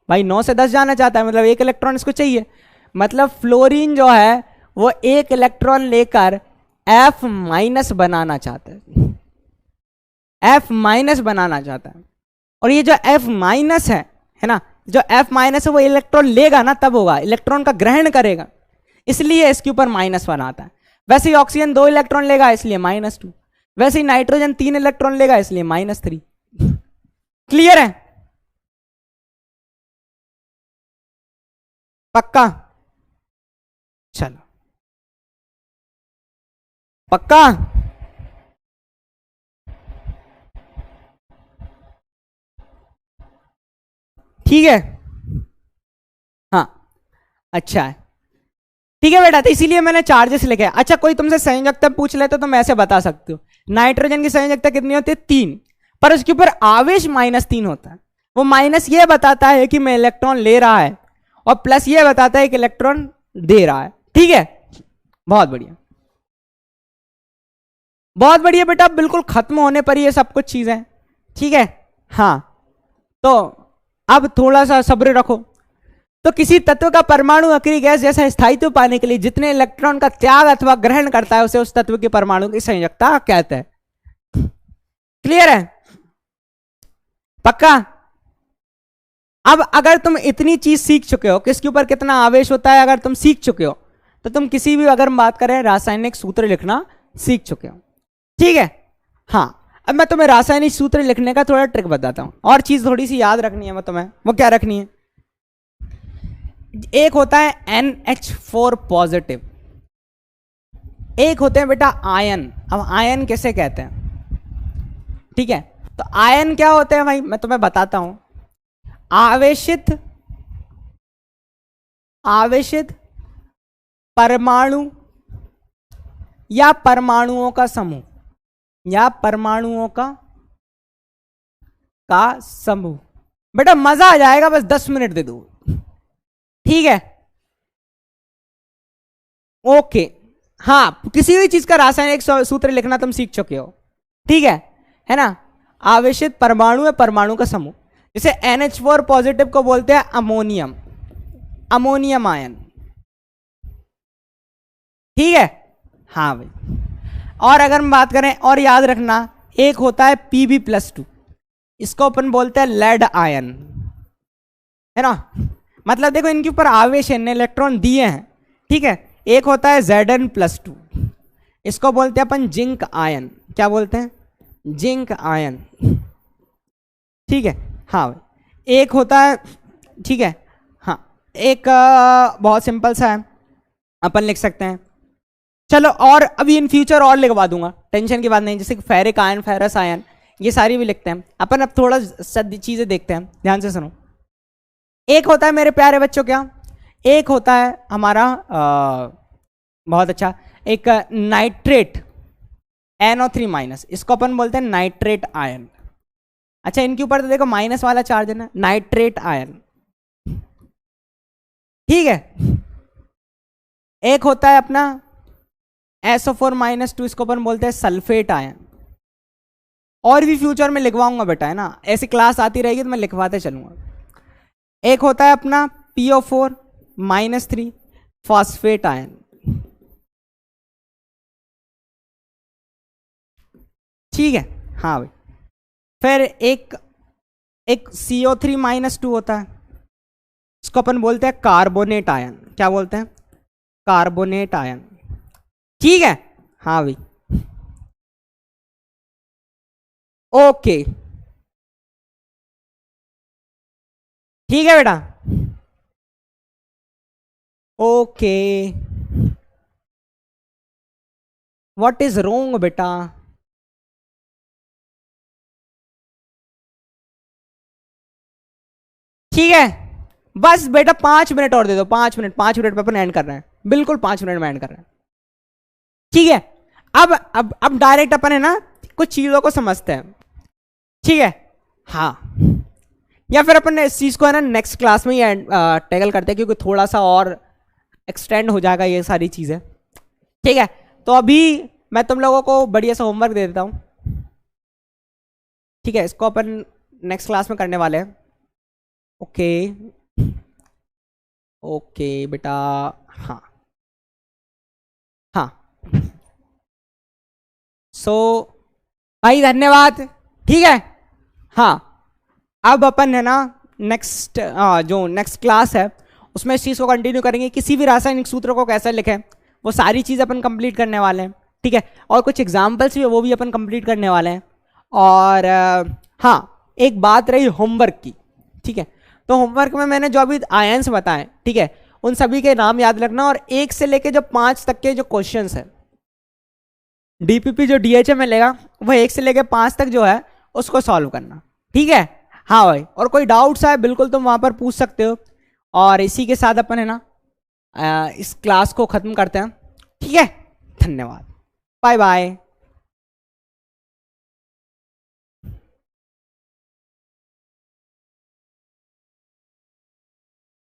S1: भाई 9 से 10 जाना चाहता है, मतलब 1 इलेक्ट्रॉन इसको चाहिए। मतलब फ्लोरीन जो है वो 1 इलेक्ट्रॉन लेकर F- बनाना चाहता है, F- बनाना चाहता है। और ये जो F- है ना, जो F- है वो इलेक्ट्रॉन लेगा ना, तब होगा, इलेक्ट्रॉन का ग्रहण करेगा, इसलिए इसके ऊपर -1 आता है। वैसे ही ऑक्सीजन 2 इलेक्ट्रॉन लेगा, इसलिए -2। वैसे ही नाइट्रोजन 3 इलेक्ट्रॉन लेगा, इसलिए -3। क्लियर है? पक्का? चलो पक्का। ठीक है, हाँ अच्छा है, ठीक है बेटा। तो इसीलिए मैंने चार्जेस लिखे। अच्छा कोई तुमसे संयोजकता पूछ ले तो तुम ऐसे बता सकते हो, नाइट्रोजन की संयोजकता कितनी होती है? 3, पर उसके ऊपर आवेश -3 होता है। वो माइनस ये बताता है कि मैं इलेक्ट्रॉन ले रहा है, और प्लस ये बताता है कि इलेक्ट्रॉन दे रहा है। ठीक है, बहुत बढ़िया, बहुत बढ़िया बेटा, बिल्कुल खत्म होने पर ये सब कुछ चीजें। ठीक है, हाँ तो अब थोड़ा सा सब्र रखो। तो किसी तत्व का परमाणु अक्रिय गैस जैसा स्थायित्व पाने के लिए जितने इलेक्ट्रॉन का त्याग अथवा ग्रहण करता है, उसे उस तत्व के परमाणु की संयोजकता कहते हैं। क्लियर है? पक्का? अब अगर तुम इतनी चीज सीख चुके हो, किसके ऊपर कितना आवेश होता है अगर तुम सीख चुके हो, तो तुम किसी भी, अगर हम बात करें, रासायनिक सूत्र लिखना सीख चुके हो। ठीक है, हाँ अब मैं तुम्हें रासायनिक सूत्र लिखने का थोड़ा ट्रिक बताता हूं। और चीज थोड़ी सी याद रखनी है मैं तुम्हें, वो क्या रखनी है? एक होता है NH4 पॉजिटिव, एक होते हैं बेटा आयन। अब आयन किसे कहते हैं? ठीक है, तो आयन क्या होते हैं भाई, मैं तुम्हें बताता हूं। आवेशित आवेशित परमाणु या परमाणुओं का समूह, या परमाणुओं का समूह। बेटा मजा आ जाएगा, बस 10 मिनट दे दो, ठीक है। ओके, हाँ, किसी भी चीज का रासायनिक सूत्र लिखना तुम सीख चुके हो, ठीक है ना। आवेशित परमाणु है परमाणु का समूह, जैसे NH4 पॉजिटिव को बोलते हैं अमोनियम, अमोनियम आयन, ठीक है। हाँ भाई, और अगर हम बात करें, और याद रखना, एक होता है Pb+2, इसको अपन बोलते हैं लेड आयन, है ना। मतलब देखो इनके ऊपर आवेश है, इलेक्ट्रॉन दिए हैं, ठीक है। एक होता है Zn+2, इसको बोलते हैं अपन जिंक आयन, क्या बोलते हैं, जिंक आयन, ठीक है। हाँ भाई, एक होता है, ठीक है। हाँ, एक बहुत सिंपल सा है, अपन लिख सकते हैं, चलो, और अभी इन फ्यूचर और लिखवा दूंगा, टेंशन की बात नहीं, जैसे फेरिक आयन, फेरस आयन, ये सारी भी लिखते हैं अपन। अब थोड़ा चीजें देखते हैं, ध्यान से सुनो। एक होता है मेरे प्यारे बच्चों, क्या, एक होता है हमारा बहुत अच्छा, एक नाइट्रेट NO3-, इसको अपन बोलते हैं नाइट्रेट आयन। अच्छा, इनके ऊपर तो देखो माइनस वाला चार्ज है ना, नाइट्रेट आयन, ठीक है। एक होता है अपना SO4-2, इसको अपन बोलते हैं सल्फेट आयन। और भी फ्यूचर में लिखवाऊंगा बेटा, है ना, ऐसी क्लास आती रहेगी तो मैं लिखवाते चलूंगा। एक होता है अपना PO4-3, फॉस्फेट आयन, ठीक है। हाँ भाई, फिर एक CO3-2 होता है, इसको अपन बोलते हैं कार्बोनेट आयन, क्या बोलते हैं, कार्बोनेट आयन, ठीक है। हाँ भाई, ओके, ठीक है बेटा, ओके। व्हाट इज रोंग बेटा, ठीक है। बस बेटा 5 मिनट और दे दो, 5 मिनट, 5 मिनट पे अपन एंड कर रहे हैं, बिल्कुल 5 मिनट में एंड कर रहे हैं, ठीक है। अब डायरेक्ट अपन, है ना, कुछ चीजों को समझते हैं, ठीक है। हाँ, या फिर अपन इस चीज को, है ना, नेक्स्ट क्लास में ही टैकल करते हैं, क्योंकि थोड़ा सा और एक्सटेंड हो जाएगा ये सारी चीजें, ठीक है। तो अभी मैं तुम लोगों को बढ़िया सा होमवर्क दे देता हूं, ठीक है, इसको अपन नेक्स्ट क्लास में करने वाले हैं, ओके, ओके बेटा, हाँ हाँ, सो भाई धन्यवाद, ठीक है। हाँ, अब अपन, है ना, नेक्स्ट जो नेक्स्ट क्लास है उसमें इस चीज़ को कंटिन्यू करेंगे, किसी भी रासायनिक सूत्र को कैसे लिखें वो सारी चीज़ अपन कंप्लीट करने वाले हैं, ठीक है। और कुछ एग्जाम्पल्स भी है, वो भी अपन कंप्लीट करने वाले हैं। और हाँ, एक बात रही होमवर्क की, ठीक है। तो होमवर्क में मैंने जो अभी आयंस बताए, ठीक है, उन सभी के नाम याद रखना, और 1 से लेके जो 5 तक के जो क्वेश्चंस है, डीपीपी जो डीएचए में लेगा वो 1 से लेके 5 तक जो है उसको सॉल्व करना, ठीक है। हाँ भाई, और कोई डाउट्स है बिल्कुल तुम वहां पर पूछ सकते हो। और इसी के साथ अपन, है ना, इस क्लास को खत्म करते हैं, ठीक है। धन्यवाद, बाय बाय।